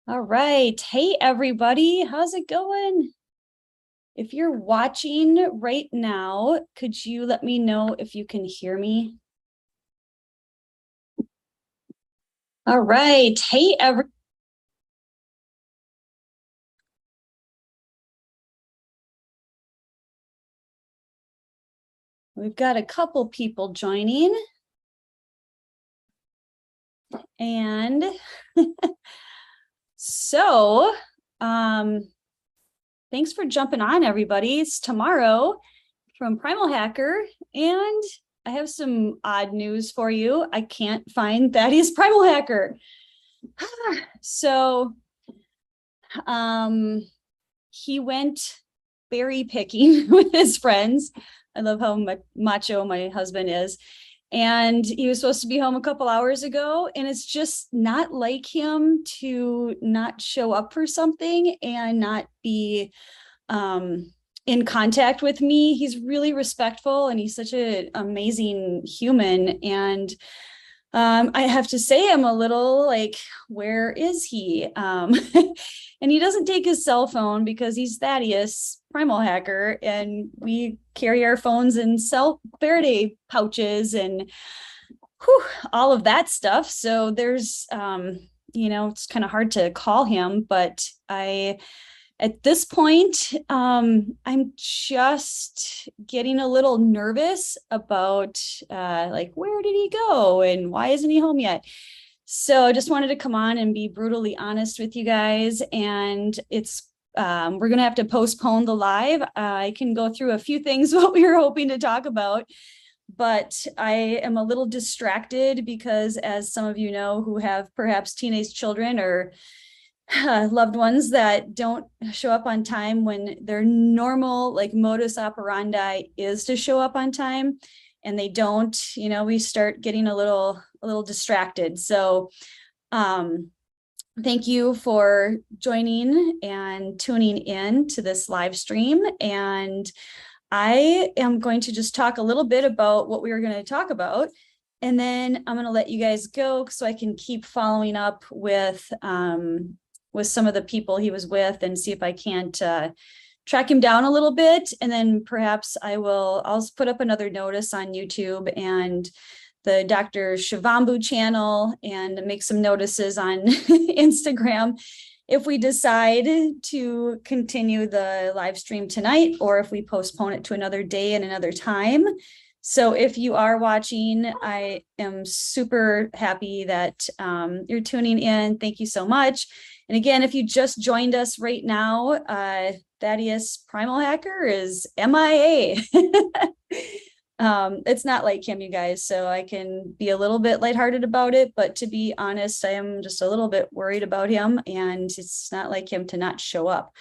All right. Hey, everybody. How's it going? If you're watching right now, could you let me know if you can hear me? All right. Hey, we've got a couple people joining. And so, thanks for jumping on, everybody. It's tomorrow from Primalhacker, and I have some odd news for you. I can't find Thaddeus Primalhacker. So, he went berry picking with his friends. I love how macho my husband is. And he was supposed to be home a couple hours ago, and it's just not like him to not show up for something and not be in contact with me. He's really respectful, and he's such an amazing human. And I have to say, I'm a little like, where is he? And he doesn't take his cell phone because he's Thaddeus, Primalhacker, and we carry our phones in Faraday pouches and all of that stuff. So there's, it's kind of hard to call him, but at this point, I'm just getting a little nervous about like, where did he go and why isn't he home yet? So I just wanted to come on and be brutally honest with you guys. And we're going to have to postpone the live. I can go through a few things what we were hoping to talk about, but I am a little distracted because, as some of you know who have perhaps teenage children or loved ones that don't show up on time when their normal like modus operandi is to show up on time, and they don't, we start getting a little distracted. So thank you for joining and tuning in to this live stream. And I am going to just talk a little bit about what we were going to talk about, and then I'm going to let you guys go so I can keep following up with some of the people he was with and see if I can't track him down a little bit. And then perhaps I'll put up another notice on YouTube and the Dr. Shivambu channel and make some notices on Instagram if we decide to continue the live stream tonight, or if we postpone it to another day and another time. So if you are watching, I am super happy that you're tuning in. Thank you so much. And again, if you just joined us right now, Thaddeus Primalhacker is MIA. It's not like him, you guys, so I can be a little bit lighthearted about it. But to be honest, I am just a little bit worried about him, and it's not like him to not show up.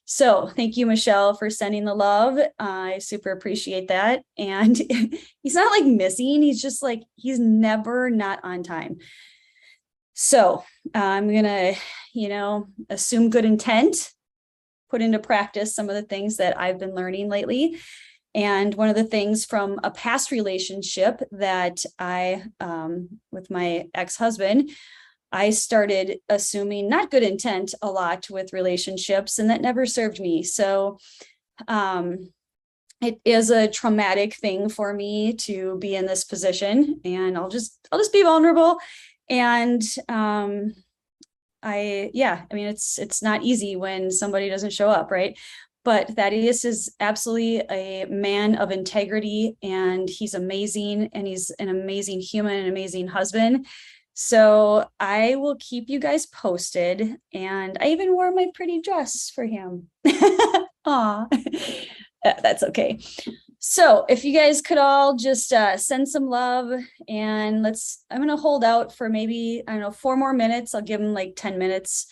So thank you, Michelle, for sending the love. I super appreciate that. And he's not like missing. He's just like, he's never not on time. So I'm going to, assume good intent, put into practice some of the things that I've been learning lately. And one of the things from a past relationship that with my ex-husband, I started assuming not good intent a lot with relationships, and that never served me. So it is a traumatic thing for me to be in this position, and I'll just be vulnerable. And it's not easy when somebody doesn't show up, right? But Thaddeus is absolutely a man of integrity, and he's amazing, and he's an amazing human, an amazing husband. So I will keep you guys posted. And I even wore my pretty dress for him. Aw, that's okay. So if you guys could all just send some love, and I'm going to hold out for maybe, 4 more minutes. I'll give them like 10 minutes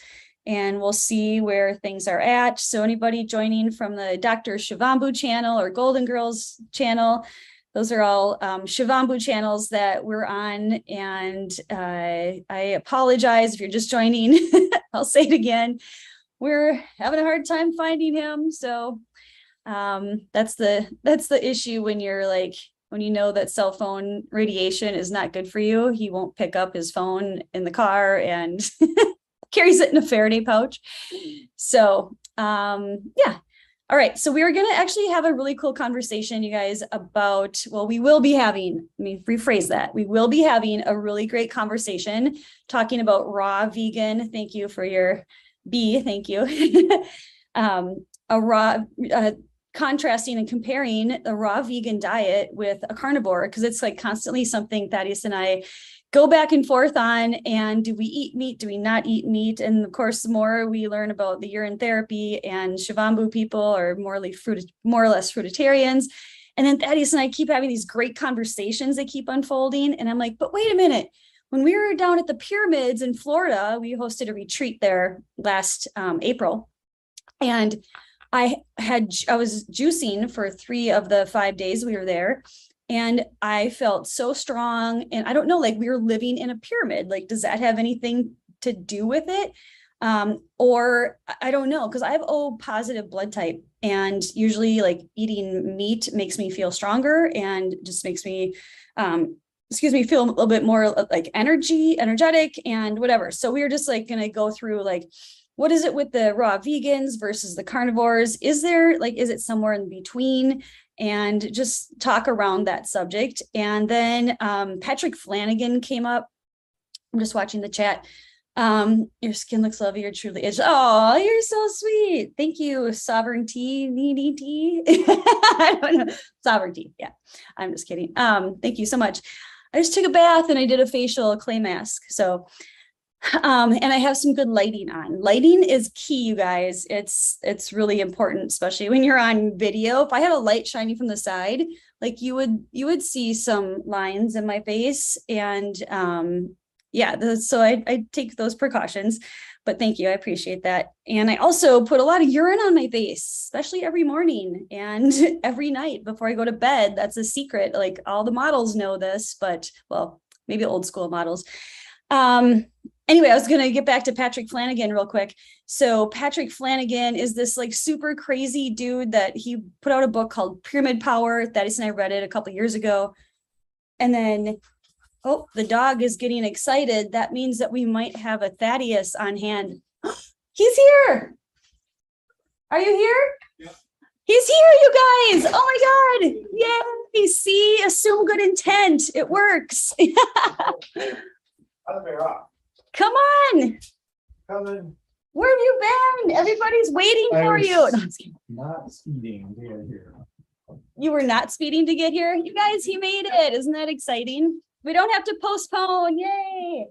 and we'll see where things are at. So anybody joining from the Dr. Shivambu channel or Golden Girls channel, those are all Shivambu channels that we're on. And I apologize if you're just joining. I'll say it again. We're having a hard time finding him. So that's the issue when you know that cell phone radiation is not good for you. He won't pick up his phone in the car, and carries it in a Faraday pouch. So, yeah. All right. So we are going to actually have a really cool conversation, you guys, about, well, we will be having, let me rephrase that. We will be having a really great conversation talking about raw vegan. Thank you for your B. Thank you. Contrasting and comparing the raw vegan diet with a carnivore, because it's like constantly something Thaddeus and I go back and forth on. And do we eat meat? Do we not eat meat? And of course, the more we learn about the urine therapy and Shivambu people are more or less fruitarians. And then Thaddeus and I keep having these great conversations that keep unfolding. And I'm like, but wait a minute. When we were down at the pyramids in Florida, we hosted a retreat there last April. And I was juicing for 3 of the 5 days we were there. And I felt so strong. And I don't know, like we were living in a pyramid. Like, does that have anything to do with it? Or I don't know, because I have O positive blood type. And usually like eating meat makes me feel stronger and just makes me, feel a little bit more like energetic and whatever. So we were just like going to go through like, what is it with the raw vegans versus the carnivores? Is it somewhere in between? And just talk around that subject. And then Patrick Flanigan came up. I'm just watching the chat. Your skin looks lovely. You're truly itchy. Oh, you're so sweet. Thank you. Sovereignty. I don't know. Sovereignty. Yeah, I'm just kidding. Thank you so much. I just took a bath and I did a facial clay mask. So and I have some good lighting on. Lighting is key, you guys. It's really important, especially when you're on video. If I had a light shining from the side, like you would see some lines in my face. And yeah, so I take those precautions. But thank you, I appreciate that. And I also put a lot of urine on my face, especially every morning and every night before I go to bed. That's a secret. Like all the models know this, but well, maybe old school models. Anyway, I was going to get back to Patrick Flanigan real quick. So Patrick Flanigan is this like super crazy dude that he put out a book called Pyramid Power. Thaddeus and I read it a couple years ago. And then, oh, the dog is getting excited. That means that we might have a Thaddeus on hand. He's here. Are you here? Yeah. He's here, you guys. Oh my God. Yay. See, assume good intent. It works. Come on. Coming. Where have you been? Everybody's waiting for you. Not speeding to get here. You were not speeding to get here? You guys, he made it. Isn't that exciting? We don't have to postpone. Yay.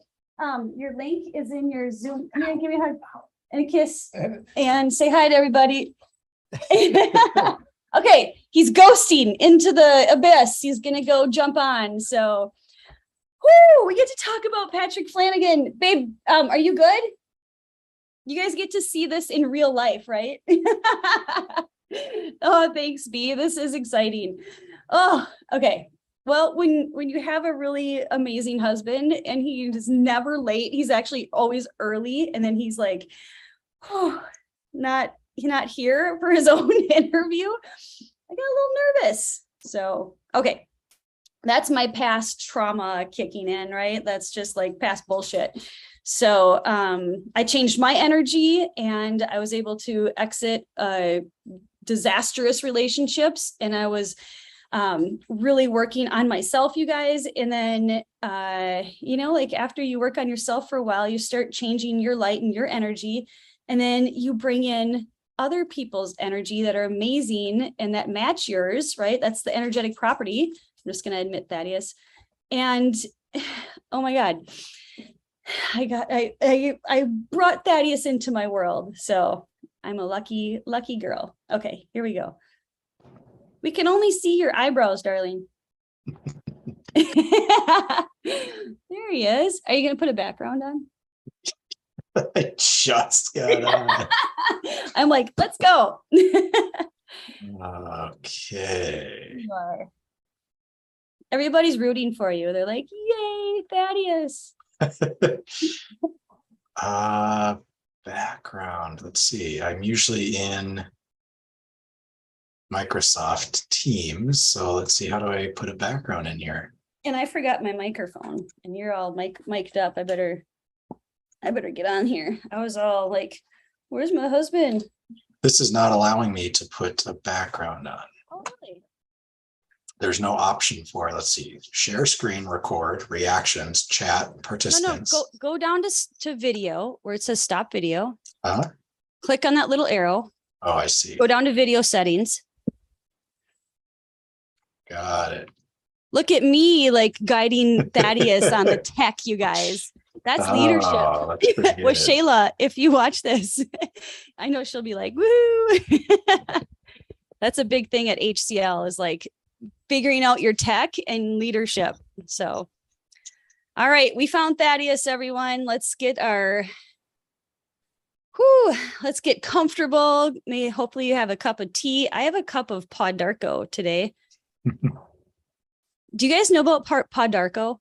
Your link is in your Zoom. Come here, give me a hug and a kiss and say hi to everybody. Okay, he's ghosting into the abyss. He's gonna go jump on. So whoo, we get to talk about Patrick Flanigan. Babe, are you good? You guys get to see this in real life, right? Oh, thanks, B. This is exciting. Oh, okay. Well, when you have a really amazing husband and he is never late, he's actually always early, and then he's like, oh, not here for his own interview. I got a little nervous. So, okay. That's my past trauma kicking in, right? That's just like past bullshit. So I changed my energy and I was able to exit disastrous relationships. And I was really working on myself, you guys. And then, like after you work on yourself for a while, you start changing your light and your energy. And then you bring in other people's energy that are amazing and that match yours, right? That's the energetic property. I'm just going to admit Thaddeus. And oh my God, I brought Thaddeus into my world. So I'm a lucky girl. Okay, here we go. We can only see your eyebrows, darling. There he is. Are you going to put a background on? I just got on. I'm like, let's go. Okay. Everybody's rooting for you. They're like, yay, Thaddeus. Background. Let's see. I'm usually in Microsoft Teams. So let's see. How do I put a background in here? And I forgot my microphone and you're all mic'd up. I better I better get on here. I was all like, where's my husband? This is not allowing me to put a background on. Oh, really? There's no option for, let's see, share screen, record, reactions, chat, participants. No, go down to video where it says stop video. Uh-huh. Click on that little arrow. Oh, I see. Go down to video settings. Got it. Look at me like guiding Thaddeus on the tech, you guys. That's leadership. That's pretty good. With Shayla, if you watch this, I know she'll be like, woo. That's a big thing at HCL is like figuring out your tech and leadership. So, all right, we found Thaddeus, everyone. Let's get let's get comfortable. Hopefully you have a cup of tea. I have a cup of Podarco today. Do you guys know about Podarco?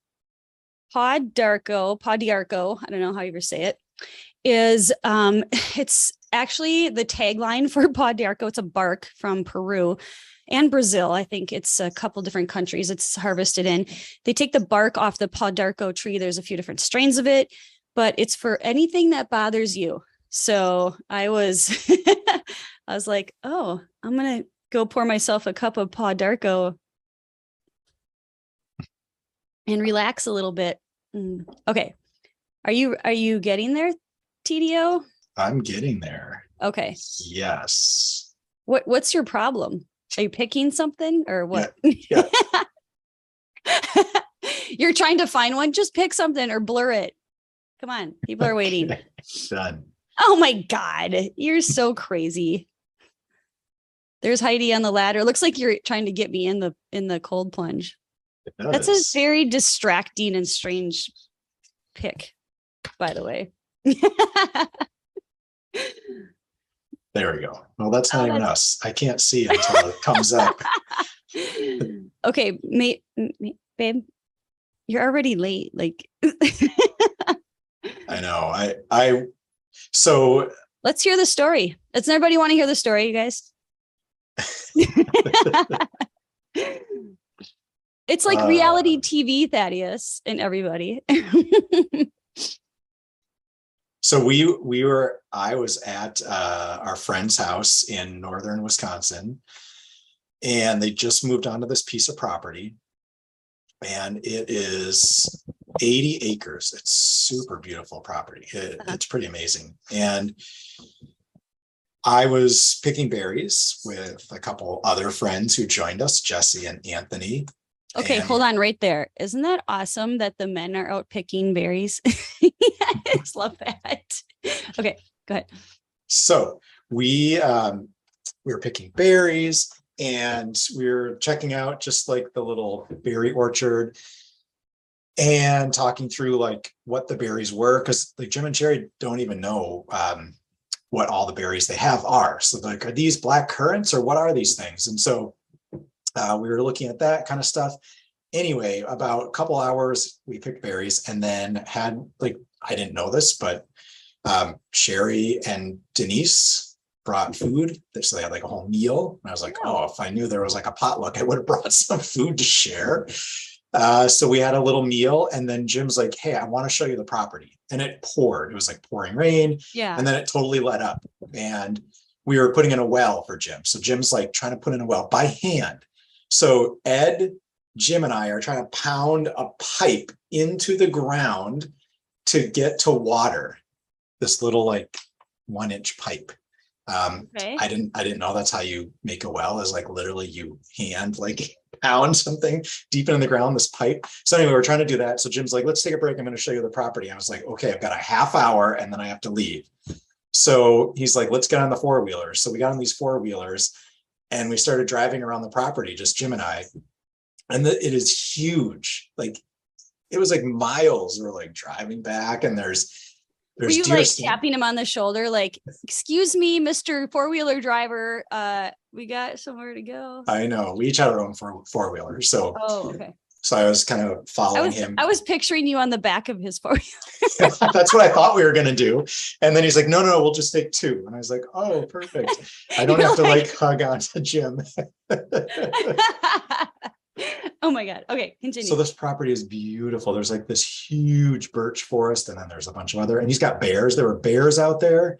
Podarco, I don't know how you ever say it, is it's actually the tagline for Podarco. It's a bark from Peru and Brazil. I think it's a couple different countries it's harvested in. They take the bark off the Podarco tree. There's a few different strains of it, but it's for anything that bothers you. So I was like, oh, I'm going to go pour myself a cup of Podarco and relax a little bit. Okay. Are you getting there, TDO? I'm getting there. Okay. Yes. What's your problem? Are you picking something or what? Yeah. You're trying to find one? Just pick something or blur it. Come on. People are waiting. Okay. Done. Oh my God. You're so crazy. There's Heidi on the ladder. Looks like you're trying to get me in the cold plunge. That's a very distracting and strange pick, by the way. There we go. Well, that's not even us. I can't see it until it comes up. Okay, babe, you're already late. Like, I know. So let's hear the story. Does everybody want to hear the story, you guys? It's like reality TV, Thaddeus, and everybody. So I was at our friend's house in northern Wisconsin, and they just moved onto this piece of property, and it is 80 acres. It's super beautiful property. It's pretty amazing. And I was picking berries with a couple other friends who joined us, Jesse and Anthony. Okay, hold on right there. Isn't that awesome that the men are out picking berries? I just love that. Okay, go ahead. So we were picking berries, and we were checking out just like the little berry orchard and talking through like what the berries were, because like Jim and Jerry don't even know what all the berries they have are. So like, are these black currants or what are these things? And so we were looking at that kind of stuff. Anyway, about a couple hours, we picked berries, and then had like, I didn't know this, but Sherry and Denise brought food. So they had like a whole meal. And I was like, oh, if I knew there was like a potluck, I would have brought some food to share. So we had a little meal, and then Jim's like, hey, I want to show you the property. And it poured. It was like pouring rain. Yeah. And then it totally let up. And we were putting in a well for Jim. So Jim's like trying to put in a well by hand. So Ed, Jim, and I are trying to pound a pipe into the ground to get to water this little like 1-inch pipe. Okay. I didn't know that's how you make a well, is like literally you hand like pound something deep in the ground, this pipe. So anyway, we're trying to do that. So Jim's like, let's take a break. I'm going to show you the property. I was like, okay, I've got a half hour and then I have to leave. So he's like, let's get on the four-wheelers. So we got on these four-wheelers and we started driving around the property, just Jim and I. And it is huge. Like it was like miles. We're like driving back, and there's were you like tapping him on the shoulder, like, excuse me, Mr. Four-wheeler driver, we got somewhere to go? I know. We each had our own four-wheelers. So, okay. So I was kind of following him. I was picturing you on the back of his four-wheeler. That's what I thought we were going to do. And then he's like, no, we'll just take two. And I was like, oh, perfect. I don't have to like hug on to Jim. Oh my God. Okay, continue. So this property is beautiful. There's like this huge birch forest, and then there's a bunch of other, and he's got bears. There were bears out there.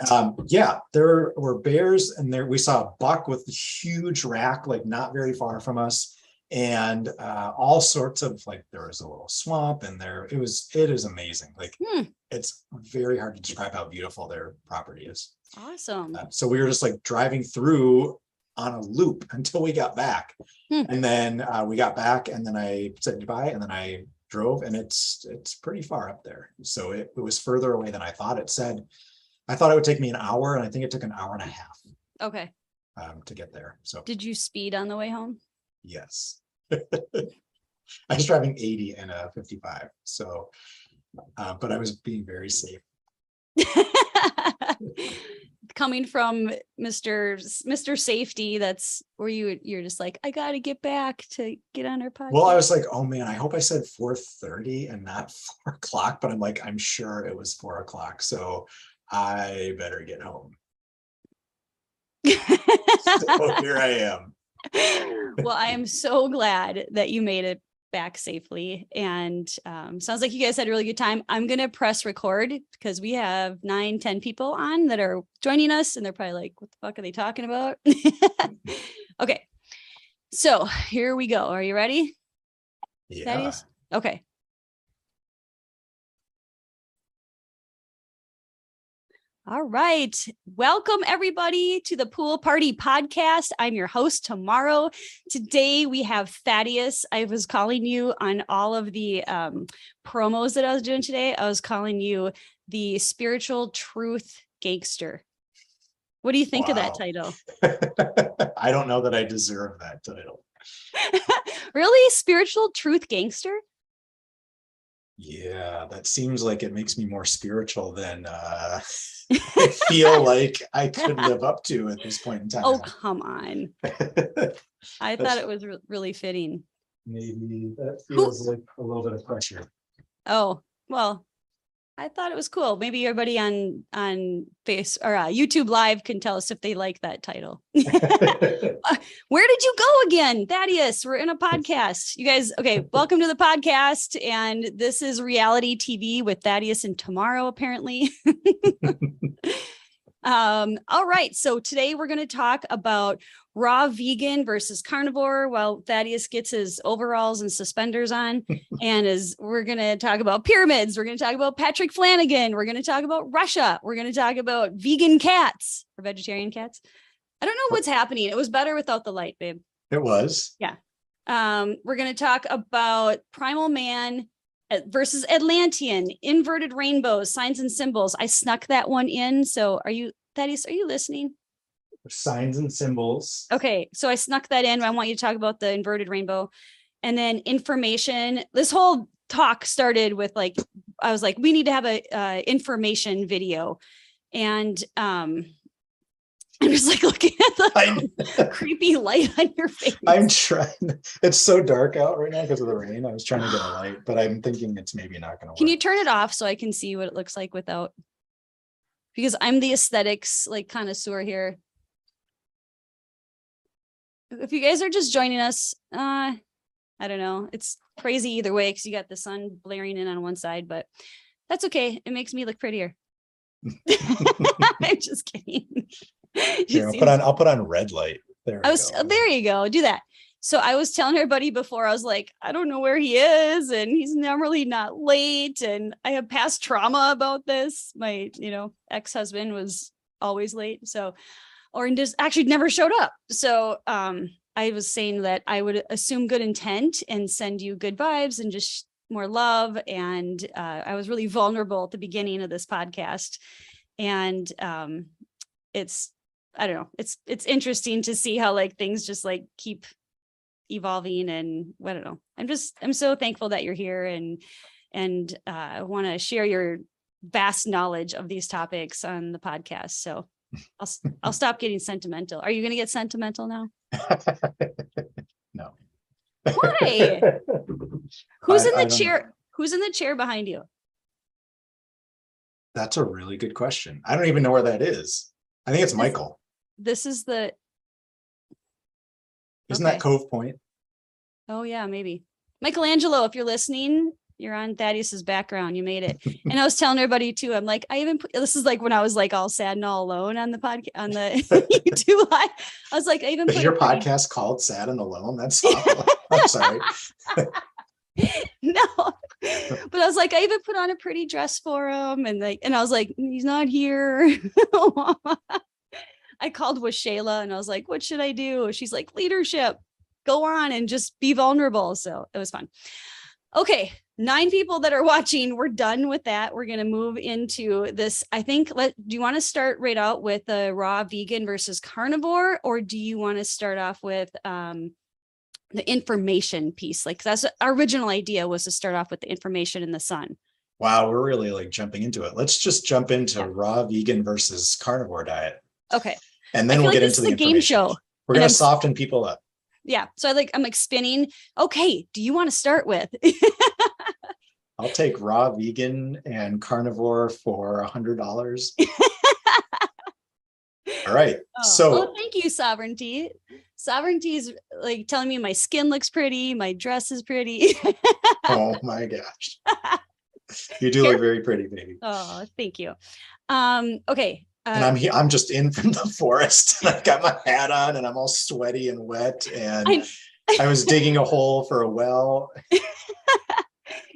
What? Yeah, there were bears, and there we saw a buck with a huge rack, like not very far from us, and all sorts of, like, there was a little swamp, and it is amazing. Like, it's very hard to describe how beautiful their property is. Awesome. So we were just like driving through on a loop until we got back. And then we got back, and then I said goodbye, and then I drove, and it's pretty far up there. So it was further away than I thought. I thought it would take me an hour, and I think it took an hour and a half. Okay. To get there. So did you speed on the way home? Yes. I was driving 80 and a 55. So but I was being very safe. Coming from Mr. Safety, that's where you're just like, I gotta get back to get on our podcast. Well, I was like, oh man, I hope I said 4:30 and not 4 o'clock, but I'm like, I'm sure it was 4 o'clock, so I better get home. So here I am. Well, I am so glad that you made it back safely, and sounds like you guys had a really good time. I'm gonna press record because we have 9-10 people on that are joining us, and they're probably like, what the fuck are they talking about? Okay, so here we go. Are you ready? Yeah. Thaddeus? Okay. All right. Welcome everybody to the Pool Party Podcast. I'm your host tomorrow. Today we have Thaddeus. I was calling you on all of the promos that I was doing today. I was calling you the spiritual truth gangster. What do you think of that title? I don't know that I deserve that title. Really? Spiritual truth gangster? Yeah, that seems like it makes me more spiritual than I feel like I could live up to at this point in time. Oh, come on. I thought it was really fitting. Maybe that feels like a little bit of pressure. Oh, well, I thought it was cool. Maybe everybody on Face or YouTube Live can tell us if they like that title. Where did you go again, Thaddeus? We're in a podcast. You guys, okay, welcome to the podcast. And this is reality TV with Thaddeus and Tomorrow, apparently. All right. So today we're going to talk about raw vegan versus carnivore while Thaddeus gets his overalls and suspenders on. And we're going to talk about pyramids. We're going to talk about Patrick Flanigan. We're going to talk about Russia. We're going to talk about vegan cats or vegetarian cats. I don't know what's happening. It was better without the light, babe. It was. Yeah. We're going to talk about primal man versus Atlantean, inverted rainbows, signs and symbols. I snuck that one in. So Thaddeus, are you listening? Signs and symbols. Okay, so I snuck that in. I want you to talk about the inverted rainbow. And then information. This whole talk started with I was like, we need to have a information video. And I'm just like looking at the creepy light on your face. I'm trying. It's so dark out right now because of the rain. I was trying to get a light, but I'm thinking it's maybe not going to work. Can you turn it off so I can see what it looks like without? Because I'm the aesthetics connoisseur here. If you guys are just joining us, I don't know. It's crazy either way because you got the sun blaring in on one side, but that's okay. It makes me look prettier. I'm just kidding. Here, I'll put on red light. There you go. Do that. So I was telling everybody before, I was like, I don't know where he is, and he's normally not late. And I have past trauma about this. My, ex-husband was always late. So, or just actually never showed up. So I was saying that I would assume good intent and send you good vibes and just more love. And I was really vulnerable at the beginning of this podcast. And I don't know, it's interesting to see how things just keep evolving, and I don't know. I'm so thankful that you're here, and I want to share your vast knowledge of these topics on the podcast. So I'll stop getting sentimental. Are you going to get sentimental now? No. Why? Who's in the chair? Who's in the chair behind you? That's a really good question. I don't even know where that is. I think it's Michael. This is the. Isn't that Cove Point? Oh yeah, maybe. Michelangelo, if you're listening, you're on Thaddeus's background. You made it. And I was telling everybody too. I'm like, I even put, this is like when I was like all sad and all alone on the podcast on the YouTube live. I was like, I even Is put your podcast called Sad and Alone? That's awful. I'm sorry. No, but I was like, I even put on a pretty dress for him, and I was like, he's not here. I called with Shayla and I was like, what should I do? She's like, leadership, go on and just be vulnerable. So it was fun. Okay, 9 people that are watching. We're done with that. We're going to move into this. I think, do you want to start right out with the raw vegan versus carnivore, or do you want to start off with the information piece? Like that's our original idea, was to start off with the information in the sun. Wow, we're really like jumping into it. Let's just jump into raw vegan versus carnivore diet. Okay. And then we'll get into the information. Game show. We're going to soften people up. Yeah. So I'm like spinning. Okay. Do you want to start with? I'll take raw vegan and carnivore for $100. All right. So well, thank you, Sovereignty. Sovereignty is like telling me my skin looks pretty. My dress is pretty. Oh my gosh. You do look very pretty, baby. Oh, thank you. Okay. And I'm just in from the forest, and I've got my hat on and I'm all sweaty and wet. And I was digging a hole for a well.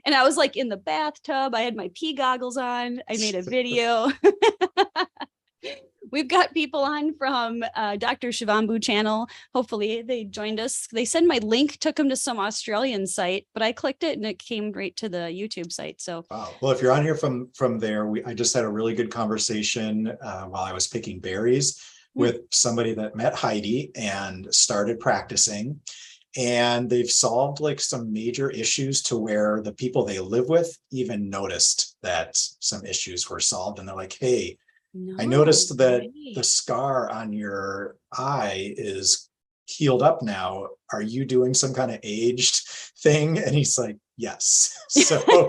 And I was like in the bathtub. I had my pee goggles on. I made a video. We've got people on from Dr. Shivambu channel. Hopefully they joined us. They said my link took them to some Australian site, but I clicked it and it came right to the YouTube site. So, wow. Well, if you're on here from there, I just had a really good conversation while I was picking berries with somebody that met Heidi and started practicing. And they've solved like some major issues to where the people they live with even noticed that some issues were solved. And they're like, hey, I noticed that the scar on your eye is healed up now. Are you doing some kind of aged thing? And he's like, yes. So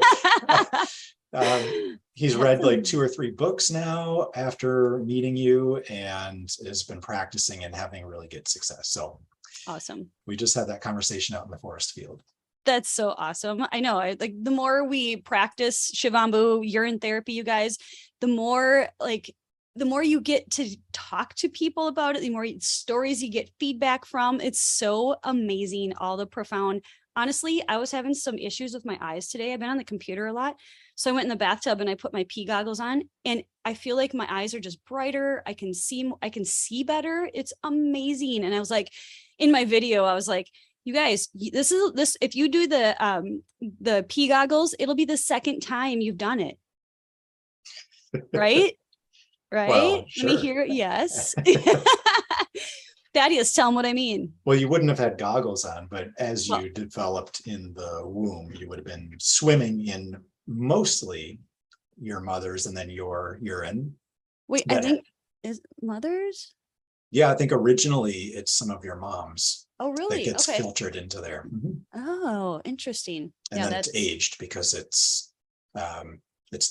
he's read like 2 or 3 books now after meeting you, and has been practicing and having really good success. So awesome. We just had that conversation out in the forest field. That's so awesome. I know. Like the more we practice Shivambu, urine therapy, you guys, the more you get to talk to people about it, the more stories you get feedback from. It's so amazing. All the profound, honestly, I was having some issues with my eyes today. I've been on the computer a lot. So I went in the bathtub and I put my pee goggles on, and I feel like my eyes are just brighter. I can see better. It's amazing. And I was like, in my video, I was like, you guys, this, if you do the pee goggles, it'll be the second time you've done it. Right? Right? Well, sure. Let me hear it. Yes. Thaddeus, tell him what I mean. Well, you wouldn't have had goggles on, but as you developed in the womb, you would have been swimming in mostly your mother's and then your urine. Wait, I think is mother's? Yeah, I think originally it's some of your mom's. Oh, really? That gets filtered into there. Mm-hmm. Oh, interesting. And then it's aged because it's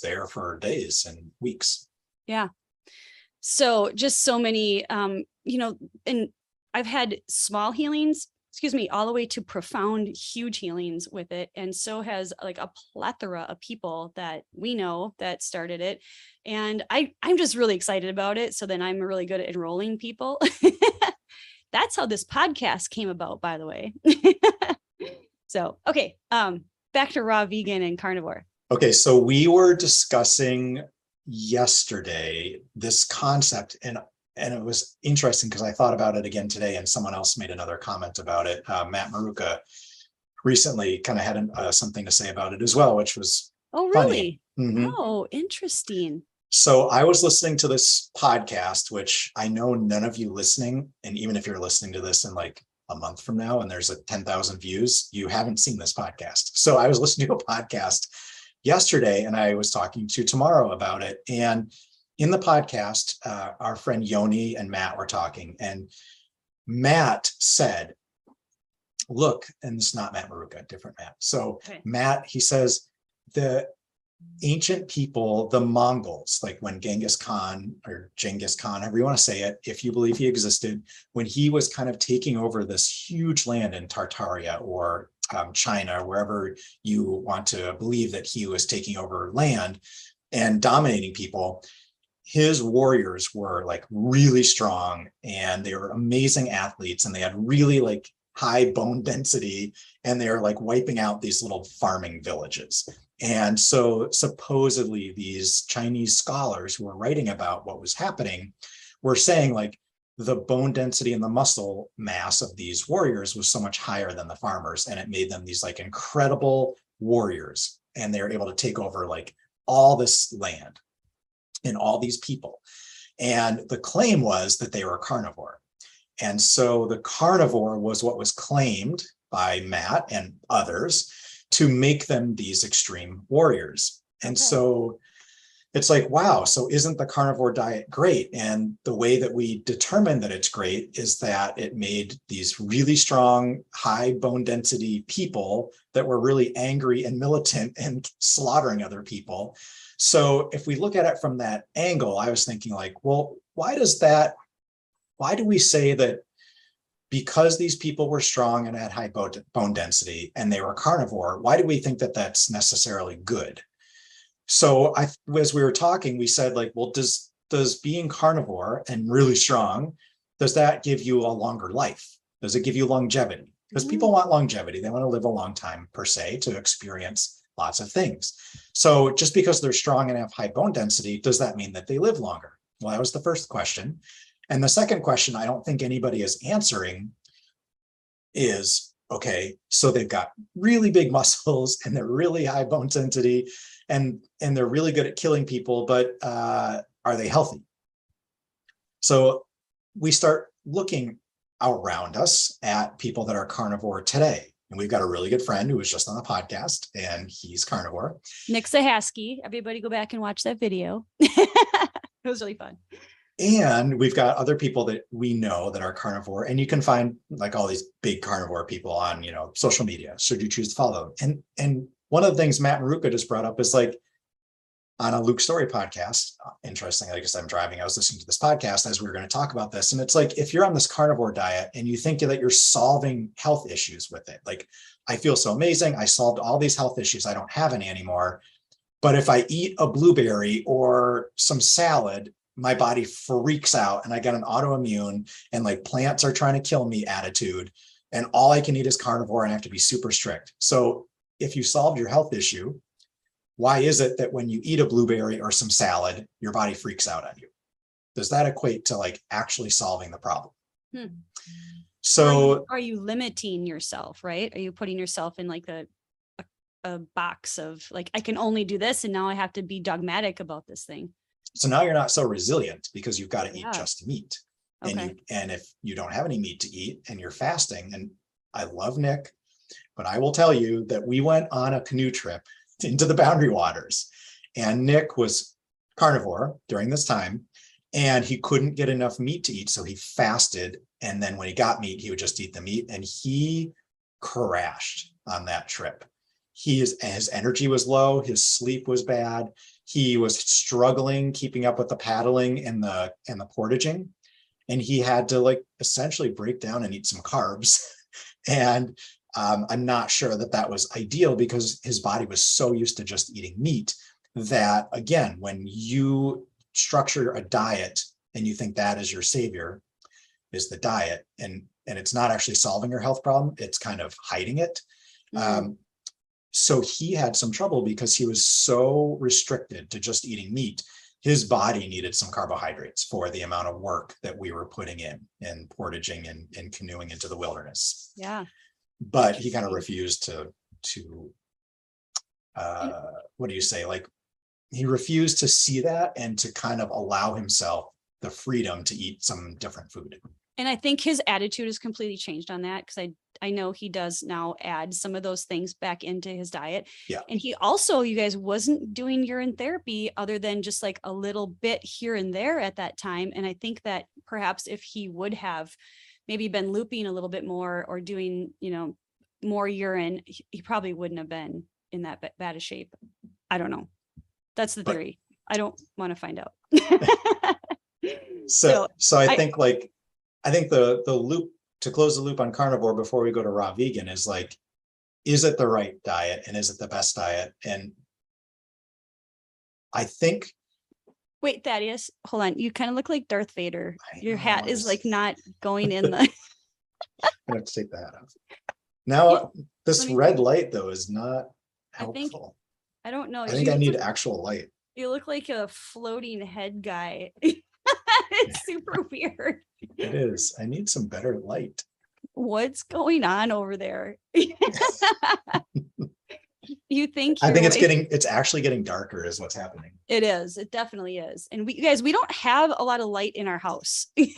there for days and weeks. Yeah. So just so many, and I've had small healings, all the way to profound, huge healings with it. And so has like a plethora of people that we know that started it. And I'm just really excited about it. So then I'm really good at enrolling people. That's how this podcast came about, by the way. So, okay. Back to raw vegan and carnivore. Okay. So we were discussing yesterday this concept, and it was interesting because I thought about it again today, and someone else made another comment about it. Matt Maruka recently kind of had something to say about it as well, which was really? Mm-hmm. Oh, interesting. So I was listening to this podcast, which I know none of you listening, and even if you're listening to this in like a month from now and there's 10,000 views, you haven't seen this podcast. So I was listening to a podcast yesterday, and I was talking to Tomorrow about it. And in the podcast, our friend Yoni and Matt were talking, and Matt said, look, and it's not Matt Maruka, different Matt. So Matt, he says, ancient people, the Mongols, like when Genghis Khan or Genghis Khan, however you want to say it, if you believe he existed, when he was kind of taking over this huge land in Tartaria or China, or wherever you want to believe that he was taking over land and dominating people, his warriors were like really strong and they were amazing athletes and they had really like high bone density and they're like wiping out these little farming villages. And so supposedly these Chinese scholars who were writing about what was happening were saying like the bone density and the muscle mass of these warriors was so much higher than the farmers, and it made them these like incredible warriors, and they were able to take over like all this land and all these people. And the claim was that they were carnivore. And so the carnivore was what was claimed by Matt and others to make them these extreme warriors. And so it's like, wow, so isn't the carnivore diet great? And the way that we determined that it's great is that it made these really strong, high bone density people that were really angry and militant and slaughtering other people. So if we look at it from that angle, I was thinking like, well, why do we say that because these people were strong and had high bone density and they were carnivore, why do we think that that's necessarily good? So as we were talking, we said like, well, does being carnivore and really strong, does that give you a longer life? Does it give you longevity? Because people want longevity. They want to live a long time per se to experience lots of things. So just because they're strong and have high bone density, does that mean that they live longer? Well, that was the first question. And the second question I don't think anybody is answering is, okay, so they've got really big muscles and they're really high bone density and they're really good at killing people, but are they healthy? So we start looking around us at people that are carnivore today. And we've got a really good friend who was just on the podcast and he's carnivore. Nick Sahaski. Everybody go back and watch that video. It was really fun. And we've got other people that we know that are carnivore, and you can find like all these big carnivore people on, social media, should you choose to follow them. And one of the things Matt Maruka just brought up is like on a Luke Story podcast, interestingly, because I'm driving, I was listening to this podcast as we were going to talk about this. And it's like, if you're on this carnivore diet and you think that you're solving health issues with it, like I feel so amazing, I solved all these health issues, I don't have any anymore. But if I eat a blueberry or some salad, my body freaks out and I get an autoimmune and like plants are trying to kill me attitude. And all I can eat is carnivore and I have to be super strict. So if you solved your health issue, why is it that when you eat a blueberry or some salad, your body freaks out on you? Does that equate to like actually solving the problem? So are you limiting yourself, right? Are you putting yourself in like a box of like, I can only do this and now I have to be dogmatic about this thing? So now you're not so resilient because you've got to eat just meat. Okay. And if you don't have any meat to eat and you're fasting, and I love Nick, but I will tell you that we went on a canoe trip into the Boundary Waters and Nick was carnivore during this time and he couldn't get enough meat to eat. So he fasted. And then when he got meat, he would just eat the meat, and he crashed on that trip. His energy was low. His sleep was bad. He was struggling keeping up with the paddling and the portaging, and he had to like essentially break down and eat some carbs. And I'm not sure that was ideal because his body was so used to just eating meat that, again, when you structure a diet and you think that is your savior, is the diet, and it's not actually solving your health problem, it's kind of hiding it. So he had some trouble because he was so restricted to just eating meat. His body needed some carbohydrates for the amount of work that we were putting in and portaging and canoeing into the wilderness. Yeah. But he kind of refused to what do you say? Like he refused to see that and to kind of allow himself the freedom to eat some different food. And I think his attitude has completely changed on that, because I know he does now add some of those things back into his diet. Yeah. And he also, you guys, wasn't doing urine therapy other than just like a little bit here and there at that time. And I think that perhaps if he would have maybe been looping a little bit more or doing, more urine, he probably wouldn't have been in that bad of shape. I don't know. That's the But- theory. I don't want to find out. So I think like, I think the loop, to close the loop on carnivore before we go to raw vegan, is like, is it the right diet and is it the best diet? And I think, Wait, Thaddeus, hold on. You kind of look like Darth Vader. I Your know, hat I is was- like not going in the. I have to take the hat off. Now, this let me- red light though is not I think- helpful. I don't know. I think I need actual light. You look like a floating head guy. It's super weird. It is. I need some better light. What's going on over there? You think I think you're it's actually getting darker is what's happening. It is. It definitely is. And we, you guys, we don't have a lot of light in our house. We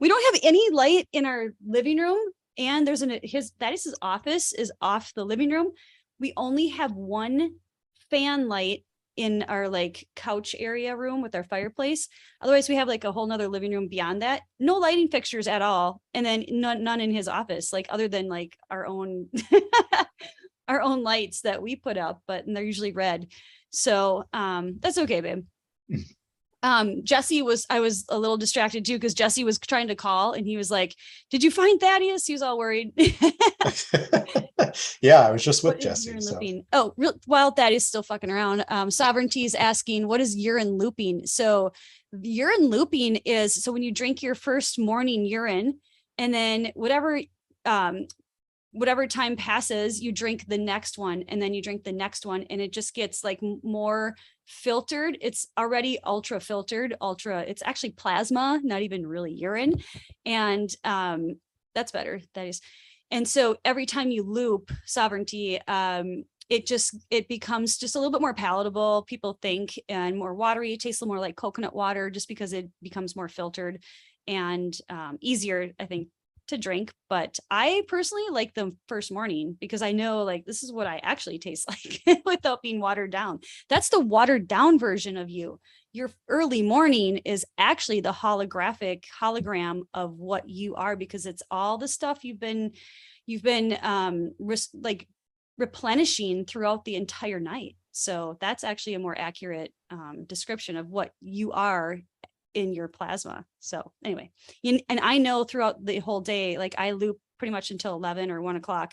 don't have any light in our living room. And there's Thaddeus's office is off the living room. We only have one fan light in our like couch area room with our fireplace. Otherwise, we have like a whole nother living room beyond that. No lighting fixtures at all. And then none in his office, like other than like our own our own lights that we put up, but they're usually red. So that's okay, babe. I was a little distracted too, because Jesse was trying to call and he was like, "Did you find Thaddeus?" He was all worried. Yeah, I was just with What is Jesse. urine So. looping? Oh, while Thaddeus still fucking around, Sovereignty is asking, what is urine looping? So urine looping is, so when you drink your first morning urine and then whatever time passes, you drink the next one and then you drink the next one and it just gets like more filtered. It's already ultra filtered, it's actually plasma, not even really urine. And that's better. That is. And so every time you loop Sovereignty, it becomes just a little bit more palatable, people think, and more watery. It tastes a little more like coconut water just because it becomes more filtered and easier, I think, to drink. But I personally like them first morning because I know like this is what I actually taste like without being watered down. That's the watered down version of you. Your early morning is actually the hologram of what you are, because it's all the stuff you've been like replenishing throughout the entire night. So that's actually a more accurate description of what you are in your plasma. So anyway, and I know throughout the whole day, like I loop pretty much until 11 or 1 o'clock.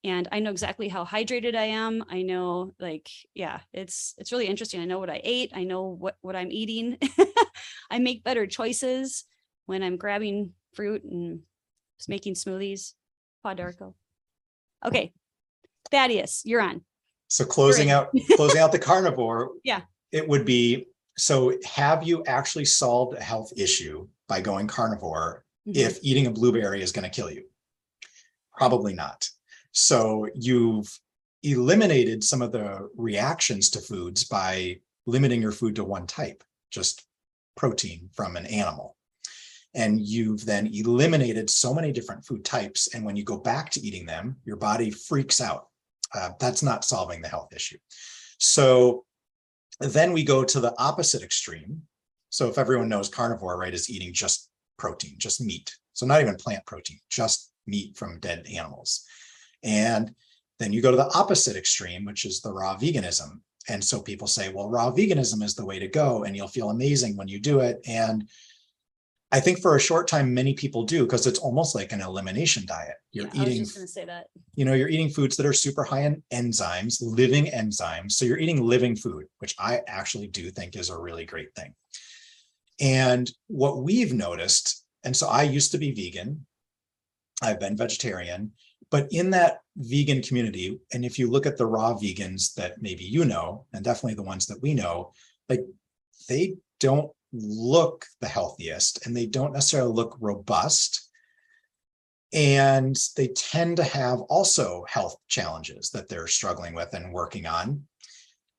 And I know exactly how hydrated I am. I know, like, yeah, it's really interesting. I know what I ate. I know what I'm eating. I make better choices when I'm grabbing fruit and just making smoothies. Padarco. Okay, Thaddeus, you're on. So closing out the carnivore. Yeah. It would be, so have you actually solved a health issue by going carnivore if eating a blueberry is going to kill you? Probably not. So you've eliminated some of the reactions to foods by limiting your food to one type, just protein from an animal. And you've then eliminated so many different food types. And when you go back to eating them, your body freaks out. That's not solving the health issue. So then we go to the opposite extreme. So if everyone knows carnivore, right, is eating just protein, just meat. So not even plant protein, just meat from dead animals. And then you go to the opposite extreme, which is the raw veganism. And so people say, well, raw veganism is the way to go and you'll feel amazing when you do it. And I think for a short time, many people do, because it's almost like an elimination diet. You're eating, I was just going to say that. You're eating foods that are super high in enzymes, living enzymes. So you're eating living food, which I actually do think is a really great thing. And what we've noticed, and so I used to be vegan, I've been vegetarian, but in that vegan community, and if you look at the raw vegans that maybe you know, and definitely the ones that we know, like they don't look the healthiest and they don't necessarily look robust. And they tend to have also health challenges that they're struggling with and working on.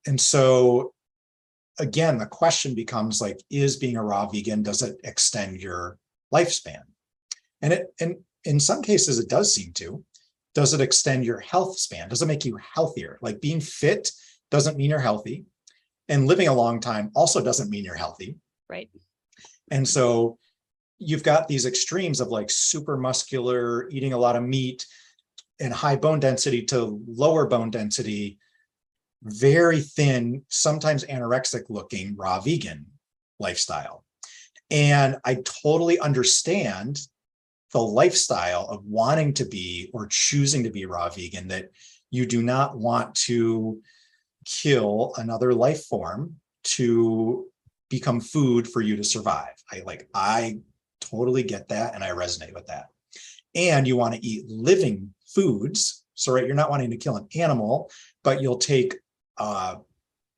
And so again, the question becomes like, is being a raw vegan, does it extend your lifespan? And in some cases it does seem to. Does it extend your health span? Does it make you healthier? Like being fit doesn't mean you're healthy. And living a long time also doesn't mean you're healthy. Right. And so you've got these extremes of like super muscular, eating a lot of meat and high bone density to lower bone density. very thin, sometimes anorexic looking raw vegan lifestyle. And I totally understand the lifestyle of wanting to be or choosing to be raw vegan, that you do not want to kill another life form to become food for you to survive. I totally get that, and I resonate with that. And you want to eat living foods. So, right, you're not wanting to kill an animal, but you'll take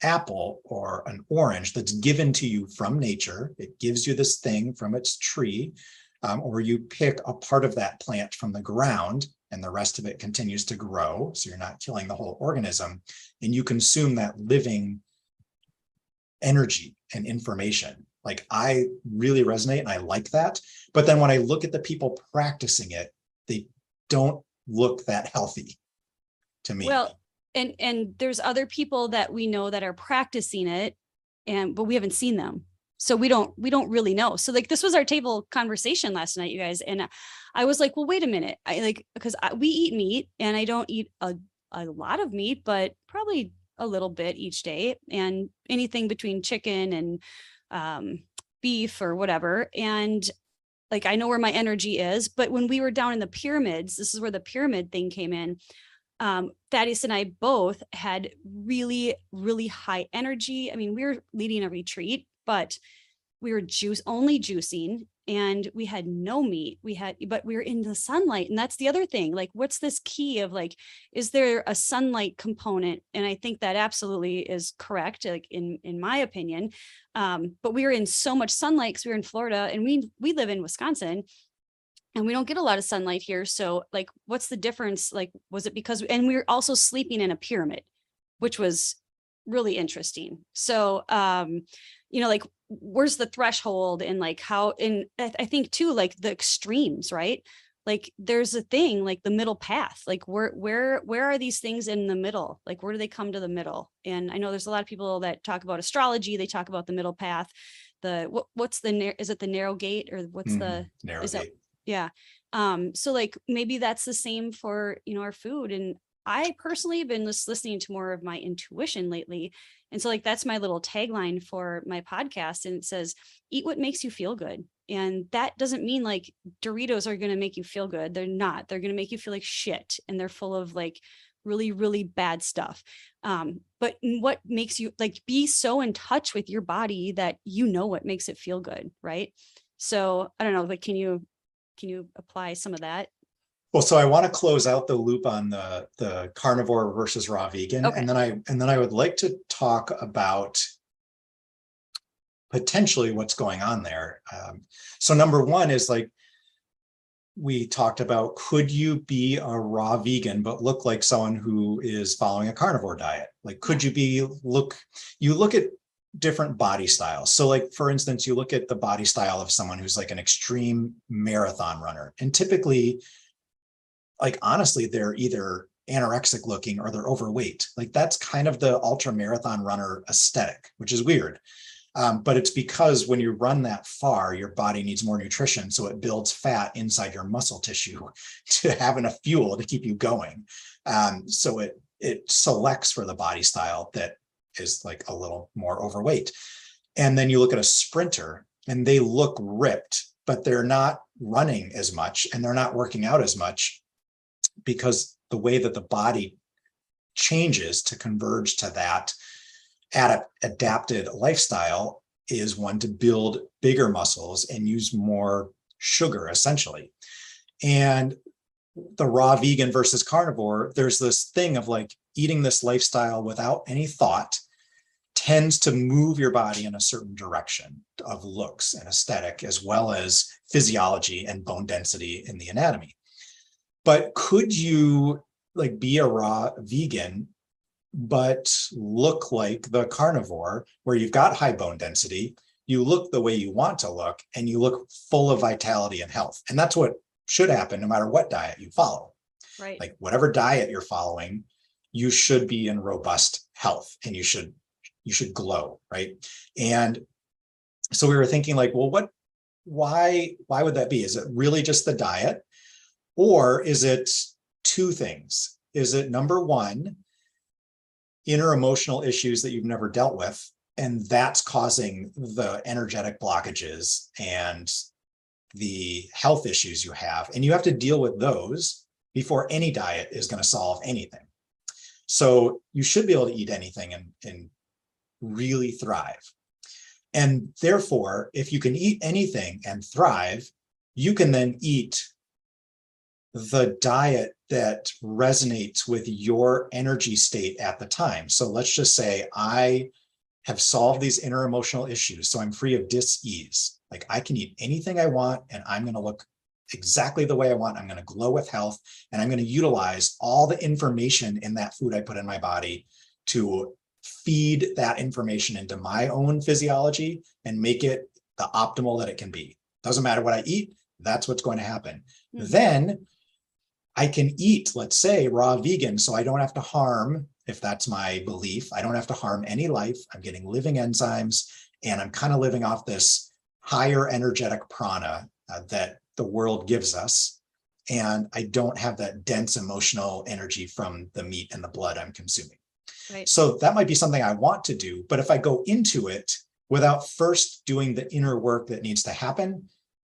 apple or an orange that's given to you from nature. It gives you this thing from its tree, or you pick a part of that plant from the ground and the rest of it continues to grow. So you're not killing the whole organism, and you consume that living energy and information. Like, I really resonate and I like that. But then when I look at the people practicing it, they don't look that healthy to me. Well, and there's other people that we know that are practicing it, but we haven't seen them. So we don't really know. So like, this was our table conversation last night, you guys. And I was like, well, wait a minute. Because we eat meat, and I don't eat a lot of meat, but probably a little bit each day, and anything between chicken and beef or whatever. And like, I know where my energy is, but when we were down in the pyramids, this is where the pyramid thing came in. Thaddeus and I both had really, really high energy. I mean, we were leading a retreat, but we were only juicing, and we had no meat. But we were in the sunlight. And that's the other thing. Like, what's this key of like, is there a sunlight component? And I think that absolutely is correct, like in my opinion. But we were in so much sunlight because we were in Florida, and we live in Wisconsin, and we don't get a lot of sunlight here. So like, what's the difference? Like, was it because, and we were also sleeping in a pyramid, which was really interesting. So, like, where's the threshold, and like how, and I think too, like the extremes, right? Like, there's a thing like the middle path, like where are these things in the middle? Like, where do they come to the middle? And I know there's a lot of people that talk about astrology. They talk about the middle path. What's is it the narrow gate, or what's the narrow gate? Yeah. So like, maybe that's the same for, our food. And I personally have been just listening to more of my intuition lately. And so like, that's my little tagline for my podcast. And it says, eat what makes you feel good. And that doesn't mean like Doritos are going to make you feel good. They're not. They're going to make you feel like shit. And they're full of like really, really bad stuff. But what makes you like be so in touch with your body that you know what makes it feel good. Right. So I don't know, like, can you apply some of that? Well, so I want to close out the loop on the carnivore versus raw vegan. Okay. And then I would like to talk about potentially what's going on there. So number one is, like, we talked about, could you be a raw vegan but look like someone who is following a carnivore diet? Like, could you look at different body styles. So like, for instance, you look at the body style of someone who's like an extreme marathon runner, and typically, like, honestly, they're either anorexic looking or they're overweight. Like, that's kind of the ultra marathon runner aesthetic, which is weird. But it's because when you run that far, your body needs more nutrition. So it builds fat inside your muscle tissue to have enough fuel to keep you going. So it selects for the body style that is like a little more overweight. And then you look at a sprinter, and they look ripped, but they're not running as much and they're not working out as much, because the way that the body changes to converge to that adapted lifestyle is one to build bigger muscles and use more sugar, essentially. And the raw vegan versus carnivore, there's this thing of like, eating this lifestyle without any thought tends to move your body in a certain direction of looks and aesthetic, as well as physiology and bone density in the anatomy. But could you like be a raw vegan but look like the carnivore, where you've got high bone density, you look the way you want to look, and you look full of vitality and health? And that's what should happen no matter what diet you follow. Right. Like, whatever diet you're following, you should be in robust health, and you should glow, right? And so we were thinking like, well, why would that be? Is it really just the diet, or is it two things? Is it, number one, inner emotional issues that you've never dealt with. And that's causing the energetic blockages and the health issues you have. And you have to deal with those before any diet is going to solve anything. So you should be able to eat anything and really thrive. And therefore, if you can eat anything and thrive, you can then eat the diet that resonates with your energy state at the time. So let's just say I have solved these inner emotional issues, so I'm free of dis-ease. Like I can eat anything I want and I'm going to look exactly the way I want. I'm going to glow with health, and I'm going to utilize all the information in that food I put in my body to feed that information into my own physiology and make it the optimal that it can be. Doesn't matter what I eat, that's what's going to happen. Mm-hmm. Then I can eat, let's say, raw vegan, so I don't have to harm, if that's my belief, I don't have to harm any life. I'm getting living enzymes, and I'm kind of living off this higher energetic prana that the world gives us. And I don't have that dense emotional energy from the meat and the blood I'm consuming. Right. So that might be something I want to do. But if I go into it without first doing the inner work that needs to happen,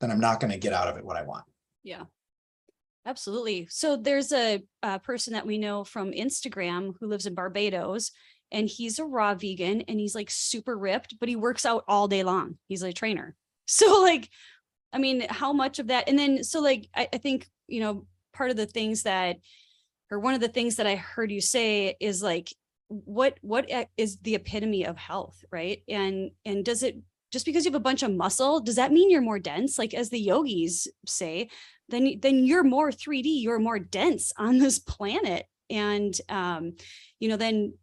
then I'm not going to get out of it what I want. Yeah. Absolutely. So there's a person that we know from Instagram who lives in Barbados, and he's a raw vegan, and he's like super ripped, but he works out all day long. He's a trainer. So like, I mean, how much of that? And then, so like, I think, you know, part of the things that, or one of the things that I heard you say is like, what is the epitome of health, right? And does it, just because you have a bunch of muscle, does that mean you're more dense? Like as the yogis say, then you're more 3D, you're more dense on this planet. And, you know, then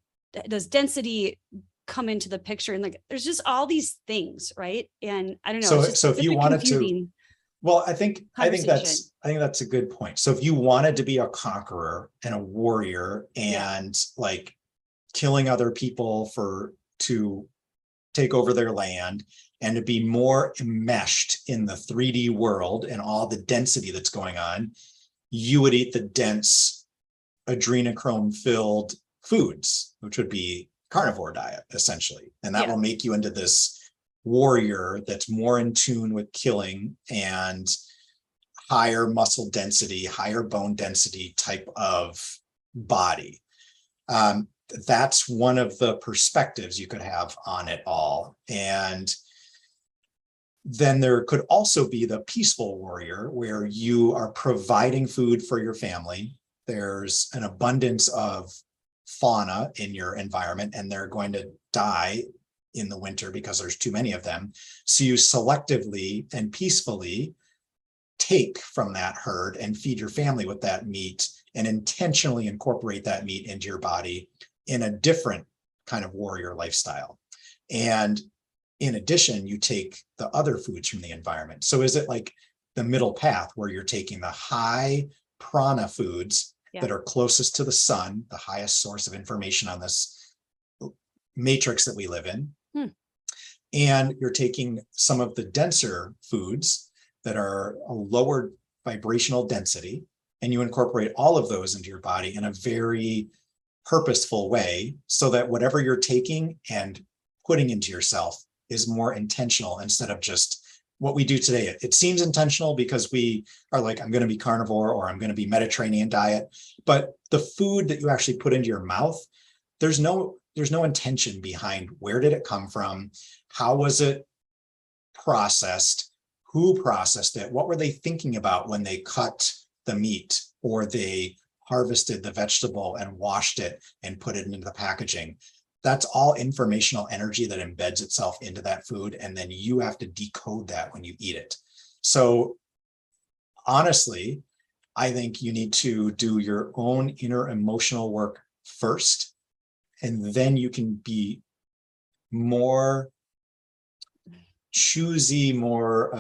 does density come into the picture? And like, there's just all these things, right? And I don't know. So if you wanted to, well, I think that's a good point. So if you wanted to be a conqueror and a warrior and like killing other people to take over their land and to be more enmeshed in the 3D world and all the density that's going on, you would eat the dense adrenochrome filled foods, which would be carnivore diet essentially. And that will make you into this warrior that's more in tune with killing and higher muscle density, higher bone density type of body. That's one of the perspectives you could have on it all. And then there could also be the peaceful warrior, where you are providing food for your family. There's an abundance of fauna in your environment, and they're going to die in the winter because there's too many of them. So you selectively and peacefully take from that herd and feed your family with that meat, and intentionally incorporate that meat into your body in a different kind of warrior lifestyle. And in addition, you take the other foods from the environment. So is it like the middle path where you're taking the high prana foods that are closest to the sun, the highest source of information on this matrix that we live in, and you're taking some of the denser foods that are a lower vibrational density, and you incorporate all of those into your body in a very purposeful way, so that whatever you're taking and putting into yourself is more intentional instead of just what we do today. It seems intentional because we are like, I'm going to be carnivore or I'm going to be Mediterranean diet, but the food that you actually put into your mouth, there's no intention behind where did it come from, how was it processed, who processed it, what were they thinking about when they cut the meat or they harvested the vegetable and washed it and put it into the packaging. That's all informational energy that embeds itself into that food, and then you have to decode that when you eat it. So honestly, I think you need to do your own inner emotional work first, and then you can be more choosy, more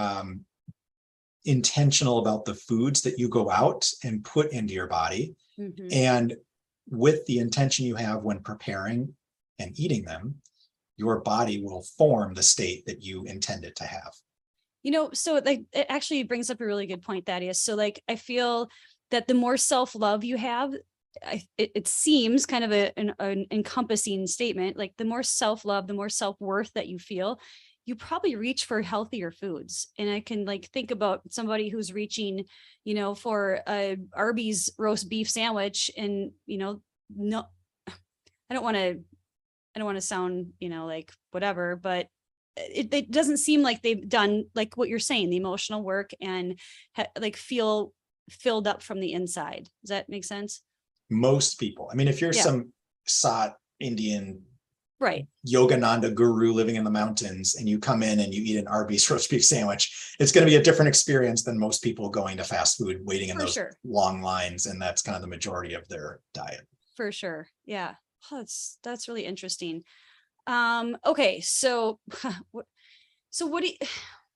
intentional about the foods that you go out and put into your body. And with the intention you have when preparing and eating them, your body will form the state that you intend it to have. You know, so like it actually brings up a really good point, Thaddeus. So like I feel that the more self-love you have, it seems kind of an encompassing statement, like the more self-love, the more self-worth that you feel, you probably reach for healthier foods. And I can like think about somebody who's reaching, for a Arby's roast beef sandwich, and, no, I don't want to sound, like whatever, but it doesn't seem like they've done like what you're saying, the emotional work, and like feel filled up from the inside. Does that make sense? Most people, I mean, if you're Yeah. some Sat Indian Right. Yogananda guru living in the mountains and you come in and you eat an Arby's roast beef sandwich, it's going to be a different experience than most people going to fast food, waiting in For those sure. long lines. And that's kind of the majority of their diet. For sure. Yeah. Oh, that's really interesting. Okay. So, what do you,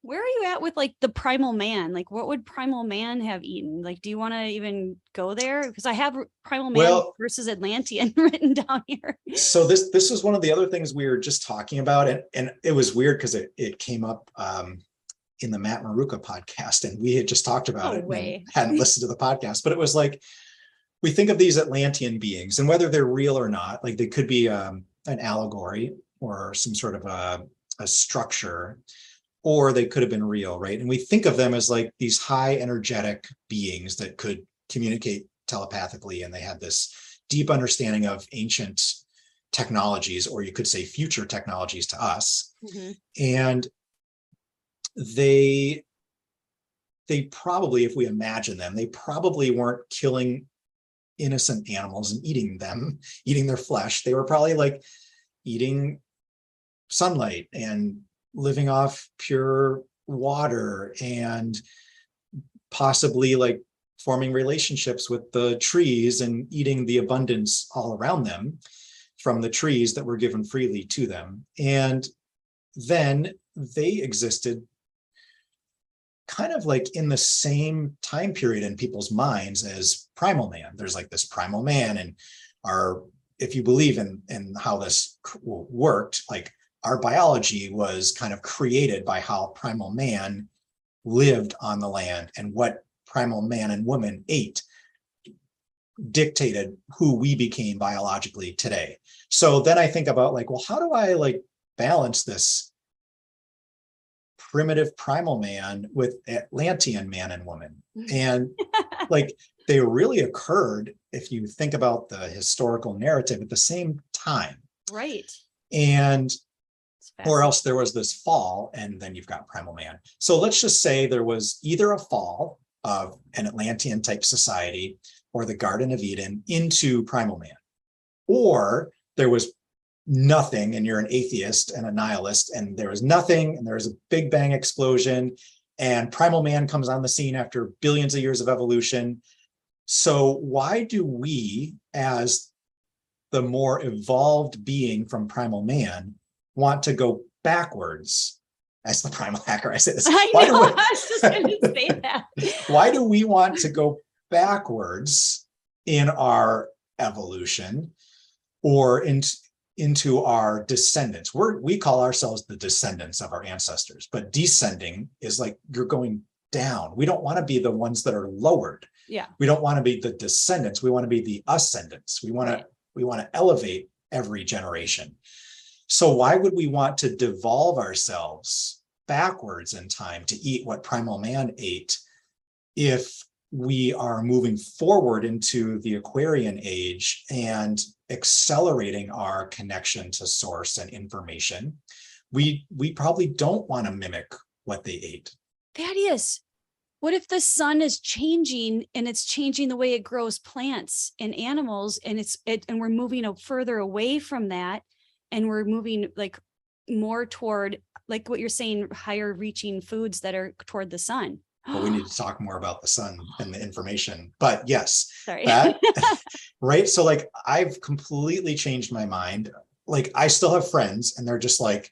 where are you at with like the primal man? Like what would primal man have eaten? Like, do you want to even go there? Because I have primal man versus Atlantean written down here. So this was one of the other things we were just talking about. And it was weird because it came up in the Matt Maruka podcast, and we had just talked about it and hadn't listened to the podcast, but it was like, we think of these Atlantean beings, and whether they're real or not, like they could be an allegory or some sort of a structure, or they could have been real, right? And we think of them as like these high energetic beings that could communicate telepathically, and they had this deep understanding of ancient technologies, or you could say future technologies to us. Mm-hmm. And they probably, if we imagine them, they probably weren't killing innocent animals and eating their flesh. They were probably like eating sunlight and living off pure water, and possibly like forming relationships with the trees and eating the abundance all around them from the trees that were given freely to them. And then they existed kind of like in the same time period in people's minds as primal man. There's like this primal man, and if you believe in how this worked, like our biology was kind of created by how primal man lived on the land, and what primal man and woman ate dictated who we became biologically today. So then I think about like, well, how do I like balance this primitive primal man with Atlantean man and woman? And like they really occurred, if you think about the historical narrative, at the same time. Right. And or else there was this fall, and then you've got primal man. So let's just say there was either a fall of an Atlantean type society or the Garden of Eden into primal man, or there was nothing and you're an atheist and a nihilist, and there was nothing and there was a big bang explosion and primal man comes on the scene after billions of years of evolution. So why do we, as the more evolved being from primal man, want to go backwards? As the Primalhacker, I say this. I was just going to say that. Why do we want to go backwards in our evolution, or into our descendants? We call ourselves the descendants of our ancestors, but descending is like you're going down. We don't want to be the ones that are lowered. Yeah. We don't want to be the descendants. We want to be the ascendants. We want to elevate every generation. So why would we want to devolve ourselves backwards in time to eat what primal man ate if we are moving forward into the Aquarian age and accelerating our connection to source and information? We probably don't want to mimic what they ate. Thaddeus, what if the sun is changing and it's changing the way it grows plants and animals, and and we're moving further away from that, and we're moving like more toward, like what you're saying, higher reaching foods that are toward the sun? But we need to talk more about the sun and the information. But yes, sorry. That, right? So like I've completely changed my mind. Like I still have friends and they're just like,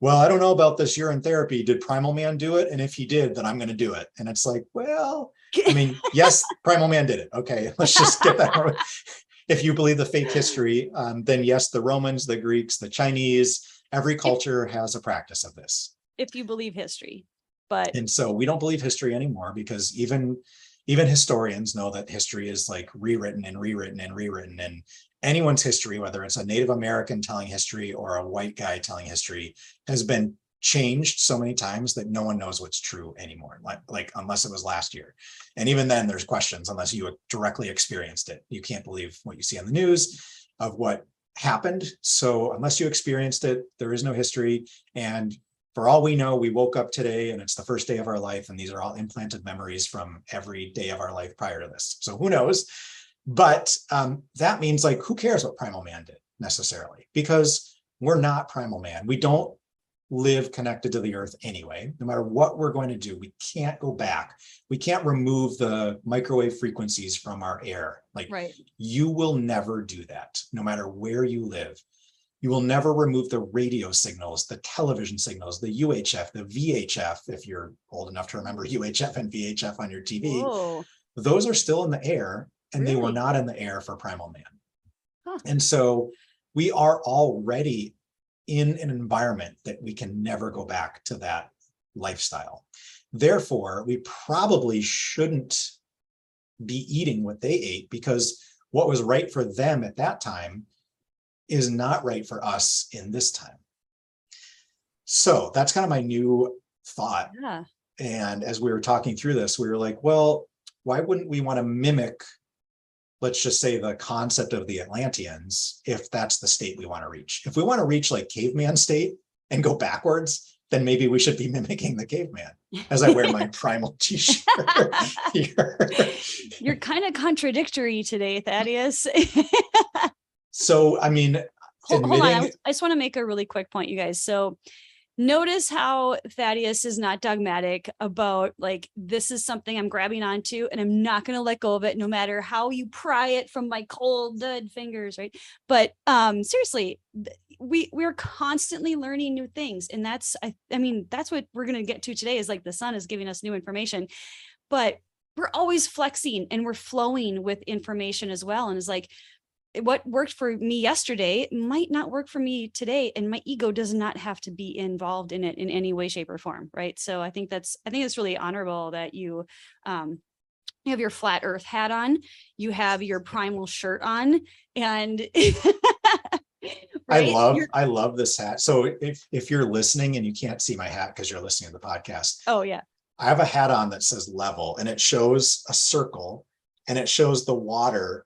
well, I don't know about this urine therapy. Did primal man do it? And if he did, then I'm going to do it. And it's like, well, I mean, yes, primal man did it. Okay, let's just get that. If you believe the fake history, then yes, the Romans, the Greeks, the Chinese, every culture has a practice of this. If you believe history. And so we don't believe history anymore, because even Even historians know that history is like rewritten and rewritten and rewritten, and anyone's history, whether it's a Native American telling history or a white guy telling history, has been changed so many times that no one knows what's true anymore, like unless it was last year. And even then there's questions unless you directly experienced it. You can't believe what you see on the news of what happened. So unless you experienced it, there is no history. And for all we know, we woke up today and it's the first day of our life, and these are all implanted memories from every day of our life prior to this. So who knows? But that means, like, who cares what primal man did necessarily? Because we're not primal man. We don't live connected to the earth anyway. No matter what we're going to do, we can't go back. We can't remove the microwave frequencies from our air. Like, Right. You will never do that, no matter where you live. You will never remove the radio signals, the television signals, the UHF, the VHF, if you're old enough to remember UHF and VHF on your TV. Whoa. Those are still in the air, and they were Really? not in the air for primal man. Huh. And so we are already in an environment that we can never go back to that lifestyle. Therefore, we probably shouldn't be eating what they ate, because what was right for them at that time is not right for us in this time. So that's kind of my new thought. Yeah. And as we were talking through this, we were like, well, why wouldn't we want to mimic, let's just say, the concept of the Atlanteans, if that's the state we want to reach? If we want to reach like caveman state and go backwards, then maybe we should be mimicking the caveman, as I wear my primal t-shirt here. You're kind of contradictory today, Thaddeus. So, I mean, hold on. I just want to make a really quick point, you guys. So notice how Thaddeus is not dogmatic about, like, this is something I'm grabbing onto and I'm not going to let go of it, no matter how you pry it from my cold, dead fingers, right? But seriously, we're constantly learning new things. And that's, I mean, that's what we're going to get to today, is like the sun is giving us new information, but we're always flexing and we're flowing with information as well. And it's like, what worked for me yesterday might not work for me today, and my ego does not have to be involved in it in any way, shape, or form, right? So I think it's really honorable that you have your flat earth hat on, you have your primal shirt on, and right? I love this hat. So if you're listening and you can't see my hat because you're listening to the podcast, oh yeah, I have a hat on that says level, and it shows a circle, and it shows the water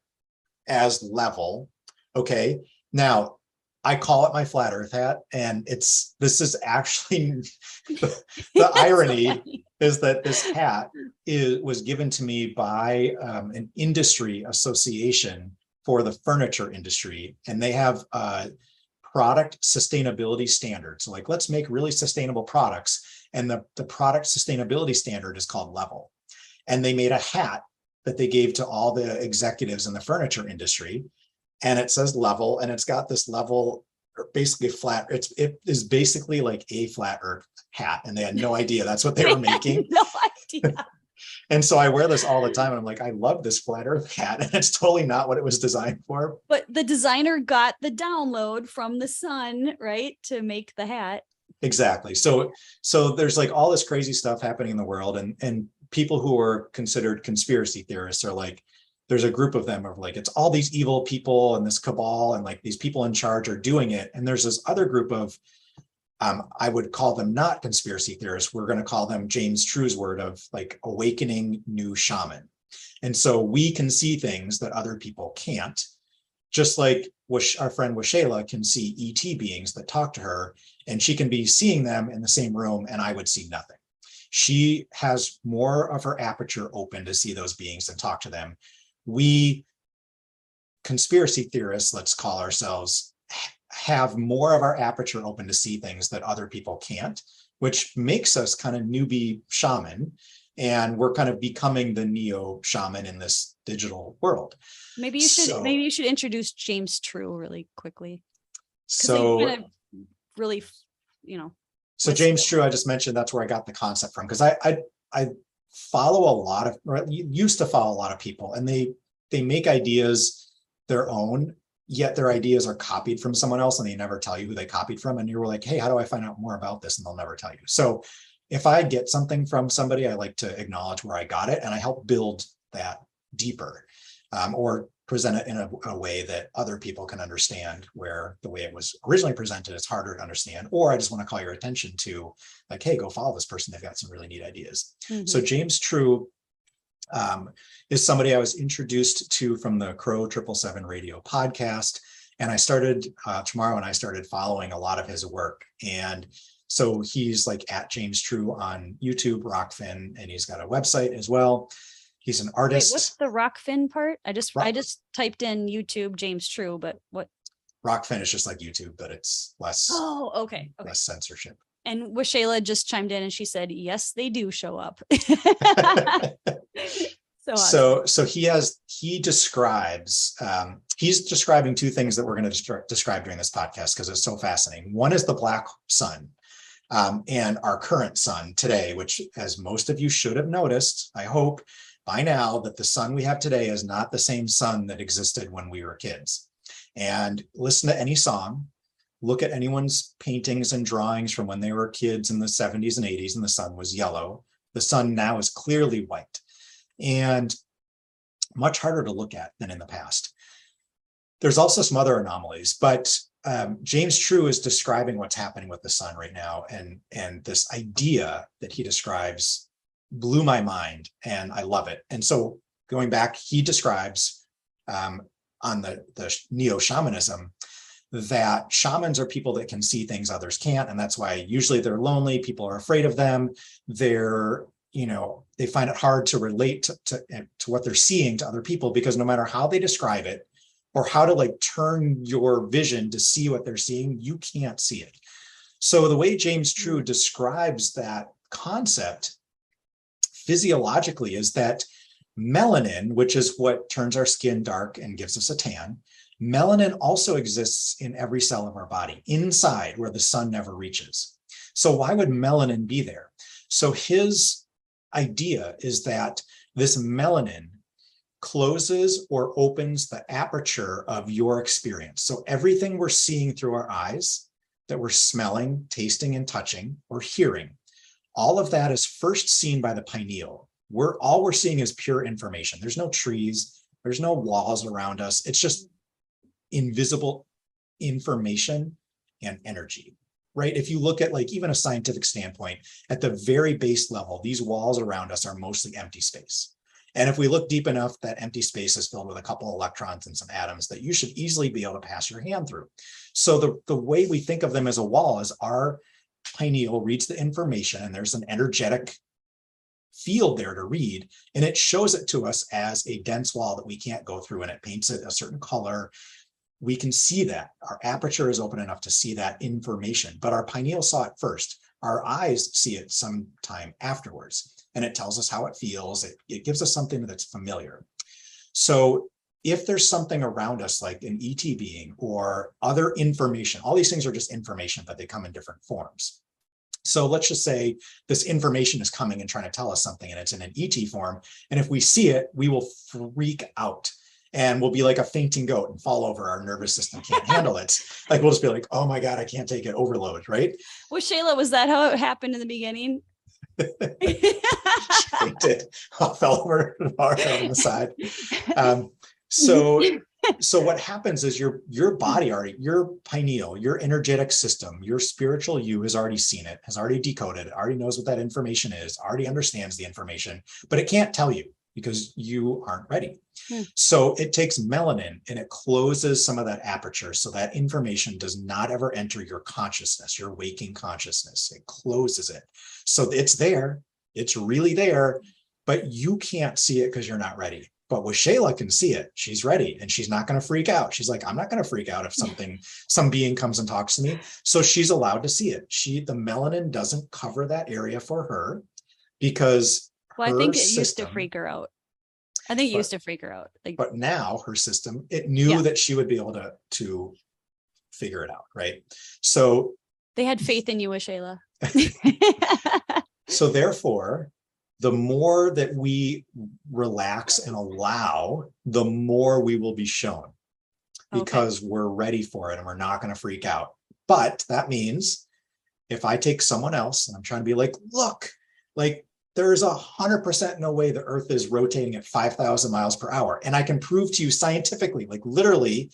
as level. Okay. Now I call it my flat earth hat, and this is actually the irony funny. is that this hat was given to me by an industry association for the furniture industry, and they have product sustainability standards. So, like, let's make really sustainable products, and the product sustainability standard is called level. And they made a hat that they gave to all the executives in the furniture industry, and it says level, and it's got this level, basically flat. It is basically like a flat earth hat, and they had no idea that's what they were making. No idea. And so I wear this all the time, and I'm like, I love this flat earth hat, and it's totally not what it was designed for. But the designer got the download from the sun, right, to make the hat. Exactly. So there's like all this crazy stuff happening in the world, and people who are considered conspiracy theorists are like, there's a group of them of like, it's all these evil people and this cabal, and like these people in charge are doing it. And there's this other group of, I would call them not conspiracy theorists. We're going to call them James True's word of like awakening new shaman. And so we can see things that other people can't, just like our friend Washayla can see ET beings that talk to her, and she can be seeing them in the same room, and I would see nothing. She has more of her aperture open to see those beings and talk to them. We conspiracy theorists, let's call ourselves, have more of our aperture open to see things that other people can't, which makes us kind of newbie shaman. And we're kind of becoming the neo shaman in this digital world. Maybe you should introduce James True really quickly. So kind of really, So James True, I just mentioned, that's where I got the concept from, because I follow a lot of, or used to follow a lot of people, and they make ideas their own, yet their ideas are copied from someone else, and they never tell you who they copied from. And you're like, hey, how do I find out more about this? And they'll never tell you. So if I get something from somebody, I like to acknowledge where I got it, and I help build that deeper, or present it in a way that other people can understand, where the way it was originally presented is harder to understand. Or I just want to call your attention to, like, hey, go follow this person. They've got some really neat ideas. So James True is somebody I was introduced to from the Crow 777 radio podcast. And I started tomorrow, and I started following a lot of his work. And so he's like at James True on YouTube, Rockfin, and he's got a website as well. He's an artist. Wait, what's the Rockfin part? I just typed in YouTube James True, but what? Rockfin is just like YouTube, but it's less. Oh, okay. Less censorship. And Washayla just chimed in and she said, yes, they do show up. So he describes, he's describing two things that we're going to describe during this podcast because it's so fascinating. One is the black sun, and our current sun today, which, as most of you should have noticed, I hope by now, that the sun we have today is not the same sun that existed when we were kids. And listen to any song, look at anyone's paintings and drawings from when they were kids in the 70s and 80s, and the sun was yellow. The sun now is clearly white and much harder to look at than in the past. There's also some other anomalies, but James True is describing what's happening with the sun right now. And this idea that he describes blew my mind, and I love it. And so going back, he describes on the neo-shamanism that shamans are people that can see things others can't. And that's why usually they're lonely. People are afraid of them. They're, they find it hard to relate to what they're seeing to other people, because no matter how they describe it or how to like turn your vision to see what they're seeing, you can't see it. So the way James True describes that concept physiologically is that melanin, which is what turns our skin dark and gives us a tan, melanin also exists in every cell of our body, inside where the sun never reaches. So why would melanin be there? So his idea is that this melanin closes or opens the aperture of your experience. So everything we're seeing through our eyes, that we're smelling, tasting, and touching, or hearing, all of that is first seen by the pineal. All we're seeing is pure information. There's no trees, there's no walls around us. It's just invisible information and energy, right? If you look at like even a scientific standpoint, at the very base level, these walls around us are mostly empty space. And if we look deep enough, that empty space is filled with a couple of electrons and some atoms that you should easily be able to pass your hand through. So the way we think of them as a wall is our pineal reads the information, and there's an energetic field there to read, and it shows it to us as a dense wall that we can't go through, and it paints it a certain color. We can see that. Our aperture is open enough to see that information, but our pineal saw it first. Our eyes see it sometime afterwards, and it tells us how it feels. It gives us something that's familiar. So if there's something around us like an ET being or other information, all these things are just information, but they come in different forms. So let's just say this information is coming and trying to tell us something, and it's in an ET form. And if we see it, we will freak out and we'll be like a fainting goat and fall over. Our nervous system can't handle it. Like we'll just be like, oh my God, I can't take it, overload, right? Well, Shayla, was that how it happened in the beginning? I did. I fell over on the side. So what happens is your body already, your pineal, your energetic system, your spiritual you has already seen it, has already decoded it, already knows what that information is, already understands the information, but it can't tell you because you aren't ready. So it takes melanin and it closes some of that aperture so that information does not ever enter your consciousness, your waking consciousness. It closes it. So it's there, it's really there, but you can't see it because you're not ready. But Washayla can see it. She's ready and she's not going to freak out. She's like, I'm not going to freak out if some being comes and talks to me. So she's allowed to see it. The melanin doesn't cover that area for her because I think it used to freak her out. I think it used to freak her out. But now her system, it knew that she would be able to figure it out, right? So they had faith in you, Washayla. So therefore, the more that we relax and allow, the more we will be shown because we're ready for it and we're not going to freak out. But that means if I take someone else and I'm trying to be like, look, like there's 100% no way the earth is rotating at 5,000 miles per hour. And I can prove to you scientifically, like literally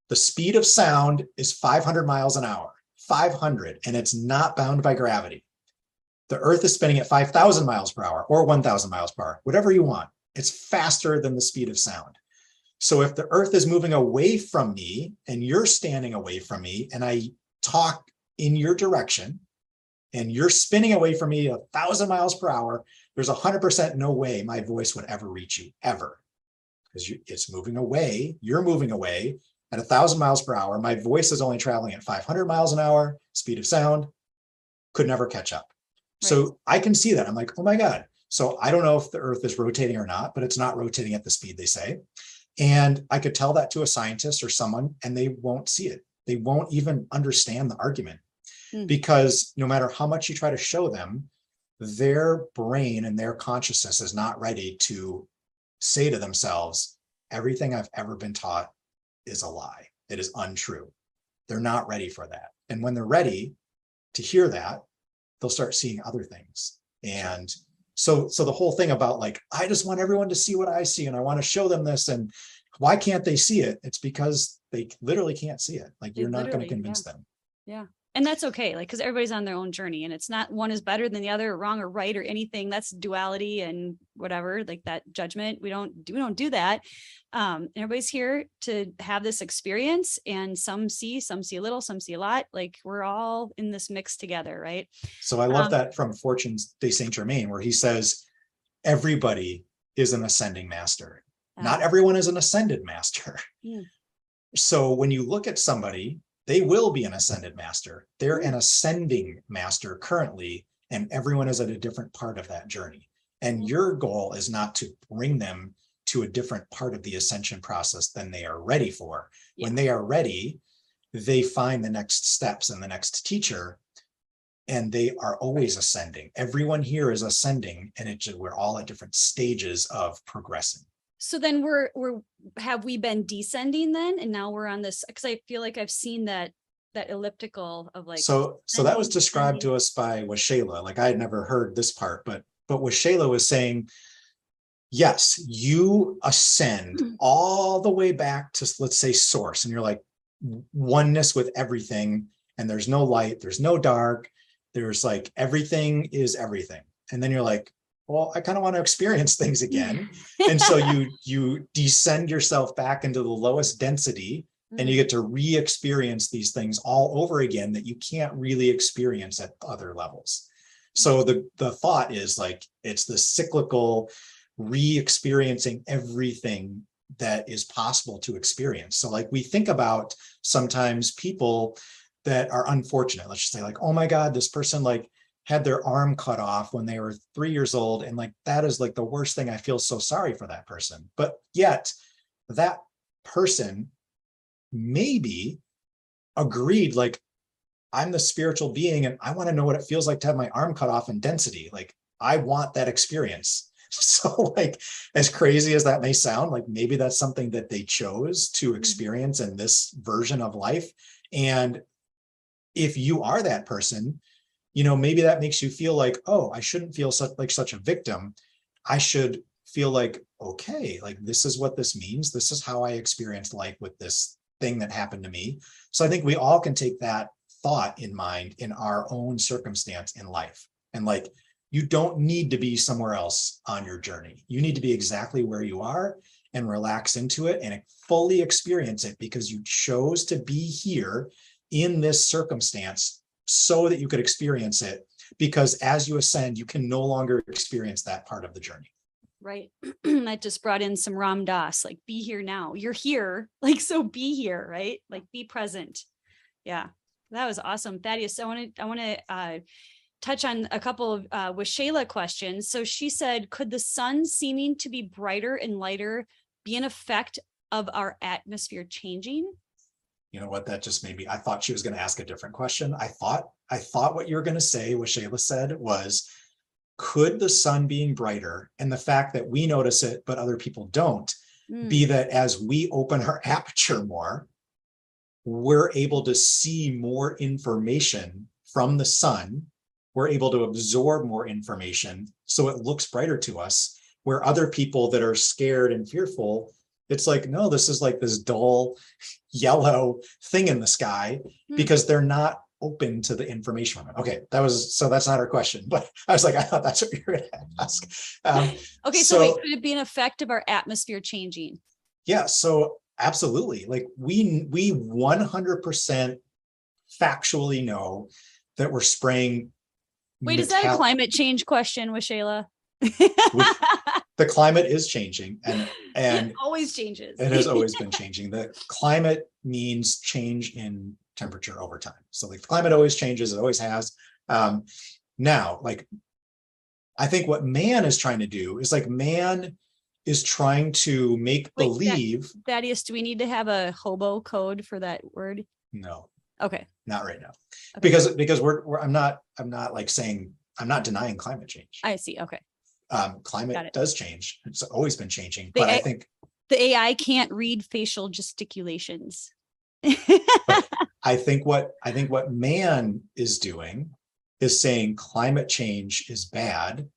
the speed of sound is 500 miles an hour, 500, and it's not bound by gravity. The earth is spinning at 5,000 miles per hour or 1,000 miles per hour, whatever you want. It's faster than the speed of sound. So if the earth is moving away from me and you're standing away from me and I talk in your direction and you're spinning away from me 1,000 miles per hour, there's 100% no way my voice would ever reach you, ever. Because it's moving away, you're moving away at 1,000 miles per hour. My voice is only traveling at 500 miles an hour, speed of sound, could never catch up. Right. So I can see that. I'm like, oh my God. So I don't know if the earth is rotating or not, but it's not rotating at the speed they say. And I could tell that to a scientist or someone, and they won't see it. They won't even understand the argument because no matter how much you try to show them, their brain and their consciousness is not ready to say to themselves, everything I've ever been taught is a lie. It is untrue. They're not ready for that. And when they're ready to hear that, they'll start seeing other things. And so the whole thing about like, I just want everyone to see what I see and I want to show them this. And why can't they see it? It's because they literally can't see it. Like you're not going to convince them. Yeah. And that's okay. Like, cause everybody's on their own journey and it's not one is better than the other, or wrong or right or anything. That's duality and whatever, like that judgment. We don't do that. Everybody's here to have this experience, and some see a little, some see a lot. Like we're all in this mix together. Right. So I love that from Fortunes de Saint Germain, where he says, everybody is an ascending master. Not everyone is an ascended master. So when you look at somebody, they will be an ascended master. They're an ascending master currently, and everyone is at a different part of that journey. And your goal is not to bring them to a different part of the ascension process than they are ready for. When they are ready, they find the next steps and the next teacher, and they are always ascending. Everyone here is ascending, and we're all at different stages of progressing. So then have we been descending then? And now we're on this, because I feel like I've seen that elliptical of like. So that was described to us by Washayla. Like I had never heard this part, but Washayla was saying, yes, you ascend all the way back to, let's say, source. And you're like oneness with everything. And there's no light, there's no dark. There's like, everything is everything. And then you're like, well, I kind of want to experience things again. And so you descend yourself back into the lowest density, and you get to re-experience these things all over again that you can't really experience at other levels. So the thought is like, it's the cyclical re-experiencing everything that is possible to experience. So like we think about sometimes people that are unfortunate. Let's just say like, oh my God, this person like had their arm cut off when they were 3 years old. And like, that is like the worst thing. I feel so sorry for that person. But yet that person maybe agreed, like, I'm the spiritual being and I want to know what it feels like to have my arm cut off in density. Like, I want that experience. So like, as crazy as that may sound, like maybe that's something that they chose to experience in this version of life. And if you are that person, you know, maybe that makes you feel like, oh, I shouldn't feel such a victim. I should feel like, okay, like this is what this means. This is how I experienced life with this thing that happened to me. So I think we all can take that thought in mind in our own circumstance in life. And like, you don't need to be somewhere else on your journey. You need to be exactly where you are and relax into it and fully experience it, because you chose to be here in this circumstance so that you could experience it, because as you ascend, you can no longer experience that part of the journey. Right. That just brought in some Ram Dass, like, be here now. You're here. Like, so be here, right? Like, be present. Yeah, that was awesome. Thaddeus, I want to touch on a couple of Washayla questions. So she said, could the sun seeming to be brighter and lighter be an effect of our atmosphere changing? You know what, that just made me, I thought she was going to ask a different question. I thought what you were going to say, what Shayla said was, could the sun being brighter and the fact that we notice it, but other people don't, be that as we open our aperture more, we're able to see more information from the sun, we're able to absorb more information, so it looks brighter to us, where other people that are scared and fearful, it's like, no, this is like this dull yellow thing in the sky, because they're not open to the information. Okay, that's not our question, but I was like, I thought that's what you were going to ask. Okay, so wait, could it be an effect of our atmosphere changing? Yeah, so absolutely. Like we 100% factually know that we're spraying. Wait, is that a climate change question with Shayla? The climate is changing, and it always changes. It has always been changing. The climate means change in temperature over time. So like the climate always changes, it always has. Now, like, I think what man is trying to do is like, man is trying to make believe. Thaddeus, do we need to have a hobo code for that word? No. Okay. Not right now. Okay. Because I'm not like saying, I'm not denying climate change. I see. Okay. Climate does change. It's always been changing, but I think the AI can't read facial gesticulations. I think what man is doing is saying climate change is bad.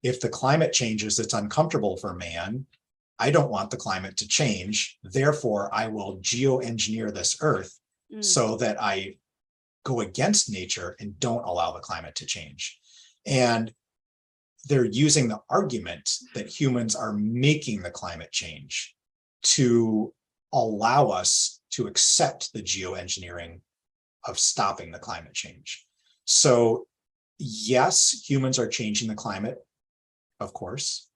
If the climate changes, it's uncomfortable for man. I don't want the climate to change. Therefore, I will geoengineer this earth so that I go against nature and don't allow the climate to change. And they're using the argument that humans are making the climate change to allow us to accept the geoengineering of stopping the climate change. So yes, humans are changing the climate, of course.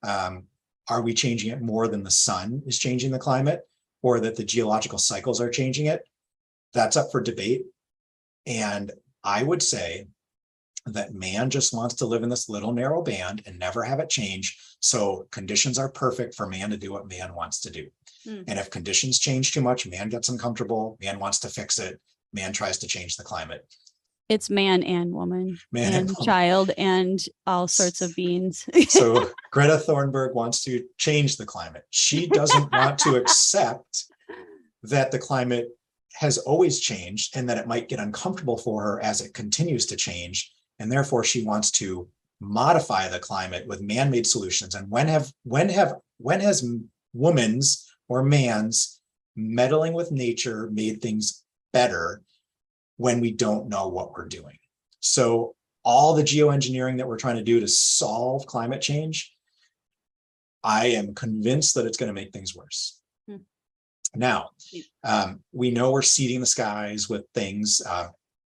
Are we changing it more than the sun is changing the climate, or that the geological cycles are changing it? That's up for debate. And I would say that man just wants to live in this little narrow band and never have it change. So conditions are perfect for man to do what man wants to do. And if conditions change too much, man gets uncomfortable, man wants to fix it, man tries to change the climate. It's man and woman, man and child, and all sorts of beings. So Greta Thunberg wants to change the climate. She doesn't want to accept that the climate has always changed and that it might get uncomfortable for her as it continues to change. And therefore she wants to modify the climate with man-made solutions. And when has woman's or man's meddling with nature made things better when we don't know what we're doing? So all the geoengineering that we're trying to do to solve climate change, I am convinced that it's going to make things worse. Now, we know we're seeding the skies with things.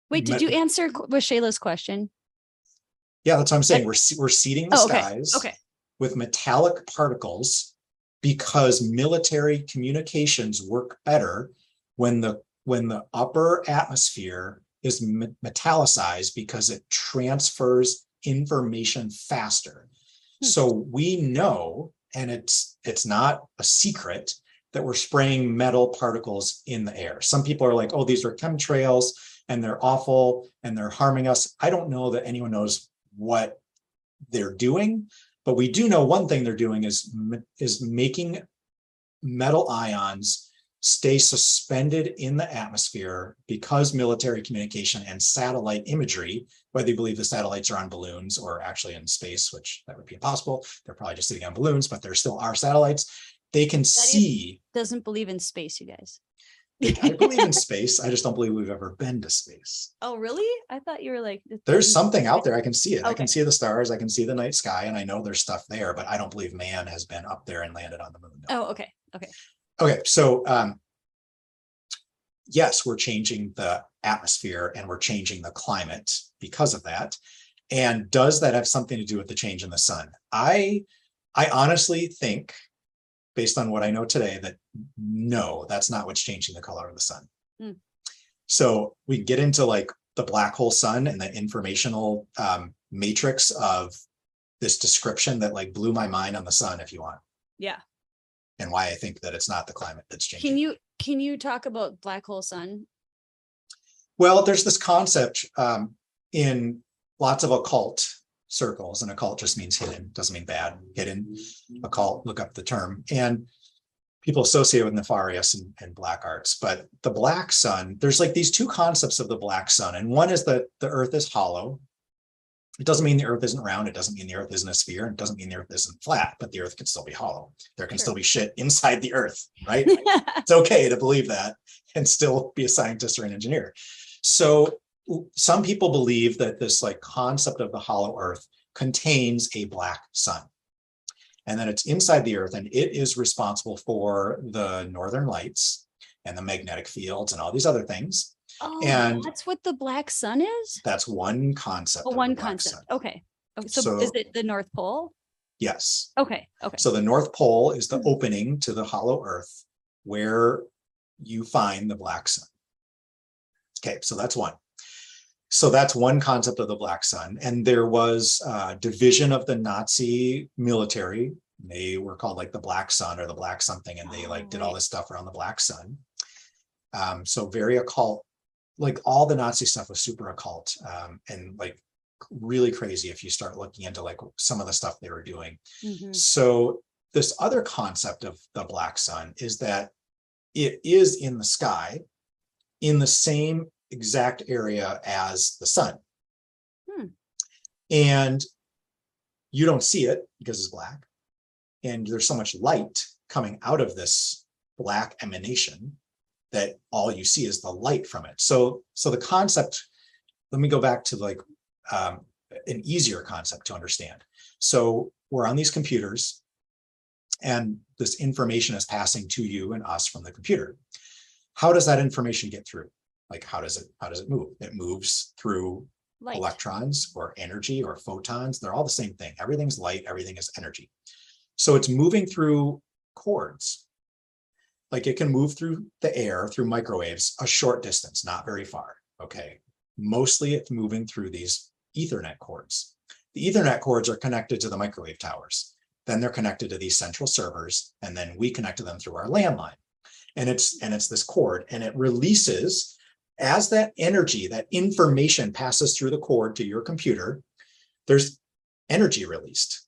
Wait, did you answer with Shayla's question? Yeah, that's what I'm saying. We're seeding the skies with metallic particles because military communications work better when the upper atmosphere is metallicized, because it transfers information faster. So we know, and it's not a secret, that we're spraying metal particles in the air. Some people are like, oh, these are chemtrails and they're awful and they're harming us. I don't know that anyone knows what they're doing, but we do know one thing they're doing is making metal ions stay suspended in the atmosphere, because military communication and satellite imagery, whether you believe the satellites are on balloons or actually in space, which that would be impossible. They're probably just sitting on balloons, but there still are satellites. They can see. Doesn't believe in space, you guys. I believe in space. I just don't believe we've ever been to space. Oh, really? I thought you were like, there's something out there. I can see it. Okay. I can see the stars. I can see the night sky, and I know there's stuff there, but I don't believe man has been up there and landed on the moon. No. Oh, okay. Okay. So, yes, we're changing the atmosphere and we're changing the climate because of that. And does that have something to do with the change in the sun? I honestly think, based on what I know today, that no, that's not what's changing the color of the sun. So we can get into like the black hole sun and the informational matrix of this description that like blew my mind on the sun, if you want. Yeah. And why I think that it's not the climate that's changing. Can you talk about black hole sun? Well, there's this concept in lots of occult circles, and occult just means hidden, doesn't mean bad. Hidden, occult, look up the term. And people associate with nefarious and black arts. But the black sun, there's like these two concepts of the black sun. And one is that the earth is hollow. It doesn't mean the earth isn't round. It doesn't mean the earth isn't a sphere. It doesn't mean the earth isn't flat, but the earth can still be hollow. There can still be shit inside the earth, right? It's okay to believe that and still be a scientist or an engineer. So some people believe that this like concept of the hollow earth contains a black sun, and that it's inside the earth, and it is responsible for the northern lights and the magnetic fields and all these other things. Oh, and that's what the black sun is? that's one concept. Oh, one concept. Okay. So is it the North Pole? Yes. Okay. So the North Pole is the opening to the hollow earth where you find the black sun. Okay, so that's one. So that's one concept of the black sun. And there was a division of the Nazi military. They were called like the Black Sun or the Black something, and they like did all this stuff around the black sun. So very occult, like all the Nazi stuff was super occult, and like really crazy if you start looking into like some of the stuff they were doing. So this other concept of the black sun is that it is in the sky in the same exact area as the sun. And you don't see it because it's black. And there's so much light coming out of this black emanation that all you see is the light from it. So the concept, let me go back to like an easier concept to understand. So we're on these computers and this information is passing to you and us from the computer. How does that information get through? Like, how does it move? It moves through light, electrons or energy or photons. They're all the same thing. Everything's light, everything is energy. So it's moving through cords. Like it can move through the air, through microwaves, a short distance, not very far, okay? Mostly it's moving through these Ethernet cords. The Ethernet cords are connected to the microwave towers. Then they're connected to these central servers, and then we connect to them through our landline. And it's this cord, and it releases, as that energy, that information passes through the cord to your computer, there's energy released.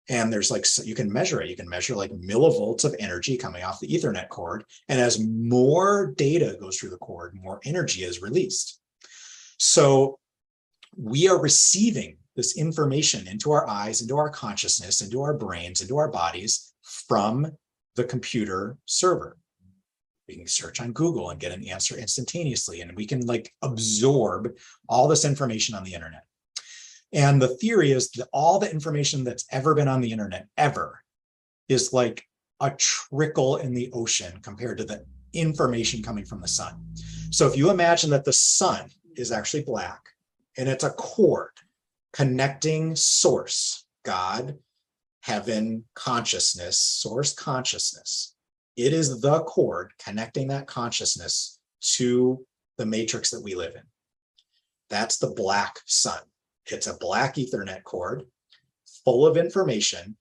And there's like, so you can measure it. You can measure like millivolts of energy coming off the Ethernet cord. And as more data goes through the cord, more energy is released. So we are receiving this information into our eyes, into our consciousness, into our brains, into our bodies from the computer server. We can search on Google and get an answer instantaneously. And we can like absorb all this information on the internet. And the theory is that all the information that's ever been on the internet ever is like a trickle in the ocean compared to the information coming from the sun. So if you imagine that the sun is actually black and it's a cord connecting source, God, heaven, consciousness, source consciousness. It is the cord connecting that consciousness to the matrix that we live in. That's the black sun. It's a black Ethernet cord full of information,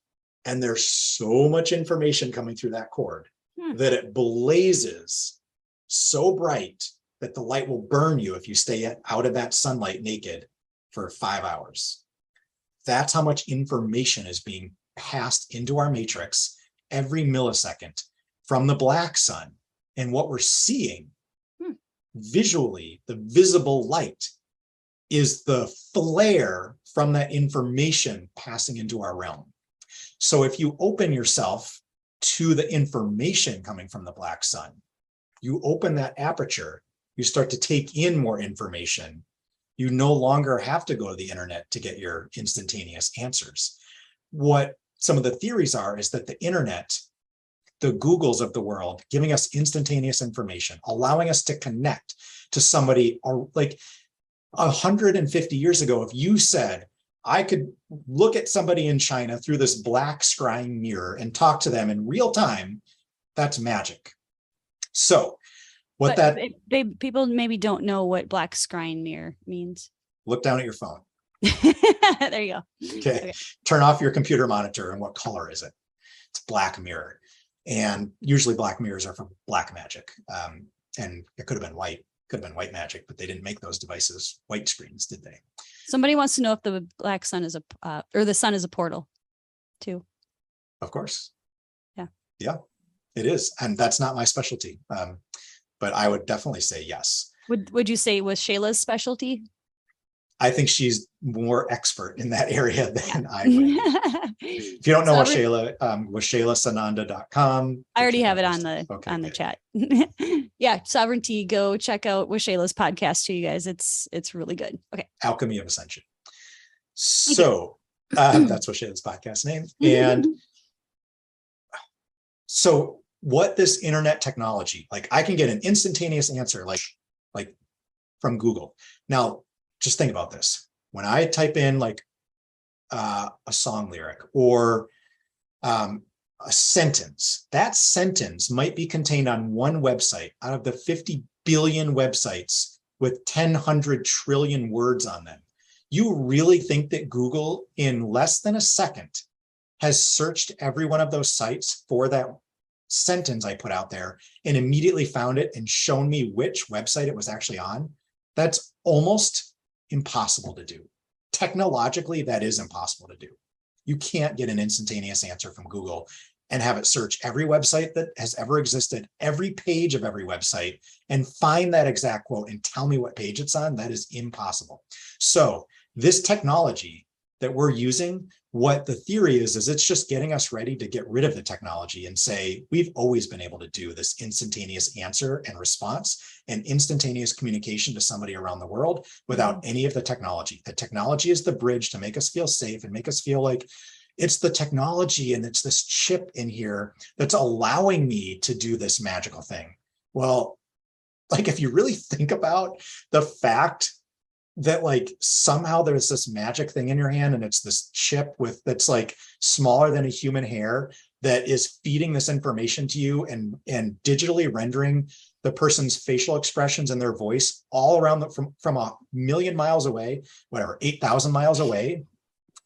and there's so much information coming through that cord that it blazes so bright that the light will burn you if you stay out of that sunlight naked for 5 hours. That's how much information is being passed into our matrix every millisecond from the black sun. And what we're seeing visually, the visible light, is the flare from that information passing into our realm. So if you open yourself to the information coming from the black sun, you open that aperture, you start to take in more information. You no longer have to go to the internet to get your instantaneous answers. What some of the theories are is that the internet, the Googles of the world, giving us instantaneous information, allowing us to connect to somebody, or like 150 years ago, if you said, I could look at somebody in China through this black scrying mirror and talk to them in real time, that's magic. So what people maybe don't know what black scrying mirror means. Look down at your phone. There you go. Okay. Turn off your computer monitor, and what color is it? It's black mirror. And usually black mirrors are for black magic. And it could have been white. Could have been white magic, but they didn't make those devices white screens, did they? Somebody wants to know if the black sun is or the sun is a portal too. Of course. Yeah. Yeah. It is. And that's not my specialty. But I would definitely say yes. Would you say it was Shayla's specialty? I think she's more expert in that area than I would be. If you don't know what Shayla, was ShaylaSananda.com. I already have it on the chat. Yeah, Sovereignty. Go check out with Shayla's podcast too, you guys. It's really good. Okay. Alchemy of Ascension. So that's what Shayla's podcast name. And so what this internet technology, like I can get an instantaneous answer, like from Google. Now, just think about this. When I type in like a song lyric or a sentence, that sentence might be contained on one website out of the 50 billion websites with 1,000 trillion words on them. You really think that Google in less than a second has searched every one of those sites for that sentence I put out there and immediately found it and shown me which website it was actually on? That's almost impossible to do. Technologically, that is impossible to do. You can't get an instantaneous answer from Google and have it search every website that has ever existed, every page of every website, and find that exact quote and tell me what page it's on. That is impossible. So this technology that we're using, what the theory is it's just getting us ready to get rid of the technology and say, we've always been able to do this instantaneous answer and response and instantaneous communication to somebody around the world without any of the technology. The technology is the bridge to make us feel safe and make us feel like it's the technology and it's this chip in here that's allowing me to do this magical thing. Well, like if you really think about the fact that like somehow there's this magic thing in your hand and it's this chip that's like smaller than a human hair that is feeding this information to you and digitally rendering the person's facial expressions and their voice all around from 1,000,000 miles away, whatever, 8,000 miles away.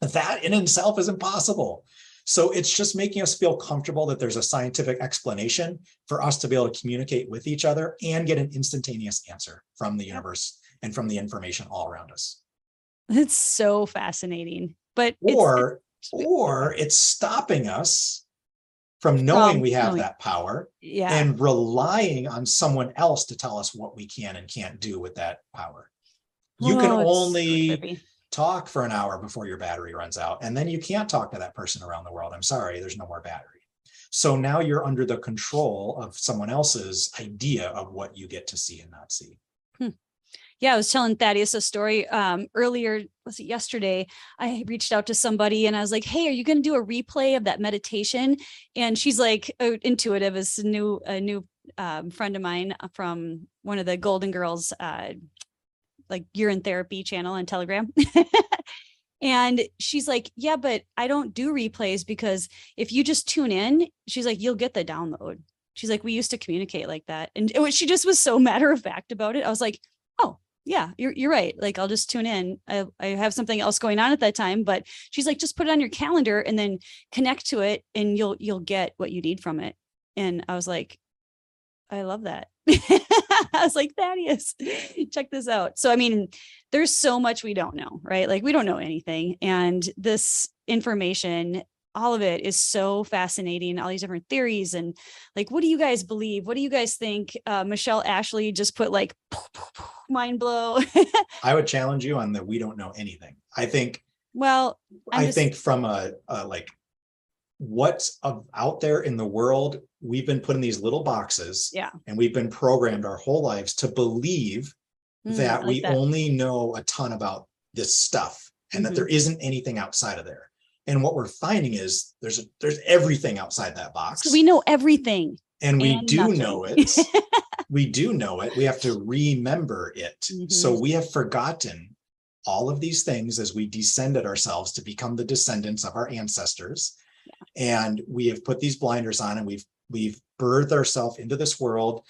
That in itself is impossible. So it's just making us feel comfortable that there's a scientific explanation for us to be able to communicate with each other and get an instantaneous answer from the universe and from the information all around us. It's so fascinating. But or it's stopping us from knowing we have that power and relying on someone else to tell us what we can and can't do with that power. You can only talk for an hour before your battery runs out, and then you can't talk to that person around the world. I'm sorry, there's no more battery. So now you're under the control of someone else's idea of what you get to see and not see. Yeah, I was telling Thaddeus a story earlier, was it yesterday? I reached out to somebody and I was like, hey, are you going to do a replay of that meditation? And she's like, Intuitive is a new friend of mine from one of the Golden Girls, like You're in Therapy channel on Telegram. And she's like, yeah, but I don't do replays because if you just tune in, she's like, you'll get the download. She's like, we used to communicate like that. And she just was so matter of fact about it. I was like, oh, yeah, you're right. Like, I'll just tune in. I have something else going on at that time, but she's like, just put it on your calendar and then connect to it and you'll get what you need from it. And I was like, I love that. I was like, Thaddeus, check this out. So, I mean, there's so much we don't know, right? Like we don't know anything. And this information, all of it is so fascinating, all these different theories. And like, what do you guys believe? What do you guys think? Michelle Ashley just put like mind blow. I would challenge you on that. We don't know anything. I think, from a like what's out there in the world, we've been put in these little boxes and we've been programmed our whole lives to believe that we only know a ton about this stuff and that there isn't anything outside of there. And what we're finding is there's everything outside that box. So we know everything. And we do know it. We do know it. We have to remember it. So we have forgotten all of these things as we descended ourselves to become the descendants of our ancestors. And we have put these blinders on and we've birthed ourselves into this world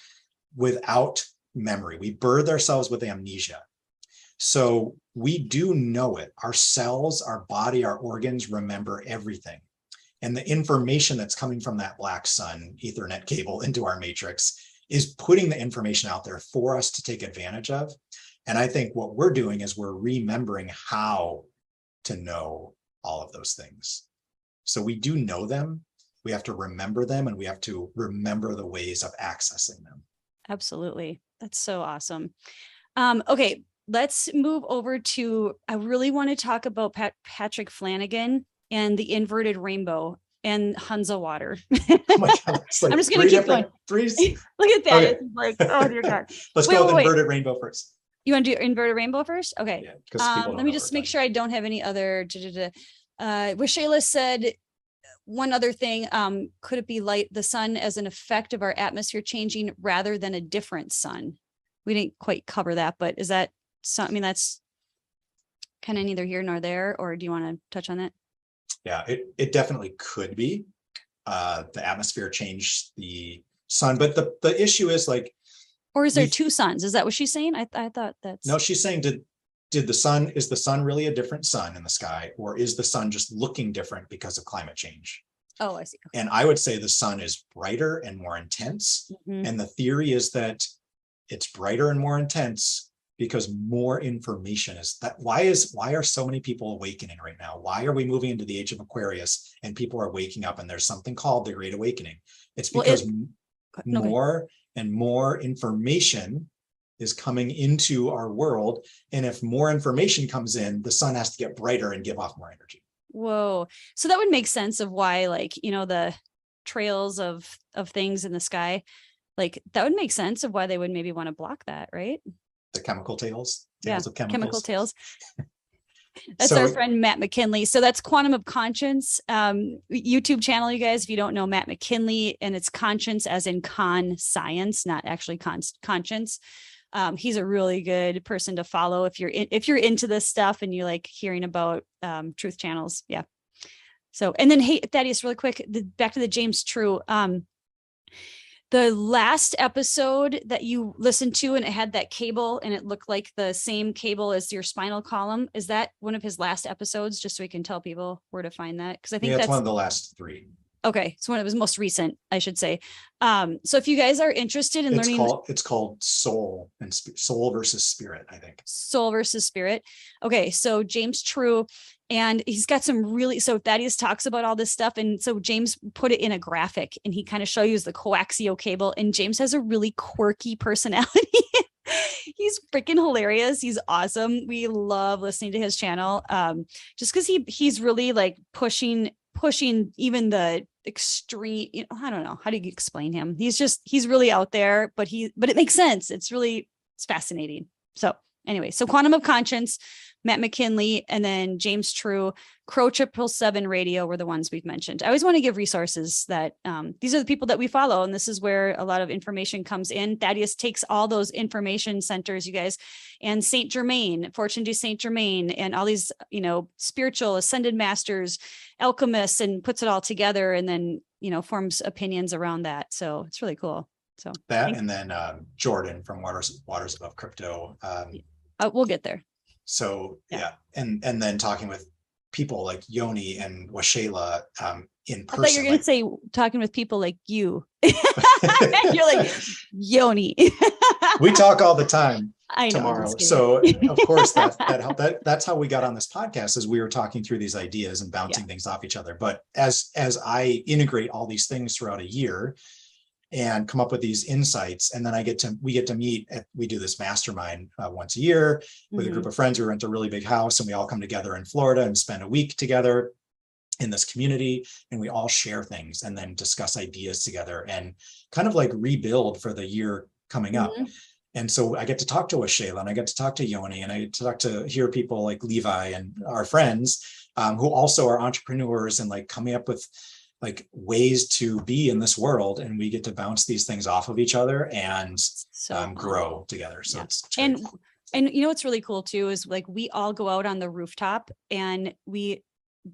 without memory. We birthed ourselves with amnesia. So we do know it. Our cells, our body, our organs remember everything. And the information that's coming from that black sun Ethernet cable into our matrix is putting the information out there for us to take advantage of. And I think what we're doing is we're remembering how to know all of those things. So we do know them. we have to remember them, and we have to remember the ways of accessing them. Absolutely. That's so awesome. Okay, let's move over to, I really want to talk about Patrick Flanigan and the inverted rainbow and Hunza water. Oh my God, it's like I'm just going to keep going. Look at that. Okay. It's like, oh dear God. Let's go with inverted rainbow first. You want to do inverted rainbow first? Okay. Yeah, let me just make sure I don't have any other. Where Shayla said one other thing, could it be light, the sun as an effect of our atmosphere changing rather than a different sun? We didn't quite cover that, but is that something, I mean, that's kind of neither here nor there, or do you want to touch on that? Yeah, it definitely could be. The atmosphere changed the sun, but the issue is like, or is there two suns? Is that what she's saying? I thought that's. No, she's saying, is the sun really a different sun in the sky, or is the sun just looking different because of climate change? Oh, I see. Okay. And I would say the sun is brighter and more intense. And the theory is that it's brighter and more intense because more information is that. Why are so many people awakening right now? Why are we moving into the age of Aquarius and people are waking up, and there's something called the Great Awakening? It's because more and more information is coming into our world. And if more information comes in, the sun has to get brighter and give off more energy. Whoa. So that would make sense of why, like, the trails of things in the sky, like that would make sense of why they would maybe want to block that, right? The chemical tails. Of chemical tails. That's So, our friend Matt McKinley. So that's Quantum of Conscience YouTube channel, you guys. If you don't know Matt McKinley, and it's conscience as in science, not actually conscience. He's a really good person to follow if you're into this stuff and you like hearing about truth channels. Yeah. So, and then, hey, Thaddeus, really quick, back to the James True. The last episode that you listened to, and it had that cable and it looked like the same cable as your spinal column. Is that one of his last episodes? Just so we can tell people where to find that. Cause I think that's one of the last 3. Okay. It's one of his most recent, I should say. So if you guys are interested in learning, it's called Soul and Soul versus Spirit, I think. Soul versus Spirit. Okay. So James True, and he's got some really, so Thaddeus talks about all this stuff. And so James put it in a graphic and he kind of shows you the coaxial cable, and James has a really quirky personality. He's freaking hilarious. He's awesome. We love listening to his channel. Just because he's really like pushing even the extreme, I don't know, how do you explain him? He's really out there, but it makes sense. It's fascinating. So anyway, so Quantum of Conscience, Matt McKinley, and then James True, Crow 777 Radio were the ones we've mentioned. I always want to give resources that these are the people that we follow, and this is where a lot of information comes in. Thaddeus takes all those information centers, you guys, and Saint Germain, Fortune de Saint Germain, and all these, spiritual ascended masters, alchemists, and puts it all together, and then, forms opinions around that. So it's really cool. So that, and then Jordan from Waters Above Crypto. We'll get there. So yeah. And then talking with people like Yoni and Washayla in person. I thought you were going to say talking with people like you. You're like, Yoni. We talk all the time. I know. Tomorrow. So of course that's how we got on this podcast, is we were talking through these ideas and bouncing things off each other. But as I integrate all these things throughout a year and come up with these insights, and then we get to meet. We do this mastermind once a year with a group of friends. We rent a really big house and we all come together in Florida and spend a week together in this community, and we all share things and then discuss ideas together and kind of like rebuild for the year coming up. And so I get to talk to Washayla, and I get to talk to Yoni, and I get to hear people like Levi and our friends who also are entrepreneurs and like coming up with like ways to be in this world, and we get to bounce these things off of each other and grow together. So it's and what's really cool too is like we all go out on the rooftop and we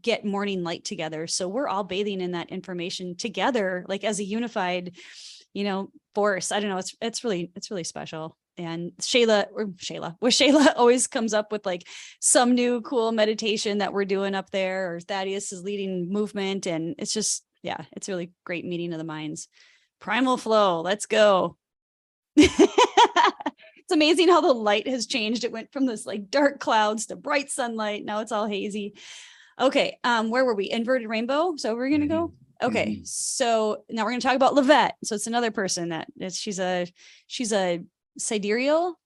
get morning light together. So we're all bathing in that information together, like as a unified, force. I don't know. It's really special. And Shayla always comes up with like some new cool meditation that we're doing up there, or Thaddeus is leading movement. And it's just, it's really great meeting of the minds. Primal flow. Let's go. It's amazing how the light has changed. It went from this like dark clouds to bright sunlight. Now it's all hazy. Okay. Where were we? Inverted rainbow. So we're going to go. Okay, so now we're going to talk about Levette. So it's another person she's a sidereal.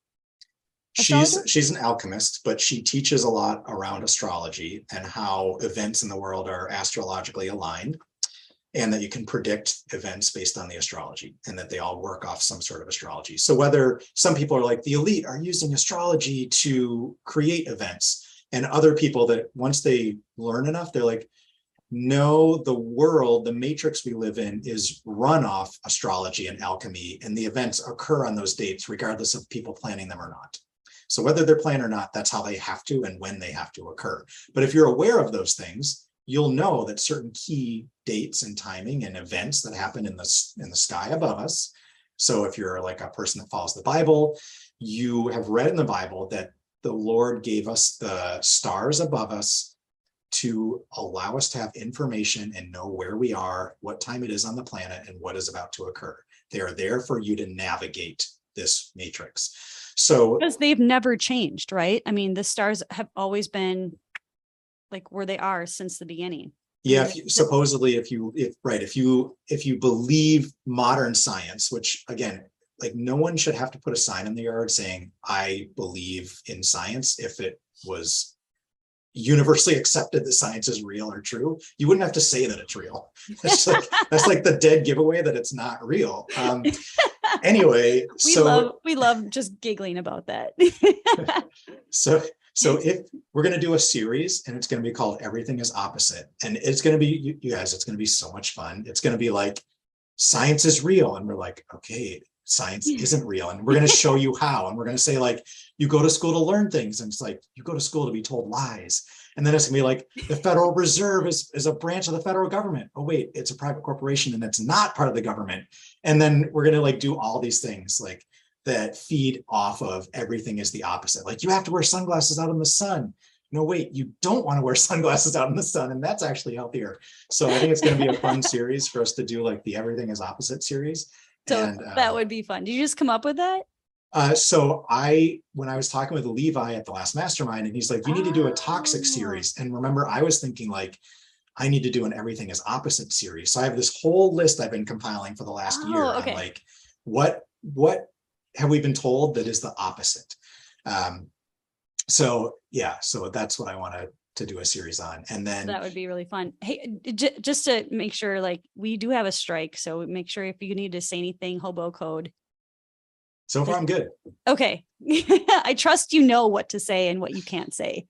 She's an alchemist, but she teaches a lot around astrology and how events in the world are astrologically aligned, and that you can predict events based on the astrology, and that they all work off some sort of astrology. So whether some people are like, the elite are using astrology to create events, and other people that once they learn enough, they're like, no, the world, the matrix we live in is run off astrology and alchemy, and the events occur on those dates, regardless of people planning them or not. So whether they're planned or not, that's how they have to and when they have to occur. But if you're aware of those things, you'll know that certain key dates and timing and events that happen in the sky above us. So if you're like a person that follows the Bible, you have read in the Bible that the Lord gave us the stars above us to allow us to have information and know where we are, what time it is on the planet, and what is about to occur. They are there for you to navigate this matrix. So because they've never changed, right? I mean, the stars have always been like where they are since the beginning. Yeah, if you believe modern science, which again, like no one should have to put a sign in the yard saying, I believe in science. If it was universally accepted that science is real or true, you wouldn't have to say that it's real. That's like the dead giveaway that it's not real. Anyway, we love just giggling about that. So if we're going to do a series, and it's going to be called Everything is Opposite, and it's going to be, you guys, it's going to be so much fun. It's going to be like, science is real. And we're like, okay, science isn't real. And we're going to show you how. And we're going to say, like, you go to school to learn things. And it's like, you go to school to be told lies. And then it's going to be like, the Federal Reserve is a branch of the federal government. Oh, wait, it's a private corporation and it's not part of the government. And then we're going to like do all these things like that feed off of everything is the opposite. Like, you have to wear sunglasses out in the sun. No, wait, you don't want to wear sunglasses out in the sun, and that's actually healthier. So I think it's going to be a fun series for us to do, like the Everything is Opposite series. So and that would be fun. Did you just come up with that? So when I was talking with Levi at the last mastermind, and he's like, you need to do a toxic series. And remember, I was thinking like, I need to do an Everything is Opposite series. So I have this whole list I've been compiling for the last year. Okay. I'm like, what have we been told that is the opposite? So that's what I wanted to do a series on. And then that would be really fun. Hey, just to make sure, like, we do have a strike. So make sure if you need to say anything, hobo code. So far, I'm good. Okay. I trust you know what to say and what you can't say.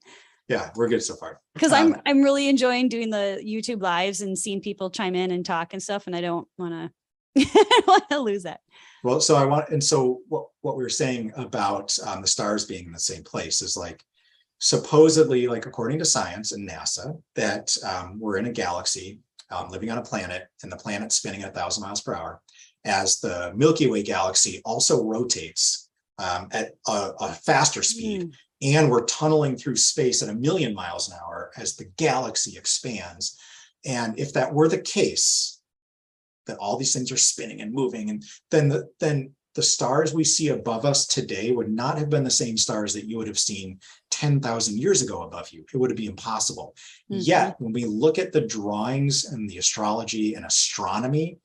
Yeah, we're good so far. Because I'm really enjoying doing the YouTube lives and seeing people chime in and talk and stuff. And I don't want to lose that. Well, what we were saying about the stars being in the same place is like, supposedly, like according to science and NASA, that we're in a galaxy living on a planet, and the planet's spinning at 1,000 miles per hour, as the Milky Way galaxy also rotates at a faster speed. And we're tunneling through space at 1,000,000 miles an hour as the galaxy expands. And if that were the case, that all these things are spinning and moving, and then the stars we see above us today would not have been the same stars that you would have seen 10,000 years ago above you. It would be impossible. Yet, when we look at the drawings and the astrology and astronomy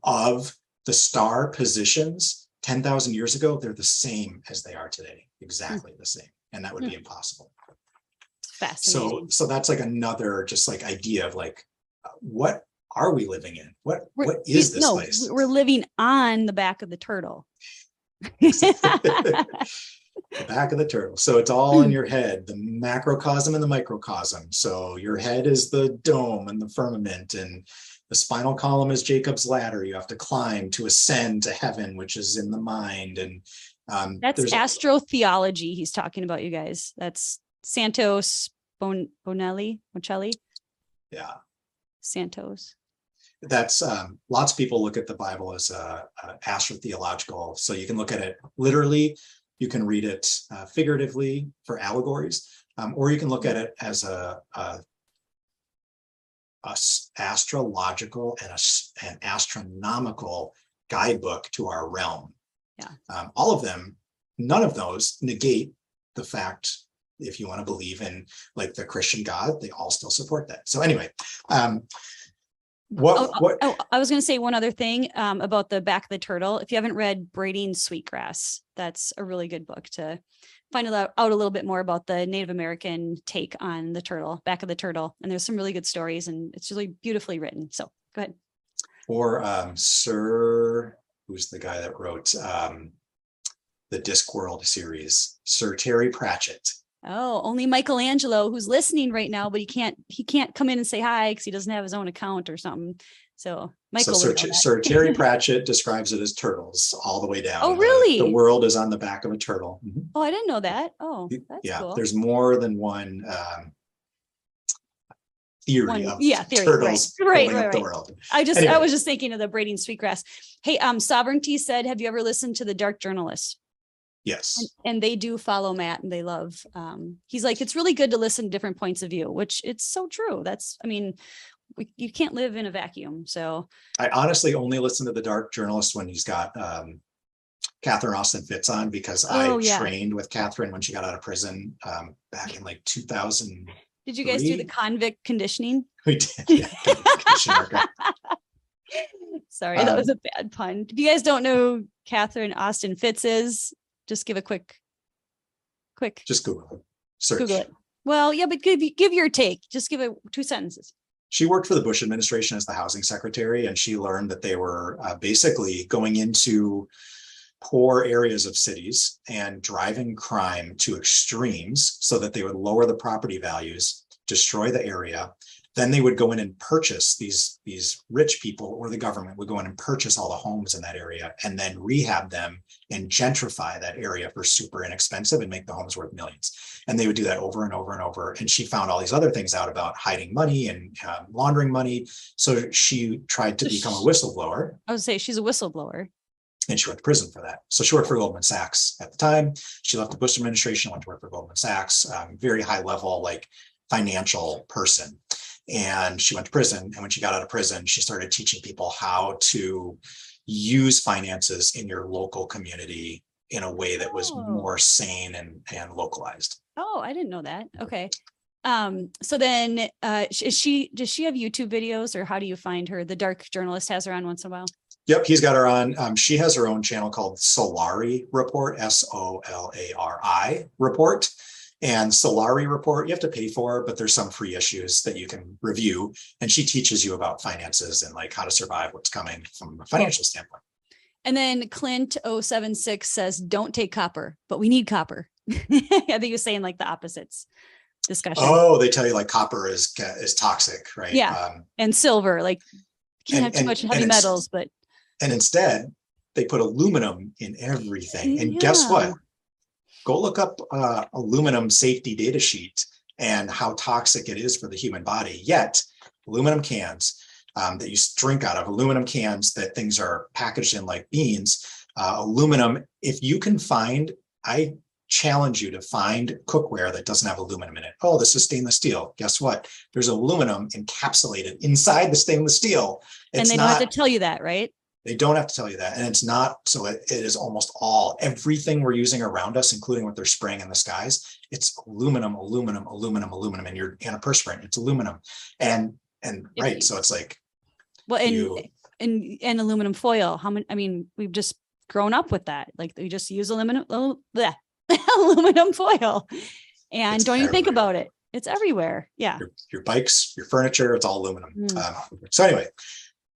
of the star positions 10,000 years ago, they're the same as they are today, exactly the same. And that would be impossible. Fascinating. So that's like another just like idea of like, what are we living in? What is this place? We're living on the back of the turtle. The back of the turtle. So it's all in your head, the macrocosm and the microcosm. So your head is the dome and the firmament, and the spinal column is Jacob's ladder. You have to climb to ascend to heaven, which is in the mind. And that's astrotheology he's talking about, you guys. That's Santos Bonelli. Yeah. Santos. That's lots of people look at the Bible as astrotheological. So you can look at it literally, you can read it figuratively for allegories, or you can look at it as a astrological and an astronomical guidebook to our realm. Yeah. All of them, none of those negate the fact, if you want to believe in like the Christian God, they all still support that. So anyway, Oh, I was going to say one other thing about the back of the turtle. If you haven't read Braiding Sweetgrass, that's a really good book to find out a little bit more about the Native American take on the turtle, back of the turtle. And there's some really good stories, and it's really beautifully written. So go ahead. Or Sir, who's the guy that wrote the Discworld series, Sir Terry Pratchett. Oh, only Michelangelo, who's listening right now, but he can't come in and say hi because he doesn't have his own account or something. So Michael. So Sir Terry Pratchett describes it as turtles all the way down. Oh, really? The world is on the back of a turtle. Mm-hmm. Oh, I didn't know that. Oh, that's cool. There's more than one theory of turtles right. up the world. I was just thinking of the Braiding Sweetgrass. Hey, Sovereignty said, have you ever listened to The Dark Journalist? Yes. And they do follow Matt, and they love, he's like, it's really good to listen to different points of view, which it's so true. You can't live in a vacuum. So I honestly only listen to The Dark Journalist when he's got Catherine Austin Fitz on, because I trained with Catherine when she got out of prison back in like 2000. Did you guys do the convict conditioning? We did. Yeah, sorry, that was a bad pun. If you guys don't know Catherine Austin Fitz is, just give a quick. Just Google it. Search. Google it. Well, yeah, but give your take. Just give it 2 sentences. She worked for the Bush administration as the housing secretary, and she learned that they were basically going into poor areas of cities and driving crime to extremes so that they would lower the property values, destroy the area. Then they would go in and purchase these rich people, or the government would go in and purchase all the homes in that area and then rehab them and gentrify that area for super inexpensive and make the homes worth millions. And they would do that over and over and over. And she found all these other things out about hiding money and laundering money. So she tried to become a whistleblower. I would say she's a whistleblower. And she went to prison for that. So she worked for Goldman Sachs at the time. She left the Bush administration, went to work for Goldman Sachs, very high level, like financial person. And she went to prison. And when she got out of prison, she started teaching people how to use finances in your local community in a way that was more sane and localized. Oh, I didn't know that. Okay. So then does she have YouTube videos, or how do you find her? The Dark Journalist has her on once in a while. Yep, he's got her on. She has her own channel called Solari Report, Solari Report. And Solari Report, you have to pay for, but there's some free issues that you can review. And she teaches you about finances and like how to survive what's coming from a financial standpoint. And then Clint 076 says, don't take copper, but we need copper. I think you're saying like the opposites discussion. Oh, they tell you like copper is toxic, right? Yeah. And silver, like can't have too much heavy metals, but. And instead they put aluminum in everything. And guess what? Go look up aluminum safety data sheet and how toxic it is for the human body. Yet aluminum cans that you drink out of, aluminum cans that things are packaged in like beans, aluminum, if you can find, I challenge you to find cookware that doesn't have aluminum in it. Oh, this is stainless steel. Guess what? There's aluminum encapsulated inside the stainless steel. And they don't have to tell you that, right? They don't have to tell you that. And it's not, so it is almost everything we're using around us, including what they're spraying in the skies. It's aluminum, aluminum, aluminum, aluminum. And your antiperspirant, it's aluminum. And right. So it's like, well, and aluminum foil. We've just grown up with that. Like we just use aluminum foil and don't even think about it. It's everywhere. Yeah. Your bikes, your furniture, it's all aluminum. So anyway,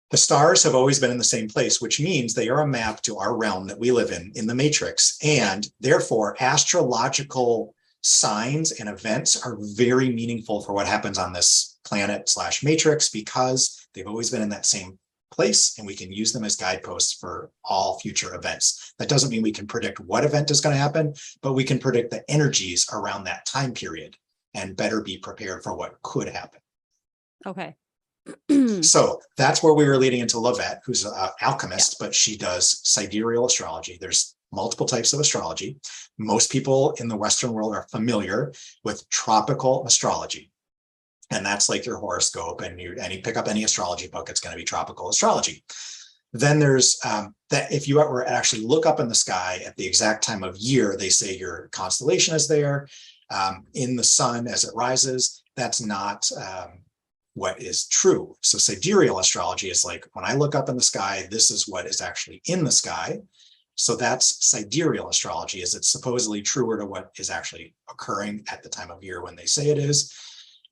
the stars have always been in the same place, which means they are a map to our realm that we live in the matrix. And therefore, astrological signs and events are very meaningful for what happens on this planet/matrix, because they've always been in that same place, and we can use them as guideposts for all future events. That doesn't mean we can predict what event is going to happen, but we can predict the energies around that time period and better be prepared for what could happen. Okay. So that's where we were leading into Lovette, who's an alchemist, but she does sidereal astrology. There's multiple types of astrology. Most people in the Western world are familiar with tropical astrology. And that's like your horoscope, and you pick up any astrology book, it's going to be tropical astrology. Then there's that if you were to actually look up in the sky at the exact time of year, they say your constellation is there in the sun as it rises. That's not what is true. So sidereal astrology is like, when I look up in the sky, this is what is actually in the sky. So that's sidereal astrology, is it's supposedly truer to what is actually occurring at the time of year when they say it is.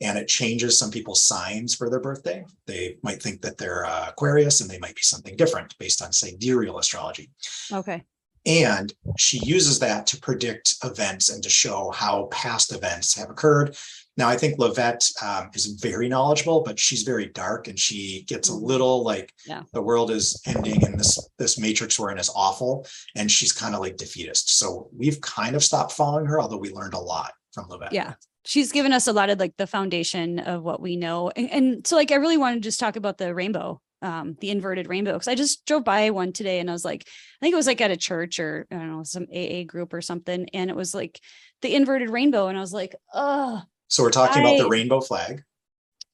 And it changes some people's signs for their birthday. They might think that they're Aquarius, and they might be something different based on sidereal astrology. Okay. And she uses that to predict events and to show how past events have occurred. Now, I think Levette is very knowledgeable, but she's very dark, and she gets a little like, the world is ending and this matrix we're in is awful. And she's kind of like defeatist. So we've kind of stopped following her, although we learned a lot from Levette. Yeah. She's given us a lot of like the foundation of what we know. And so like, I really want to just talk about the rainbow, the inverted rainbow. Cause I just drove by one today and I was like, I think it was like at a church or I don't know, some AA group or something. And it was like the inverted rainbow. And I was like, oh. So we're talking about the rainbow flag.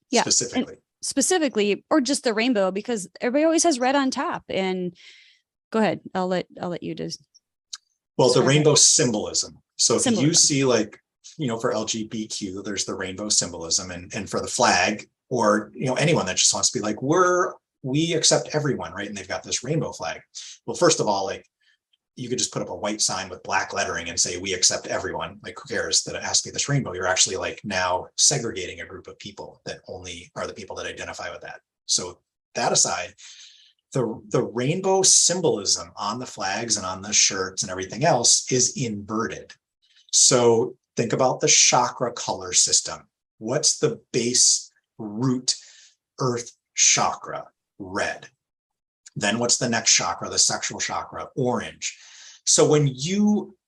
Yeah. Specifically, or just the rainbow, because everybody always has red on top. And go ahead. I'll let you just. Well, the rainbow symbolism. So if you see like, for LGBTQ, there's the rainbow symbolism, and for the flag, or, anyone that just wants to be like, we accept everyone, right? And they've got this rainbow flag. Well, first of all, like, you could just put up a white sign with black lettering and say, we accept everyone. Like, who cares that it has to be this rainbow? You're actually like now segregating a group of people that only are the people that identify with that. So that aside, the rainbow symbolism on the flags and on the shirts and everything else is inverted. So think about the chakra color system. What's the base root earth chakra? Red. Then what's the next chakra? The sexual chakra, orange. So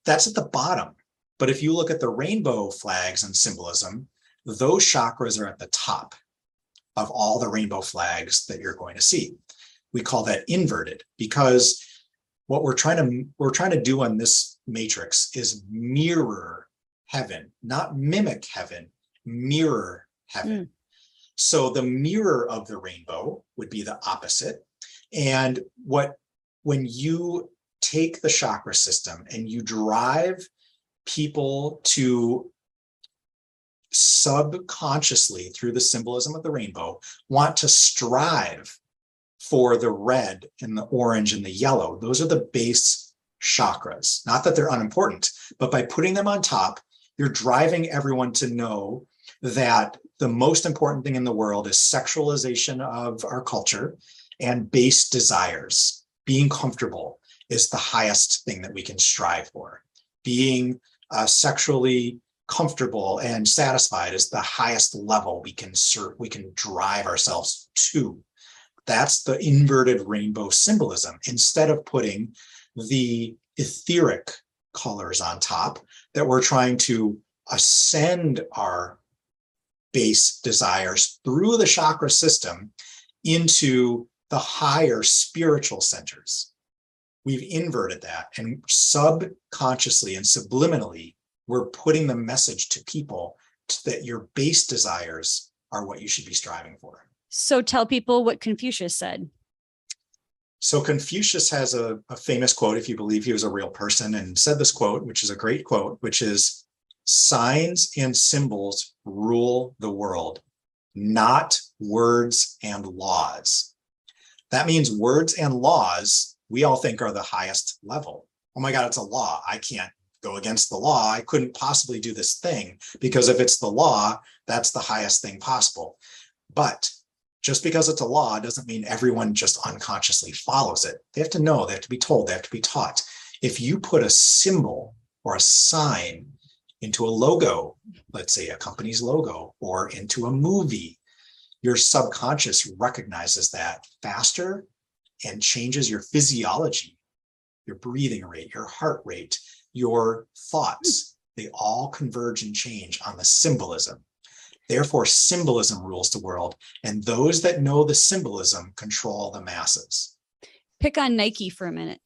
that's at the bottom. But if you look at the rainbow flags and symbolism, those chakras are at the top of all the rainbow flags that you're going to see. We call that inverted, because what we're trying to do on this matrix is mirror heaven, not mimic heaven, mirror heaven. So the mirror of the rainbow would be the opposite. And when you take the chakra system and you drive people to subconsciously, through the symbolism of the rainbow, want to strive for the red and the orange and the yellow, those are the base chakras. Not that they're unimportant, but by putting them on top, you're driving everyone to know that the most important thing in the world is sexualization of our culture and base desires. Being comfortable is the highest thing that we can strive for. Being sexually comfortable and satisfied is the highest level we can drive ourselves to. That's the inverted rainbow symbolism. Instead of putting the etheric colors on top, that we're trying to ascend our base desires through the chakra system into the higher spiritual centers. We've inverted that, and subconsciously and subliminally, we're putting the message to people that your base desires are what you should be striving for. So tell people what Confucius said. So Confucius has a famous quote, if you believe he was a real person, and said this quote, which is a great quote, which is, signs and symbols rule the world, not words and laws. That means words and laws, we all think, are the highest level. Oh my God, it's a law. I can't go against the law. I couldn't possibly do this thing, because if it's the law, that's the highest thing possible. But just because it's a law doesn't mean everyone just unconsciously follows it. They have to know, they have to be told, they have to be taught. If you put a symbol or a sign into a logo, let's say a company's logo, or into a movie, your subconscious recognizes that faster and changes your physiology, your breathing rate, your heart rate, your thoughts. They all converge and change on the symbolism. Therefore, symbolism rules the world, and those that know the symbolism control the masses. Pick on Nike for a minute.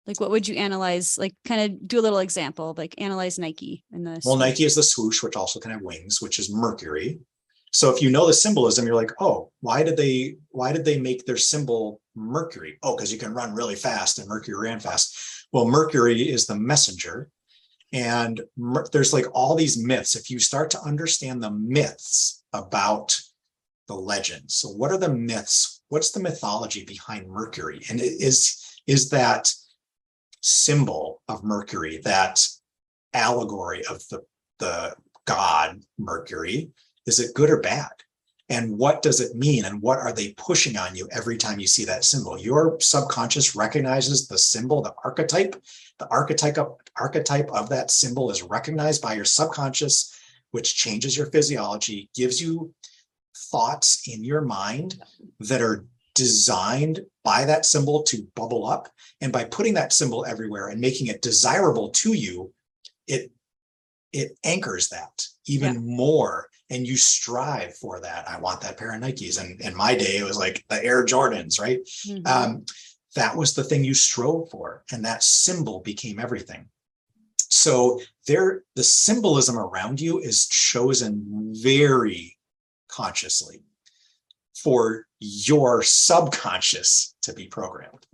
Like, what would you analyze? Like, kind of do a little example, like analyze Nike in this. Well, Nike is the swoosh, which also can have wings, which is Mercury. So if you know the symbolism, you're like, oh, why did they make their symbol Mercury? Oh, because you can run really fast, and Mercury ran fast. Well, Mercury is the messenger. And there's like all these myths. If you start to understand the myths about the legends. So what are the myths? What's the mythology behind Mercury? And is that symbol of Mercury, that allegory of the god Mercury, is it good or bad? And what does it mean? And what are they pushing on you every time you see that symbol? Your subconscious recognizes the symbol, the archetype of that symbol is recognized by your subconscious, which changes your physiology, gives you thoughts in your mind that are designed by that symbol to bubble up. And by putting that symbol everywhere and making it desirable to you, it anchors that even more. And you strive for that. I want that pair of Nikes. And in my day, it was like the Air Jordans, right? That was the thing you strove for. And that symbol became everything. So the symbolism around you is chosen very consciously for your subconscious to be programmed.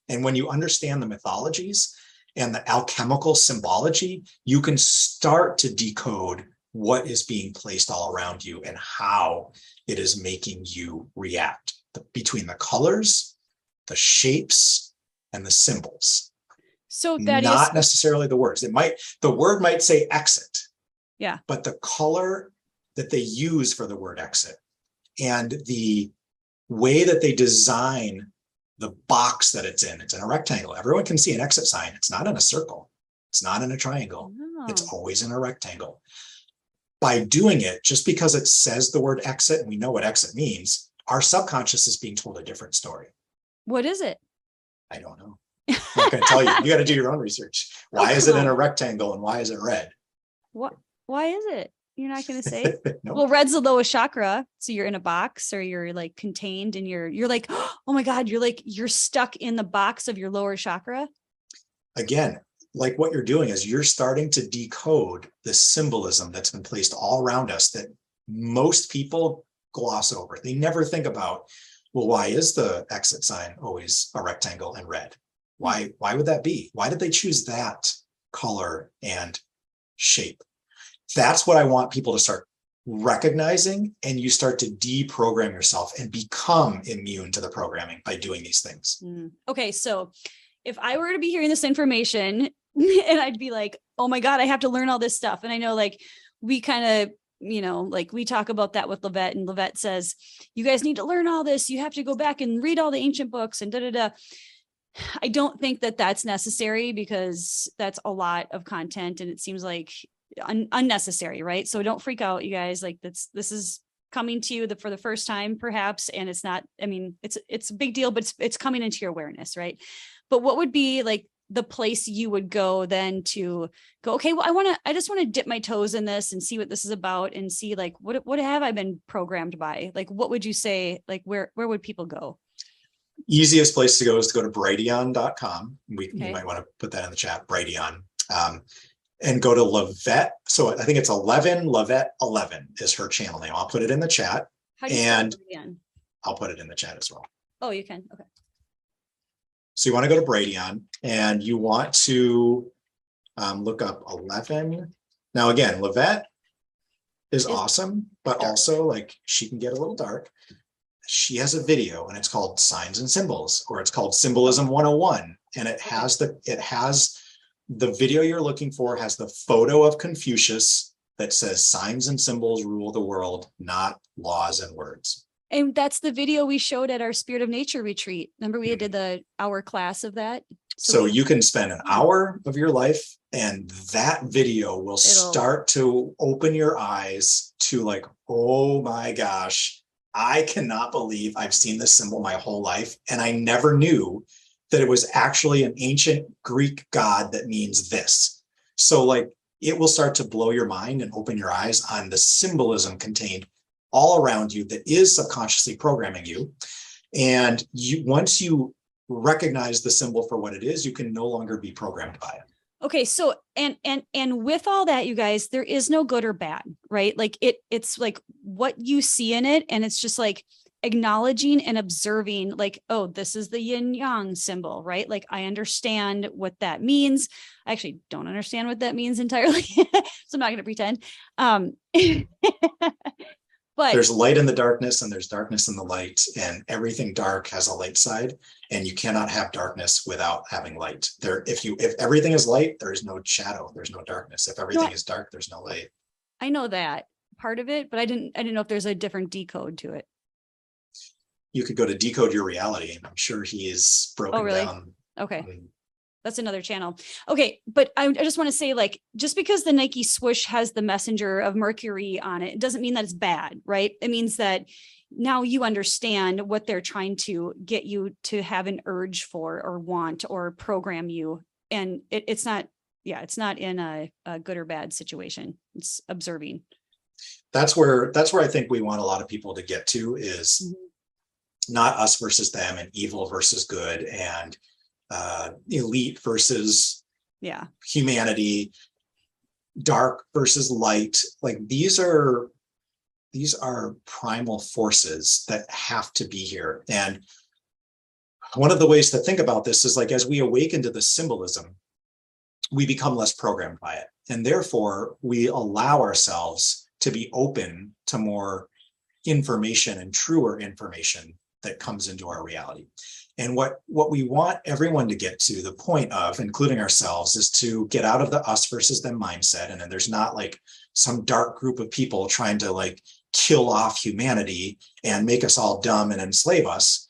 And when you understand the mythologies and the alchemical symbology, you can start to decode what is being placed all around you and how it is making you react between the colors, the shapes, and the symbols. So that not is necessarily the words. The word might say exit. Yeah. But the color that they use for the word exit and the way that they design the box that it's in a rectangle. Everyone can see an exit sign. It's not in a circle. It's not in a triangle. It's always in a rectangle. By doing it, just because it says the word exit and we know what exit means, our subconscious is being told a different story. What is it? I don't know. I'm not going to tell you. You got to do your own research. Why is it in a rectangle and why is it red? What? Why is it? You're not going to say? No. Well, red's the lowest chakra. So you're in a box or you're like contained and you're like, oh my God, you're stuck in the box of your lower chakra. Again, like what you're doing is you're starting to decode the symbolism that's been placed all around us that most people gloss over. They never think about, well, why is the exit sign always a rectangle and red? Why would that be? Why did they choose that color and shape? That's what I want people to start recognizing, and you start to deprogram yourself and become immune to the programming by doing these things. Okay, so if I were to be hearing this information and I'd be like, oh my God, I have to learn all this stuff. And I know like we kind of, like we talk about that with Levette, and Levette says, you guys need to learn all this. You have to go back and read all the ancient books and I don't think that that's necessary because that's a lot of content and it seems like unnecessary, right? So don't freak out, you guys. Like this is coming to you for the first time, perhaps, and it's not. I mean, it's a big deal, but it's coming into your awareness, right? But what would be like the place you would go then to go? Okay, well, I just want to dip my toes in this and see what this is about, and see like what have I been programmed by? Like, what would you say? Like, where would people go? Easiest place to go is to go to Brighteon.com. You might want to put that in the chat, Brighteon. And go to Levette. So I think it's Levette 11 is her channel name. I'll put it in the chat. How do you spell it again? I'll put it in the chat as well. Oh, you can. Okay. So you want to go to Brighteon and you want to look up 11. Now, again, Levette is awesome, but also like she can get a little dark. She has a video and it's called Signs and Symbols, or it's called Symbolism 101. And it has the video you're looking for has the photo of Confucius that says signs and symbols rule the world, not laws and words. And that's the video we showed at our Spirit of Nature retreat. Remember we did the hour class of that? So you can spend an hour of your life and that video will start to open your eyes to like, oh my gosh, I cannot believe I've seen this symbol my whole life. And I never knew that it was actually an ancient Greek god that means this. So like it will start to blow your mind and open your eyes on the symbolism contained all around you that is subconsciously programming you. And once you recognize the symbol for what it is, you can no longer be programmed by it. Okay. So, and with all that, you guys, there is no good or bad, right? Like it's like what you see in it. And it's just like acknowledging and observing like, oh, this is the yin yang symbol, right? Like I understand what that means. I actually don't understand what that means entirely. So I'm not going to pretend. But there's light in the darkness and there's darkness in the light, and everything dark has a light side, and you cannot have darkness without having light. If everything is light, there is no shadow, there's no darkness. If everything is dark, there's no light. I know that part of it, but I didn't know if there's a different decode to it. You could go to Decode Your Reality, and I'm sure he is broken down. Okay. That's another channel. Okay. But I just want to say, like, just because the Nike swoosh has the messenger of Mercury on it, it doesn't mean that it's bad, right? It means that now you understand what they're trying to get you to have an urge for, or want, or program you. And it's not in a good or bad situation. It's observing. That's where I think we want a lot of people to get to, is not us versus them, and evil versus good, and elite versus humanity, dark versus light. Like, these are primal forces that have to be here. And one of the ways to think about this is, like, as we awaken to the symbolism, we become less programmed by it, and therefore we allow ourselves to be open to more information and truer information that comes into our reality. And what we want everyone to get to the point of, including ourselves, is to get out of the us versus them mindset. And then there's not like some dark group of people trying to like kill off humanity and make us all dumb and enslave us.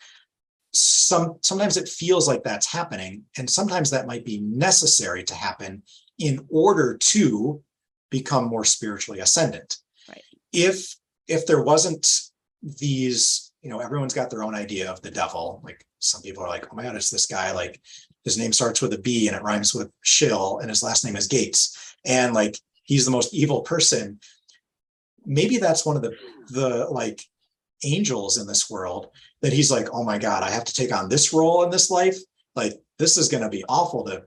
Sometimes it feels like that's happening, and sometimes that might be necessary to happen in order to become more spiritually ascendant. Right. If there wasn't these, everyone's got their own idea of the devil. Like, some people are like, oh my God, it's this guy, like his name starts with a B and it rhymes with shill, and his last name is Gates, and like he's the most evil person. Maybe that's one of the like angels in this world, that he's like, oh my God, I have to take on this role in this life. Like, this is going to be awful to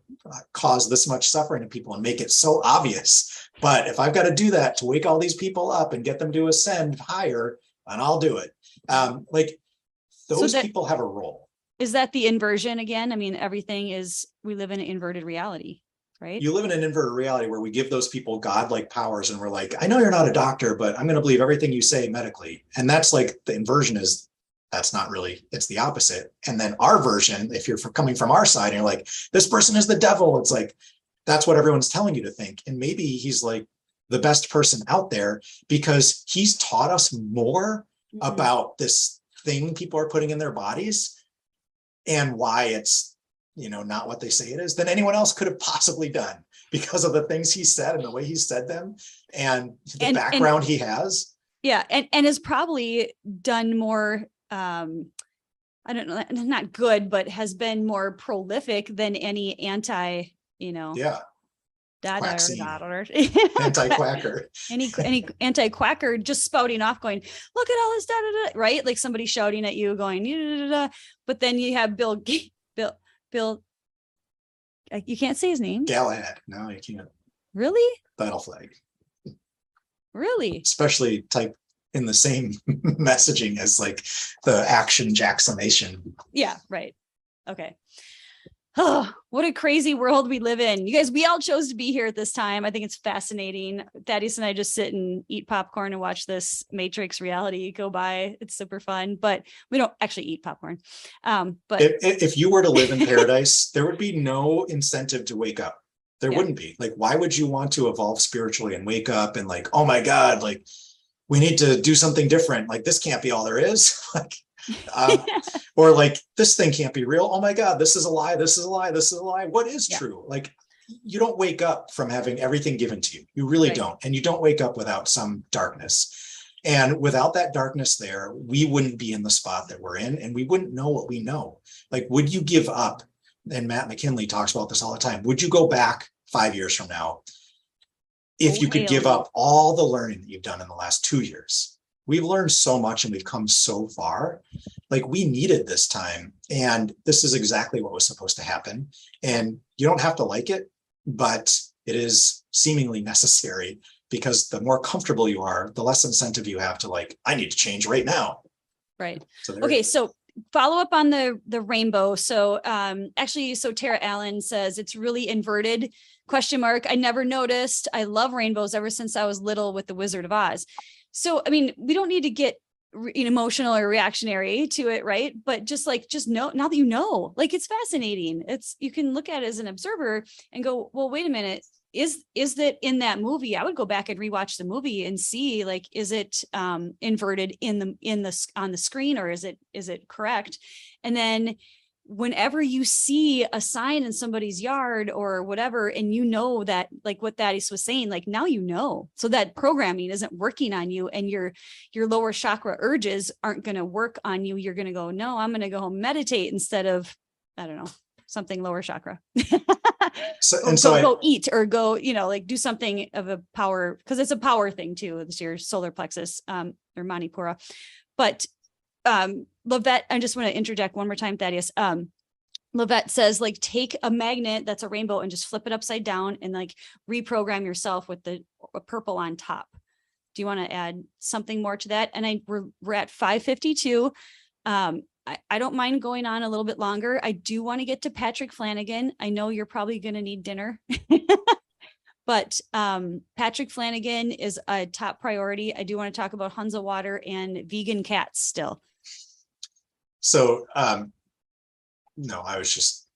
cause this much suffering to people and make it so obvious. But if I've got to do that to wake all these people up and get them to ascend higher, and I'll do it. Like, those people have a role. Is that the inversion again? I mean, we live in an inverted reality, right? You live in an inverted reality where we give those people godlike powers, and we're like, I know you're not a doctor, but I'm going to believe everything you say medically. And that's like, the inversion is, that's not really, it's the opposite. And then our version, if you're coming from our side and you're like, this person is the devil, it's like, that's what everyone's telling you to think. And maybe he's like the best person out there because he's taught us more about this thing people are putting in their bodies and why it's, not what they say it is, than anyone else could have possibly done, because of the things he said and the way he said them and the background he has. Yeah. And has probably done more, I don't know, not good, but has been more prolific than any anti-quacker. any anti-quacker just spouting off going, look at all this right? Like somebody shouting at you going, but then you have Bill, you can't say his name. Galahad. No, you can't. Really? Battle flag. Really? Especially type in the same messaging as like the action Jacksonation. Yeah, right. Okay. Oh, what a crazy world we live in. You guys, we all chose to be here at this time. I think it's fascinating. Thaddeus and I just sit and eat popcorn and watch this Matrix reality go by. It's super fun, but we don't actually eat popcorn. But if you were to live in paradise, there would be no incentive to wake up. There wouldn't be. Like, why would you want to evolve spiritually and wake up and like, oh my God, like we need to do something different. Like, this can't be all there is. Like, or like, this thing can't be real. Oh my God, this is a lie. This is a lie. This is a lie. What is true? Like, you don't wake up from having everything given to you. You really don't. And you don't wake up without some darkness. And without that darkness there, we wouldn't be in the spot that we're in, and we wouldn't know what we know. Like, would you give up? And Matt McKinley talks about this all the time. Would you go back 5 years from now if you could give up all the learning that you've done in the last 2 years? We've learned so much and we've come so far. Like, we needed this time, and this is exactly what was supposed to happen. And you don't have to like it, but it is seemingly necessary, because the more comfortable you are, the less incentive you have to like, I need to change right now. Right. So follow up on the rainbow. So so Tara Allen says it's really inverted ? I never noticed. I love rainbows ever since I was little with the Wizard of Oz. So, I mean, we don't need to get emotional or reactionary to it, right? But just know, now that you know, like, it's fascinating. You can look at it as an observer and go, well, wait a minute. Is that in that movie? I would go back and rewatch the movie and see, like, is it inverted on the screen, or is it correct? And then whenever you see a sign in somebody's yard or whatever, and you know that, like what Thaddeus was saying, like, now you know, so that programming isn't working on you, and your lower chakra urges aren't going to work on you. You're going to go, no, I'm going to go home, meditate, instead of, I don't know, something lower chakra. Go eat, or go, like, do something of a power, because it's a power thing too. It's your solar plexus, or Manipura. But Lovette, I just want to interject one more time, Thaddeus. Lovette says, like, take a magnet that's a rainbow and just flip it upside down and, like, reprogram yourself with the purple on top. Do you want to add something more to that? And we're at 5:52. I don't mind going on a little bit longer. I do want to get to Patrick Flanigan. I know you're probably going to need dinner, but Patrick Flanigan is a top priority. I do want to talk about Hunza water and vegan cats still. So, no, I was just,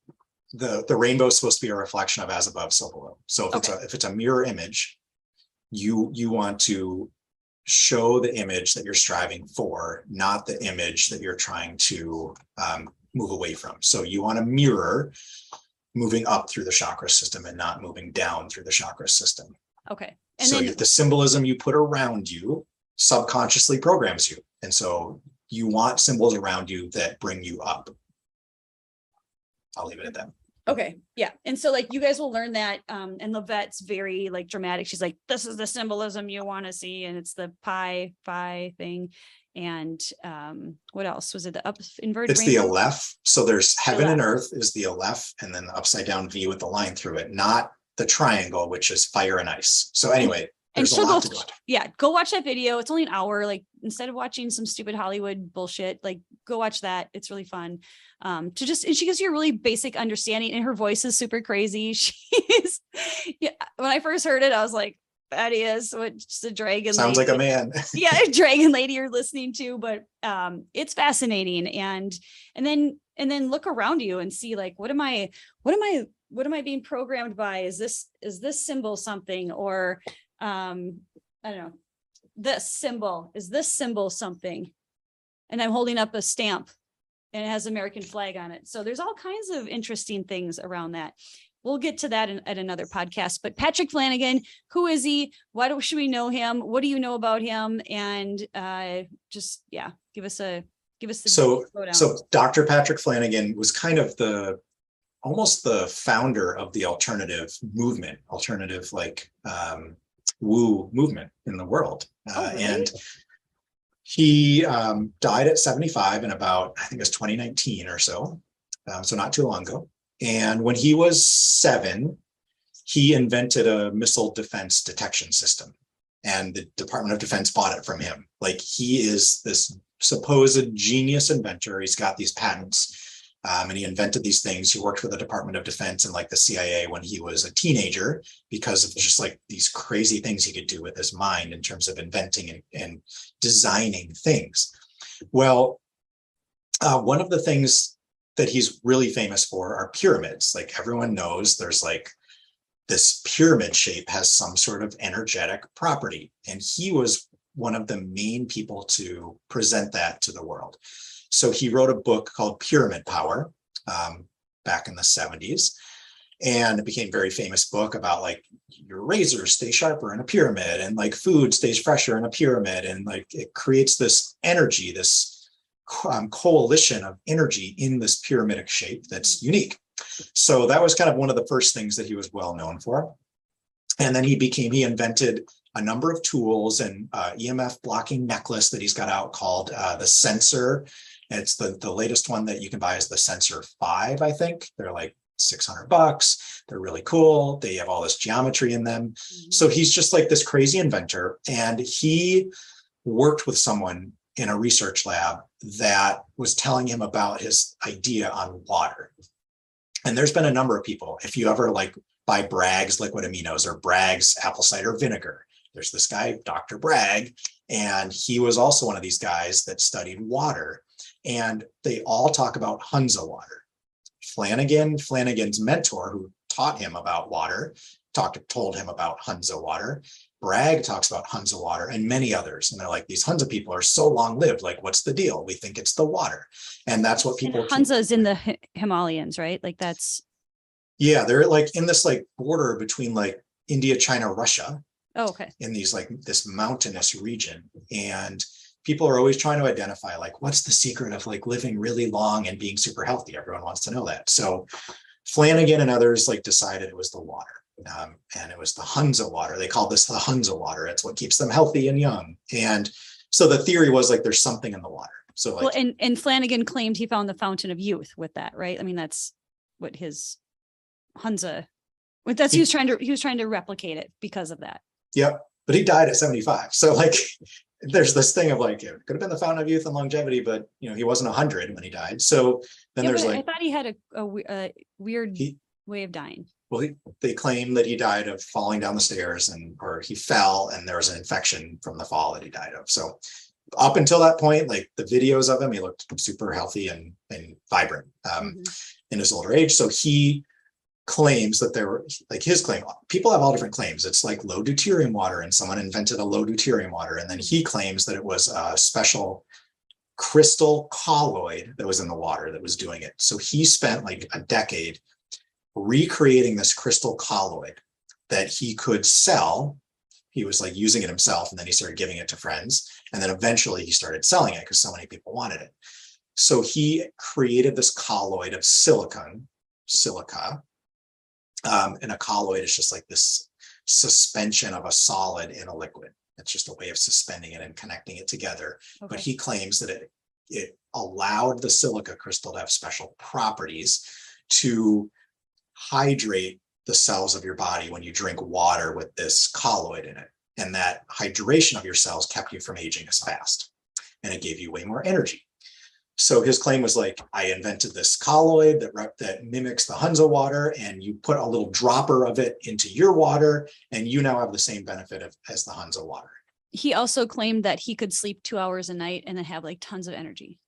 the rainbow is supposed to be a reflection of as above, so below. So if it's a mirror image, you want to show the image that you're striving for, not the image that you're trying to move away from. So you want to mirror moving up through the chakra system and not moving down through the chakra system. Okay. And so the symbolism you put around you subconsciously programs you. And so you want symbols around you that bring you up. I'll leave it at that. Okay. Yeah. And so, like, you guys will learn that. And Lovette's very, like, dramatic. She's like, this is the symbolism you want to see. And it's the phi thing. And what else was it? The inverted It's rainbow? the Aleph. So there's heaven and earth is the Aleph, and then the upside down V with the line through it, not the triangle, which is fire and ice. So anyway, there's a lot to it. Yeah, go watch that video. It's only an hour. Like, instead of watching some stupid Hollywood bullshit, like, go watch that. It's really fun. And she gives you a really basic understanding, and her voice is super crazy. She's, yeah. When I first heard it, I was like, that is what's the dragon. Sounds lady. like a man. Yeah, dragon lady you're listening to, but it's fascinating. And then look around you and see, like, what am I being programmed by? Is this symbol something? Or I don't know, is this symbol something? And I'm holding up a stamp and it has American flag on it. So there's all kinds of interesting things around that. We'll get to that at another podcast. But Patrick Flanigan, who is he? Why should we know him? What do you know about him? And give us the So Dr. Patrick Flanigan was kind of almost the founder of the alternative movement, like woo movement in the world. Really? And he died at 75 in about, I think it was 2019 or so. So not too long ago. And when he was 7, he invented a missile defense detection system, and the Department of Defense bought it from him. Like, he is this supposed genius inventor. He's got these patents, and he invented these things. He worked for the Department of Defense and, like, the CIA when he was a teenager, because of just, like, these crazy things he could do with his mind in terms of inventing and designing things. Well, one of the things that he's really famous for are pyramids. Like, everyone knows there's, like, this pyramid shape has some sort of energetic property. And he was one of the main people to present that to the world. So he wrote a book called Pyramid Power back in the 70s. And it became a very famous book about, like, your razors stay sharper in a pyramid, and, like, food stays fresher in a pyramid. And, like, it creates this energy, this coalition of energy in this pyramidic shape that's unique. So that was kind of one of the first things that he was well known for. And then he invented a number of tools, and EMF blocking necklace that he's got out called the Sensor. And it's the latest one that you can buy is the Sensor 5, I think. They're like $600. They're really cool. They have all this geometry in them. Mm-hmm. So he's just like this crazy inventor. And he worked with someone in a research lab that was telling him about his idea on water. And there's been a number of people, if you ever, like, buy Bragg's liquid aminos or Bragg's apple cider vinegar, there's this guy, Dr. Bragg, And he was also one of these guys that studied water. And they all talk about Hunza water. Flanigan's mentor, who taught him about water, told him about Hunza water. Bragg talks about Hunza water and many others. And they're like, these Hunza people are so long lived. Like, what's the deal? We think it's the water. And that's what people. And Hunza is in the Himalayas, right? Like that's. Yeah, they're like in this like border between like India, China, Russia. Oh, okay. In these like this mountainous region. And people are always trying to identify like, what's the secret of like living really long and being super healthy? Everyone wants to know that. So Flanigan and others like decided it was the water. And it was the Hunza water. They called this the Hunza water. It's what keeps them healthy and young. And so the theory was like, there's something in the water. So like, well, and Flanigan claimed he found the fountain of youth with that, right? I mean, that's what his Hunza, he was trying to replicate it because of that. Yep. But he died at 75. So like, there's this thing of like, it could have been the fountain of youth and longevity, but he wasn't 100 when he died. So then there's like, I thought he had a weird way of dying. Well, they claim that he died of falling down the stairs or he fell and there was an infection from the fall that he died of. So up until that point, like the videos of him, he looked super healthy and vibrant in his older age. So he claims that there were like his claim, people have all different claims. It's like low deuterium water and someone invented a low deuterium water. And then he claims that it was a special crystal colloid that was in the water that was doing it. So he spent like a decade recreating this crystal colloid that he could sell. He was like using it himself, and then he started giving it to friends. And then eventually he started selling it because so many people wanted it. So he created this colloid of silica. And a colloid is just like this suspension of a solid in a liquid. It's just a way of suspending it and connecting it together. Okay. But he claims that it allowed the silica crystal to have special properties to hydrate the cells of your body when you drink water with this colloid in it. And that hydration of your cells kept you from aging as fast. And it gave you way more energy. So his claim was like, I invented this colloid that mimics the Hunza water, and you put a little dropper of it into your water, and you now have the same benefit as the Hunza water. He also claimed that he could sleep 2 hours a night and then have like tons of energy.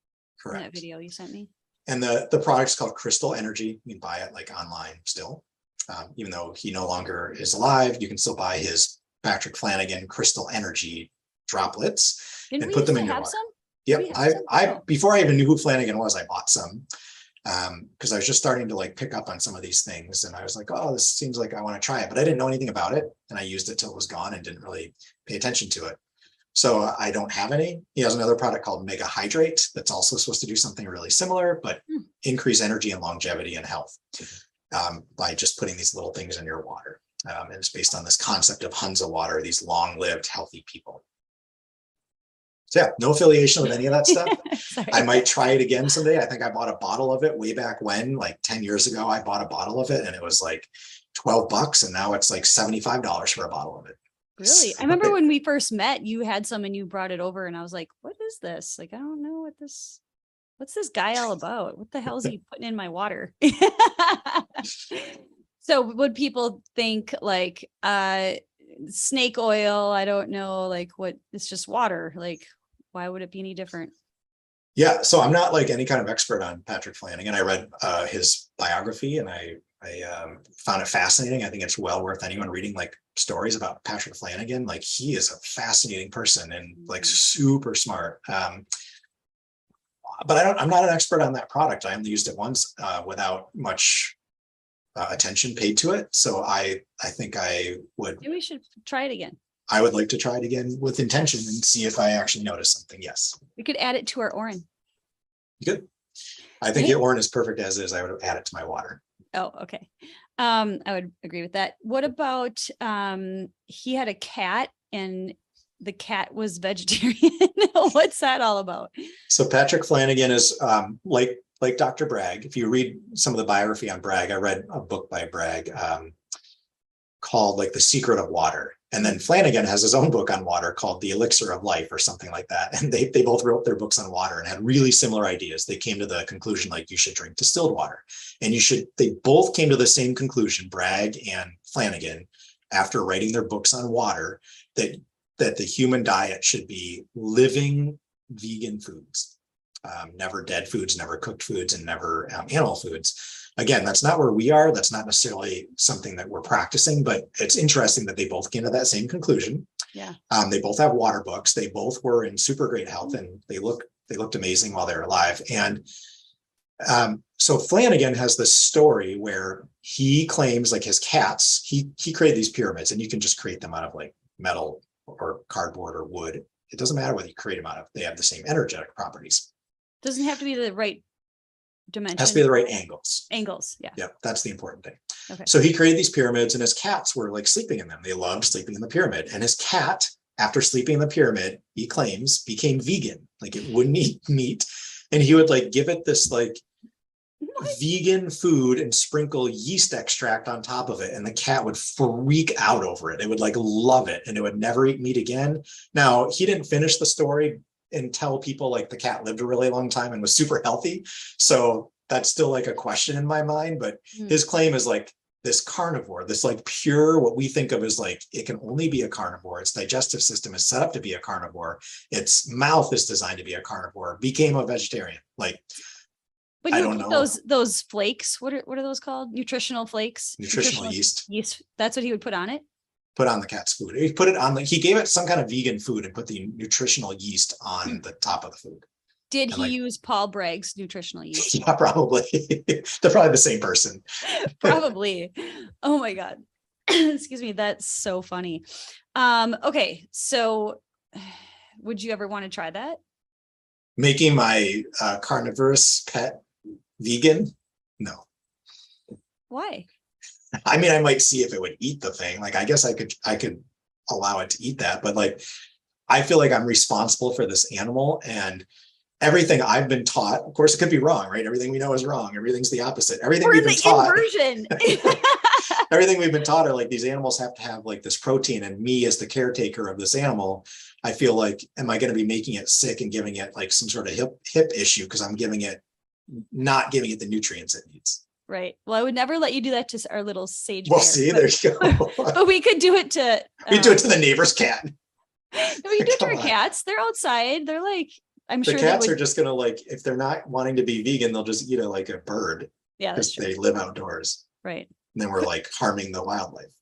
Correct. In that video you sent me. And the product's called Crystal Energy. You can buy it like online still. Even though he no longer is alive, you can still buy his Patrick Flanigan Crystal Energy droplets and put them in your water. Some? Yep. I before I even knew who Flanigan was, I bought some because I was just starting to like pick up on some of these things. And I was like, oh, this seems like I want to try it, but I didn't know anything about it. And I used it till it was gone and didn't really pay attention to it. So I don't have any. He has another product called Mega Hydrate that's also supposed to do something really similar, but increase energy and longevity and health by just putting these little things in your water. And it's based on this concept of Hunza water, these long-lived, healthy people. So yeah, no affiliation with any of that stuff. I might try it again someday. I think I bought a bottle of it way back when, like 10 years ago, I bought a bottle of it and it was like $12 and now it's like $75 for a bottle of it. Really? I remember when we first met, you had some and you brought it over and I was like, what is this? Like, I don't know what's this guy all about? What the hell is he putting in my water? So would people think like, snake oil? I don't know, like what, it's just water. Like, why would it be any different? Yeah. So I'm not like any kind of expert on Patrick Flanigan. I read his biography and I found it fascinating. I think it's well worth anyone reading like stories about Patrick Flanigan. Like he is a fascinating person and like super smart. But I'm not an expert on that product. I only used it once without much attention paid to it. So I think I would. Maybe we should try it again. I would like to try it again with intention and see if I actually notice something. Yes. We could add it to our Orin. Good. I think your Orin is perfect as is. I would add it to my water. Oh, okay. I would agree with that. What about he had a cat and the cat was vegetarian? What's that all about? So Patrick Flanigan is like Dr. Bragg. If you read some of the biography on Bragg, I read a book by Bragg called like The Secret of Water. And then Flanigan has his own book on water called The Elixir of Life or something like that. And they both wrote their books on water and had really similar ideas. They came to the conclusion, like you should drink distilled water and they both came to the same conclusion, Bragg and Flanigan, after writing their books on water, that that the human diet should be living vegan foods, never dead foods, never cooked foods, and never animal foods. Again, that's not where we are. That's not necessarily something that we're practicing, but it's interesting that they both came to that same conclusion. Yeah. They both have water books. They both were in super great health, and they looked amazing while they were alive. And so Flanigan has this story where he claims like his cats, he created these pyramids, and you can just create them out of like metal or cardboard or wood. It doesn't matter what you create them out of. They have the same energetic properties. Doesn't have to be the right dimension. It has to be the right angles. Angles. Yeah. Yeah. That's the important thing. Okay. So he created these pyramids, and his cats were like sleeping in them. They loved sleeping in the pyramid. And his cat, after sleeping in the pyramid, he claims became vegan. Like it wouldn't eat meat. And he would like give it this like vegan food and sprinkle yeast extract on top of it. And the cat would freak out over it. It would like love it, and it would never eat meat again. Now, he didn't finish the story and tell people like the cat lived a really long time and was super healthy. So that's still like a question in my mind. But his claim is like this carnivore, this like pure, what we think of as like, it can only be a carnivore. Its digestive system is set up to be a carnivore. Its mouth is designed to be a carnivore, became a vegetarian. Like, but I you don't put know. those flakes, what are those called? Nutritional flakes? Nutritional yeast. Yeast. That's what he would put on it? Put on the cat's food. He put it on, he gave it some kind of vegan food and put the nutritional yeast on the top of the food. Did And he like, use Paul Bragg's nutritional yeast? Yeah, probably. They're probably the same person. Probably. Oh my God. Excuse me. That's so funny. Okay. So would you ever want to try that? Making my carnivorous pet vegan? No. Why? I mean, I might see if it would eat the thing. Like, I guess I could allow it to eat that, but like, I feel like I'm responsible for this animal, and everything I've been taught, of course, it could be wrong, right? Everything we know is wrong. Everything's the opposite. Everything We're we've been taught, inversion. everything we've been taught are like these animals have to have like this protein, and me as the caretaker of this animal, I feel like, am I going to be making it sick and giving it like some sort of hip issue because I'm not giving it the nutrients it needs? Right. Well, I would never let you do that to our little sage Well, bear, see, there you go. but we could do it to. We do it to the neighbor's cat. We could do it to our cats. They're outside. They're like, I'm sure the cats are just gonna like, if they're not wanting to be vegan, they'll just eat it like a bird. Yeah, that's because true. they live outdoors. Right. And then we're like harming the wildlife.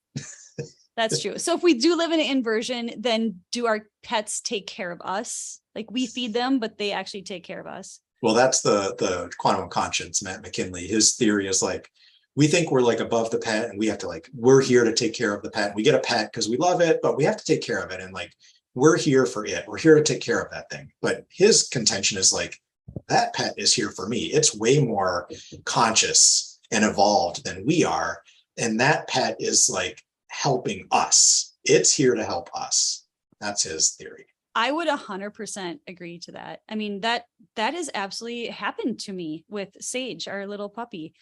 That's true. So if we do live in an inversion, then do our pets take care of us? Like we feed them, but they actually take care of us. Well, that's the quantum conscience, Matt McKinley. His theory is like, we think we're like above the pet, and we have to like, we're here to take care of the pet. We get a pet because we love it, but we have to take care of it. And like, we're here for it. We're here to take care of that thing. But his contention is like, that pet is here for me. It's way more conscious and evolved than we are. And that pet is like helping us. It's here to help us. That's his theory. I would 100% agree to that. I mean, that has absolutely happened to me with Sage, our little puppy.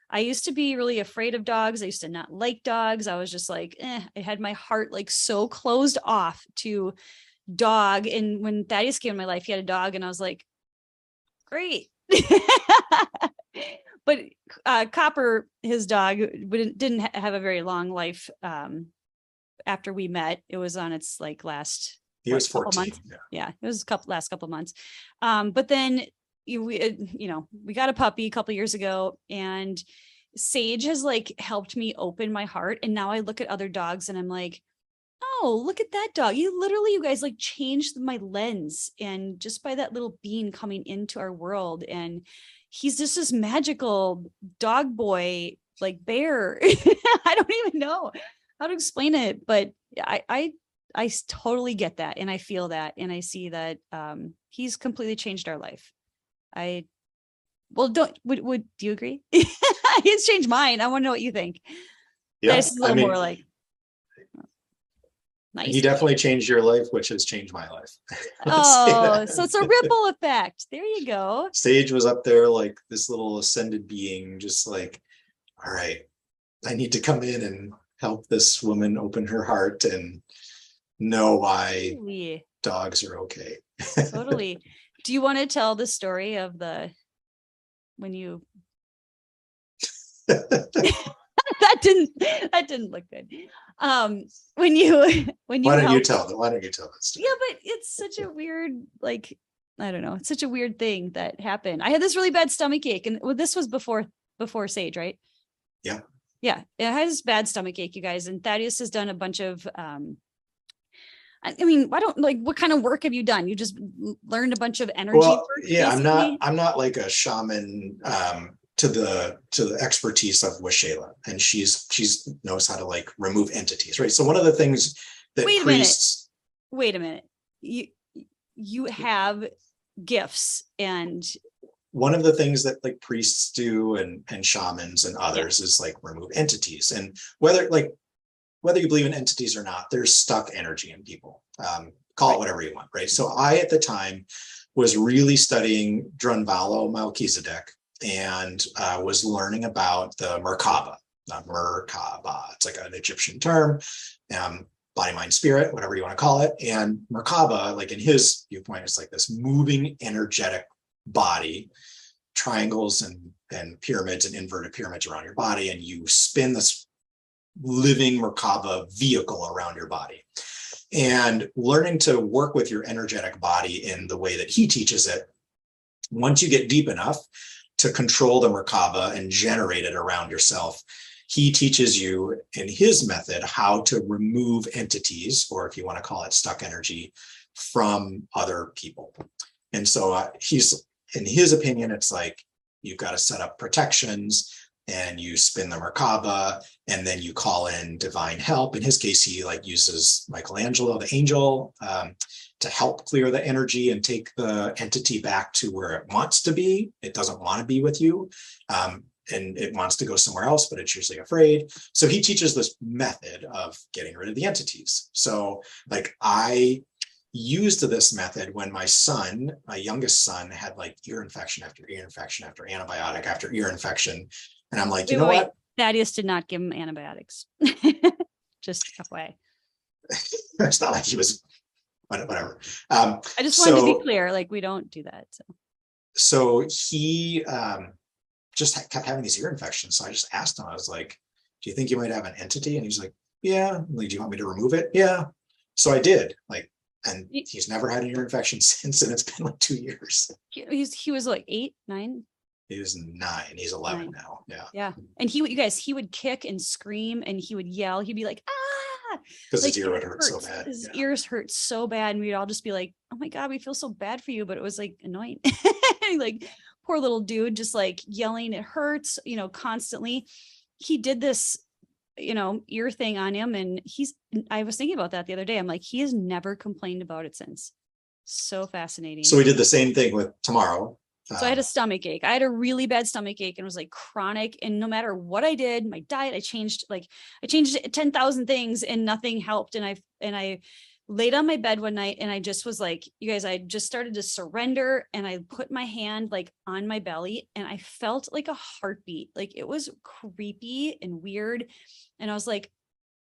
I used to be really afraid of dogs. I used to not like dogs. I was just like, I had my heart like so closed off to dog. And when Thaddeus came in my life, he had a dog, and I was like, great. But Copper, his dog, didn't have a very long life. After we met, it was on its like last. He was 14. Months. Yeah, it was last couple months. But then we got a puppy a couple years ago, and Sage has like helped me open my heart. And now I look at other dogs and I'm like, oh, look at that dog. You guys like changed my lens. And just by that little being coming into our world, and he's just this magical dog boy, like bear. I don't even know how to explain it, but I totally get that. And I feel that. And I see that he's completely changed our life. Would you agree? He's changed mine. I want to know what you think. Yeah. It's a little more like nice. He definitely changed your life, which has changed my life. Oh, so it's a ripple effect. There you go. Sage was up there like this little ascended being, just like, all right, I need to come in and help this woman open her heart and know why Totally. Dogs are okay. Totally. Do you want to tell the story of when you That didn't look good. When you Why don't you tell that story? Yeah, but it's such a weird, like, I don't know, it's such a weird thing that happened. I had this really bad stomach ache, and this was before Sage, right? Yeah. Yeah, it has bad stomach ache, you guys. And Thaddeus has done a bunch of I mean, what kind of work have you done? You just learned a bunch of energy Well, work, yeah, basically? I'm not like a shaman to the expertise of Washela, and she's knows how to like remove entities, right? So one of the things that priests wait a minute. You have gifts, and one of the things that like priests do and shamans and others is like remove entities. And whether you believe in entities or not, there's stuck energy in people. Call it whatever you want, right? So I, at the time, was really studying Drunvalo Melchizedek and was learning about the Merkaba. Merkaba, it's like an Egyptian term, body, mind, spirit, whatever you want to call it. And Merkaba, like in his viewpoint, is like this moving, energetic body, triangles and pyramids and inverted pyramids around your body, and you spin this living Merkaba vehicle around your body. And learning to work with your energetic body in the way that he teaches it, once you get deep enough to control the Merkaba and generate it around yourself, he teaches you in his method how to remove entities, or if you want to call it stuck energy, from other people. And so he's, in his opinion, it's like you've got to set up protections, and you spin the Merkaba, and then you call in divine help. In his case, he like uses Michelangelo, the angel, to help clear the energy and take the entity back to where it wants to be. It doesn't want to be with you, and it wants to go somewhere else, but it's usually afraid. So he teaches this method of getting rid of the entities. So like I used this method when my youngest son, had like ear infection after ear infection after antibiotic after ear infection. And I'm like, what? Thaddeus did not give him antibiotics. Just FYI. It's not like he was, whatever. I just wanted to be clear, like we don't do that. So he just kept having these ear infections. So I just asked him, I was like, do you think you might have an entity? And he's like, yeah. I'm like, do you want me to remove it? Yeah. So I did, and he's never had an ear infection since, and it's been like 2 years. He was like 8, 9. He was 9. He's 11 now. Yeah. Yeah. And you guys, he would kick and scream and he would yell. He'd be like, ah, because his ear would hurt so bad. His ears hurt so bad. And we'd all just be like, oh my God, we feel so bad for you. But it was like annoying. Like poor little dude, just like yelling, it hurts, constantly. He did this, ear thing on him. And I was thinking about that the other day. I'm like, he has never complained about it since. So fascinating. So we did the same thing with Tomorrow. So I had a stomach ache. I had a really bad stomach ache, and it was like chronic. And no matter what I did, my diet, I changed 10,000 things and nothing helped. And I laid on my bed one night and I just was like, you guys, I just started to surrender, and I put my hand like on my belly and I felt like a heartbeat. Like it was creepy and weird. And I was like,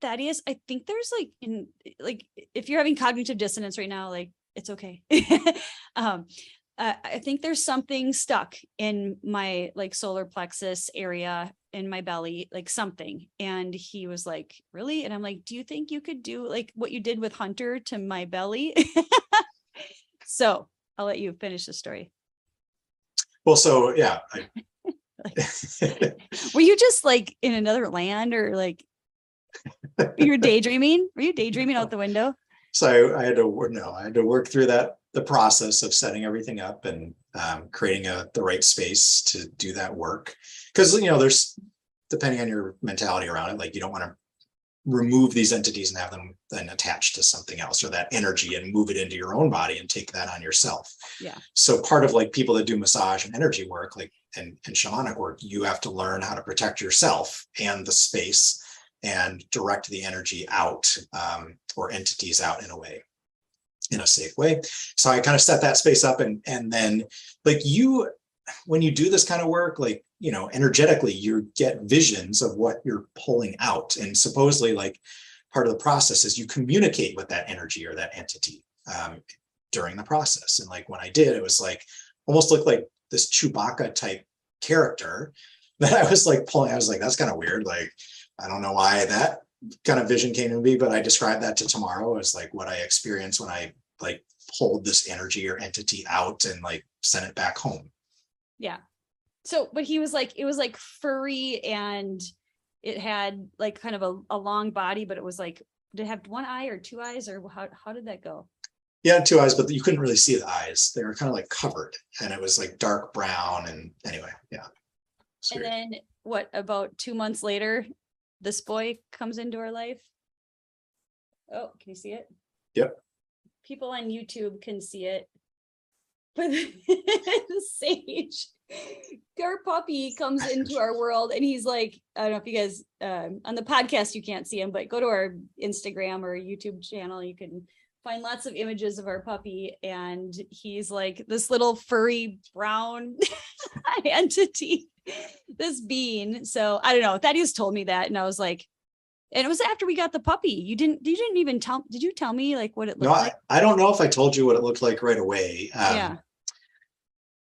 Thaddeus, I think there's if you're having cognitive dissonance right now, like it's okay. I think there's something stuck in my like solar plexus area in my belly, like something. And he was like, really? And I'm like, do you think you could do like what you did with Hunter to my belly? So I'll let you finish the story. Well, so yeah. Were you just like in another land, or like you're daydreaming? Were you daydreaming out the window? So I had to work through the process of setting everything up and creating the right space to do that work. Because, there's, depending on your mentality around it, like you don't want to remove these entities and have them then attached to something else, or that energy, and move it into your own body and take that on yourself. Yeah. So part of like people that do massage and energy work, like and shamanic work, you have to learn how to protect yourself and the space and direct the energy out, or entities out in a safe way. So I kind of set that space up, and then like when you do this kind of work, like, energetically, you get visions of what you're pulling out. And supposedly like part of the process is you communicate with that energy or that entity during the process. And like when I did, it was like, almost looked like this Chewbacca type character that I was like pulling. I was like, that's kind of weird. Like, I don't know why that kind of vision came to me, but I described that to tomorrow as like what I experience when I like pulled this energy or entity out and like sent it back home. Yeah. So, but he was like, it was like furry and it had like kind of a long body, but it was like, did it have one eye or two eyes, or how did that go? Yeah, two eyes, but you couldn't really see the eyes. They were kind of like covered, and it was like dark brown. And anyway, yeah. And then what, about 2 months later, this boy comes into our life. Oh, can you see it? Yep. People on YouTube can see it. But Sage, our puppy, comes into our world, and he's like, I don't know if you guys on the podcast you can't see him, but go to our Instagram or YouTube channel, you can find lots of images of our puppy, and he's like this little furry brown entity, this being. So I don't know, Thaddeus told me that, and I was like, and it was after we got the puppy. You didn't even tell, did you tell me like what it looked like? I don't know if I told you what it looked like right away. Yeah.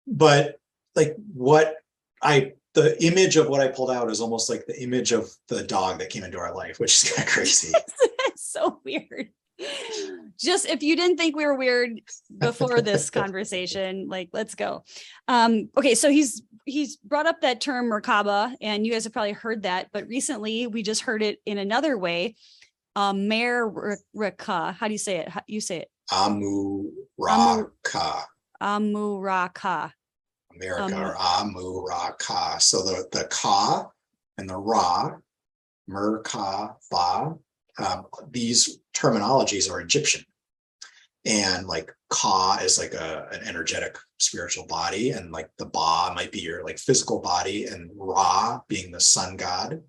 But like the image of what I pulled out is almost like the image of the dog that came into our life, which is kind of crazy. It's so weird. Just if you didn't think we were weird before this conversation, like, let's go. Okay, so he's brought up that term Merkaba, and you guys have probably heard that, but recently we just heard it in another way. America. How do you say it? You say it. Amuraka. Amuraka. America or Amuraka. So the ka and the ra, Merkaba, these terminologies are Egyptian. And like ka is like an energetic spiritual body, and like the ba might be your like physical body, and Ra being the sun god,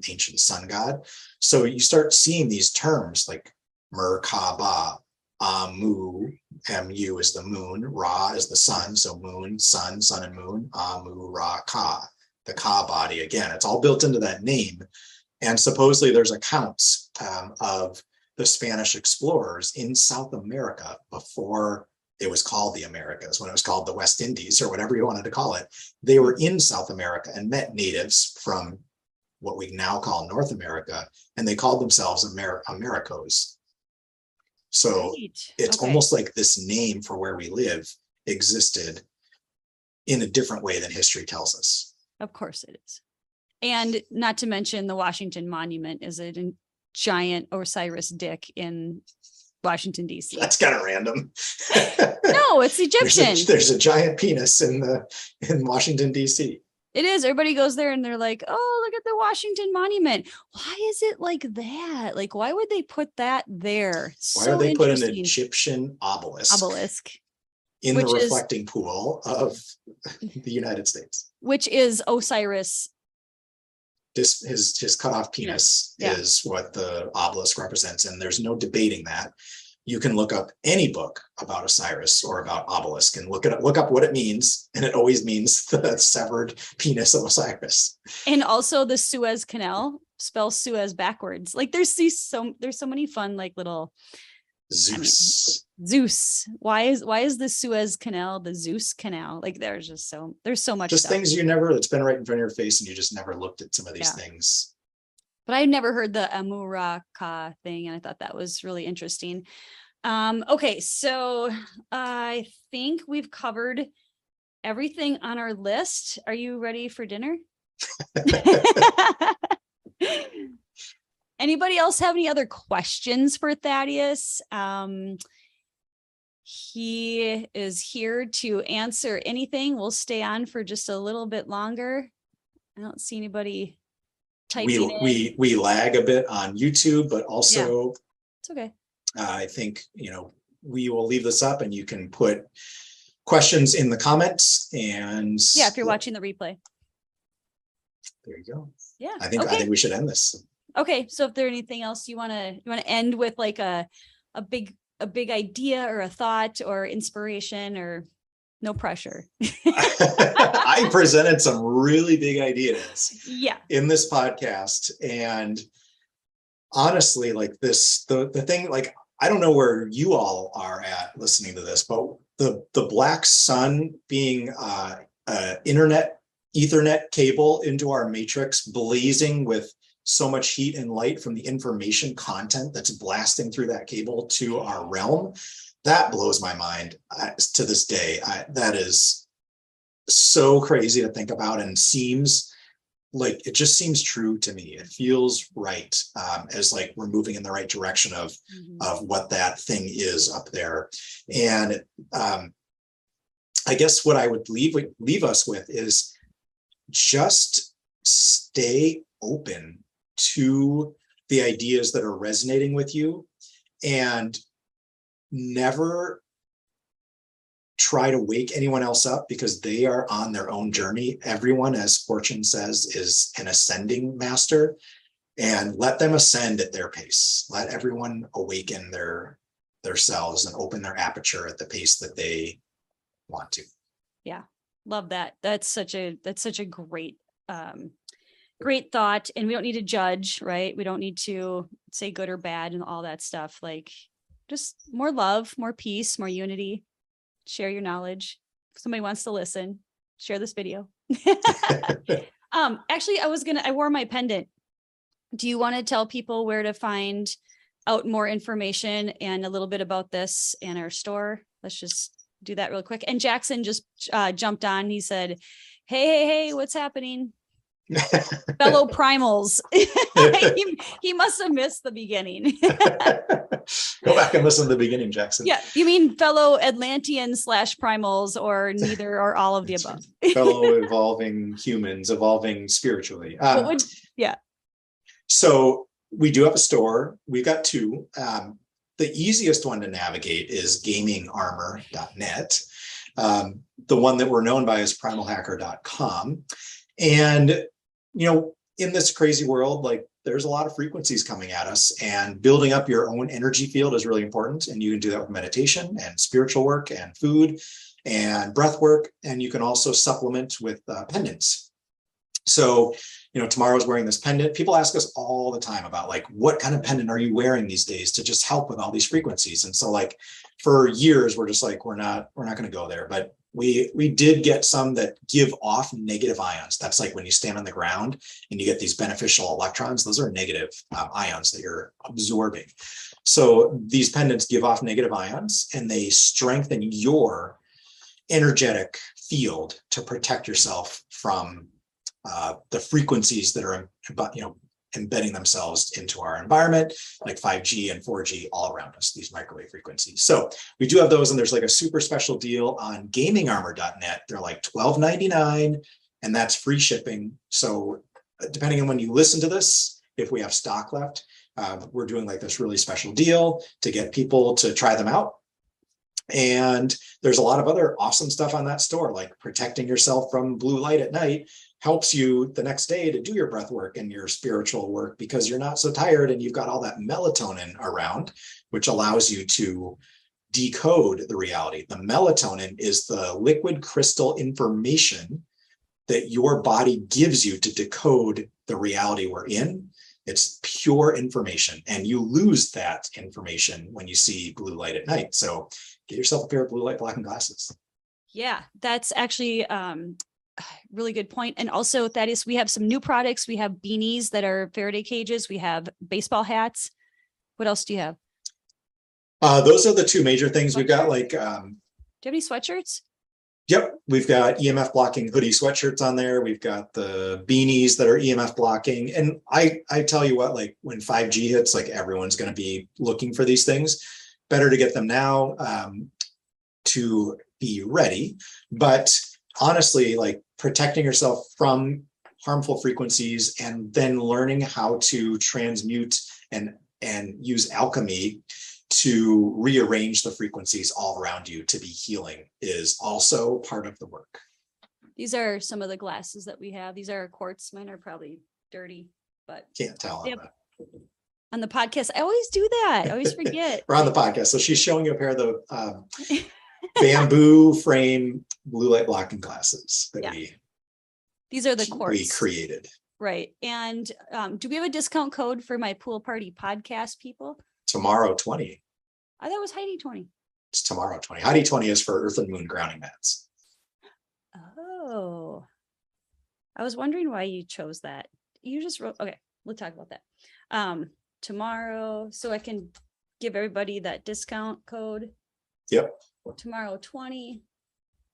ancient sun god. So you start seeing these terms like Merkaba, Amu, Mu is the moon, Ra is the sun, so moon, sun, sun and moon, Amu Ra Ka, the Ka body. Again, it's all built into that name. And supposedly there's accounts of the Spanish explorers in South America before it was called the Americas, when it was called the West Indies or whatever you wanted to call it. They were in South America and met natives from what we now call North America, and they called themselves Americos. So it's almost like this name for where we live existed in a different way than history tells us. Of course it is. And not to mention the Washington Monument is a giant Osiris dick in Washington, D.C. That's kind of random. No, it's Egyptian. There's a giant penis in Washington, D.C. It is. Everybody goes there and they're like, oh, look at the Washington Monument. Why is it like that? Like, why would they put that there? Why would they put an Egyptian obelisk in the reflecting pool of the United States? Which is Osiris. His cut off penis is what the obelisk represents, and there's no debating that. You can look up any book about Osiris or about obelisk and look up what it means, and it always means the severed penis of Osiris. And also the Suez Canal spells Suez backwards. Like there's so many fun like little Zeus. Zeus. Why is the Suez Canal the Zeus Canal? Like there's so much just stuff. Things that's been right in front of your face and you just never looked at some of these things. But I'd never heard the Amuraka thing, and I thought that was really interesting. Okay, so I think we've covered everything on our list. Are you ready for dinner? Anybody else have any other questions for Thaddeus? He is here to answer anything. We'll stay on for just a little bit longer. I don't see anybody typing in. We lag a bit on YouTube, but also it's okay. I think, we will leave this up and you can put questions in the comments, and if you're watching the replay. There you go. Yeah. I think we should end this. Okay. So if there's anything else you want to end with, like a big idea or a thought or inspiration, or no pressure. I presented some really big ideas in this podcast. And honestly, like the thing, like, I don't know where you all are at listening to this, but the black sun being internet Ethernet cable into our matrix, blazing with so much heat and light from the information content that's blasting through that cable to our realm. That blows my mind to this day. That is so crazy to think about, and seems like it just seems true to me. It feels right, as like we're moving in the right direction of what that thing is up there. And I guess what I would leave us with is just stay open to the ideas that are resonating with you, and never try to wake anyone else up, because they are on their own journey. Everyone, as Fortune says, is an ascending master, and let them ascend at their pace. Let everyone awaken their selves and open their aperture at the pace that they want to. Yeah, love that. That's such a great great thought. And we don't need to judge, right? We don't need to say good or bad and all that stuff. Like, just more love, more peace, more unity. Share your knowledge. If somebody wants to listen, share this video. Actually, I wore my pendant. Do you want to tell people where to find out more information and a little bit about this and our store? Let's just do that real quick. And Jackson just jumped on. He said, hey, what's happening? Fellow primals. he must have missed the beginning. Go back and listen to the beginning, Jackson. Yeah, you mean fellow Atlanteans / primals, or neither or all of the above? Fellow evolving humans, evolving spiritually. Yeah. So we do have a store. We've got two. The easiest one to navigate is gamingarmor.net. The one that we're known by is primalhacker.com. And, in this crazy world, like, there's a lot of frequencies coming at us, and building up your own energy field is really important. And you can do that with meditation and spiritual work and food and breath work. And you can also supplement with pendants. So, Tomorrow's wearing this pendant. People ask us all the time about, like, what kind of pendant are you wearing these days to just help with all these frequencies? And so, like, for years, we're just like, we're not going to go there. But we did get some that give off negative ions. That's like when you stand on the ground and you get these beneficial electrons. Those are negative ions that you're absorbing. So these pendants give off negative ions, and they strengthen your energetic field to protect yourself from the frequencies that are, embedding themselves into our environment, like 5G and 4G all around us, these microwave frequencies. So we do have those, and there's like a super special deal on gamingarmor.net. They're like $12.99, and that's free shipping. So depending on when you listen to this, if we have stock left, we're doing like this really special deal to get people to try them out. And there's a lot of other awesome stuff on that store, like protecting yourself from blue light at night helps you the next day to do your breath work and your spiritual work, because you're not so tired and you've got all that melatonin around, which allows you to decode the reality. The melatonin is the liquid crystal information that your body gives you to decode the reality we're in. It's pure information, and you lose that information when you see blue light at night. So get yourself a pair of blue light blocking glasses. Yeah, that's actually really good point. And also, Thaddeus, we have some new products. We have beanies that are Faraday cages. We have baseball hats. What else do you have? Those are the two major things. We've got like... do you have any sweatshirts? Yep. We've got EMF blocking hoodie sweatshirts on there. We've got the beanies that are EMF blocking. And I tell you what, like, when 5G hits, like, everyone's going to be looking for these things. Better to get them now to be ready. But honestly, like, protecting yourself from harmful frequencies and then learning how to transmute and use alchemy to rearrange the frequencies all around you to be healing is also part of the work. These are some of the glasses that we have. These are quartz. Mine are probably dirty, but can't tell on the podcast. I always do that. I always forget. We're on the podcast. So she's showing you a pair of the bamboo frame blue light blocking glasses that these are the quartz we created. Right. And do we have a discount code for my pool party podcast people? Tomorrow 20. I thought it was Heidi 20. It's tomorrow 20. Heidi 20 is for Earth and Moon grounding mats. Oh, I was wondering why you chose that. You just wrote, okay, we'll talk about that. Tomorrow, so I can give everybody that discount code. Yep. Tomorrow 20.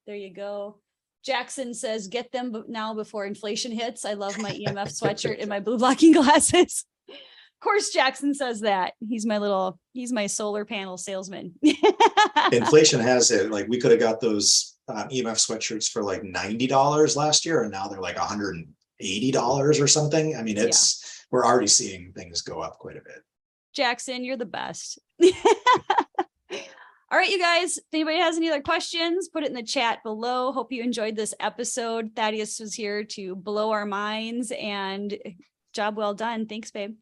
There you go. Jackson says, get them now before inflation hits. I love my EMF sweatshirt and my blue blocking glasses. Of course, Jackson says that. He's my solar panel salesman. Inflation has it. Like we could have got those EMF sweatshirts for like $90 last year, and now they're like $180 or something. I mean, we're already seeing things go up quite a bit. Jackson, you're the best. All right, you guys, if anybody has any other questions, put it in the chat below. Hope you enjoyed this episode. Thaddeus was here to blow our minds, and job well done. Thanks, babe,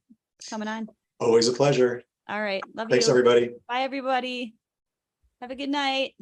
coming on. Always a pleasure. All right. Love you. Thanks, everybody. Bye, everybody. Have a good night.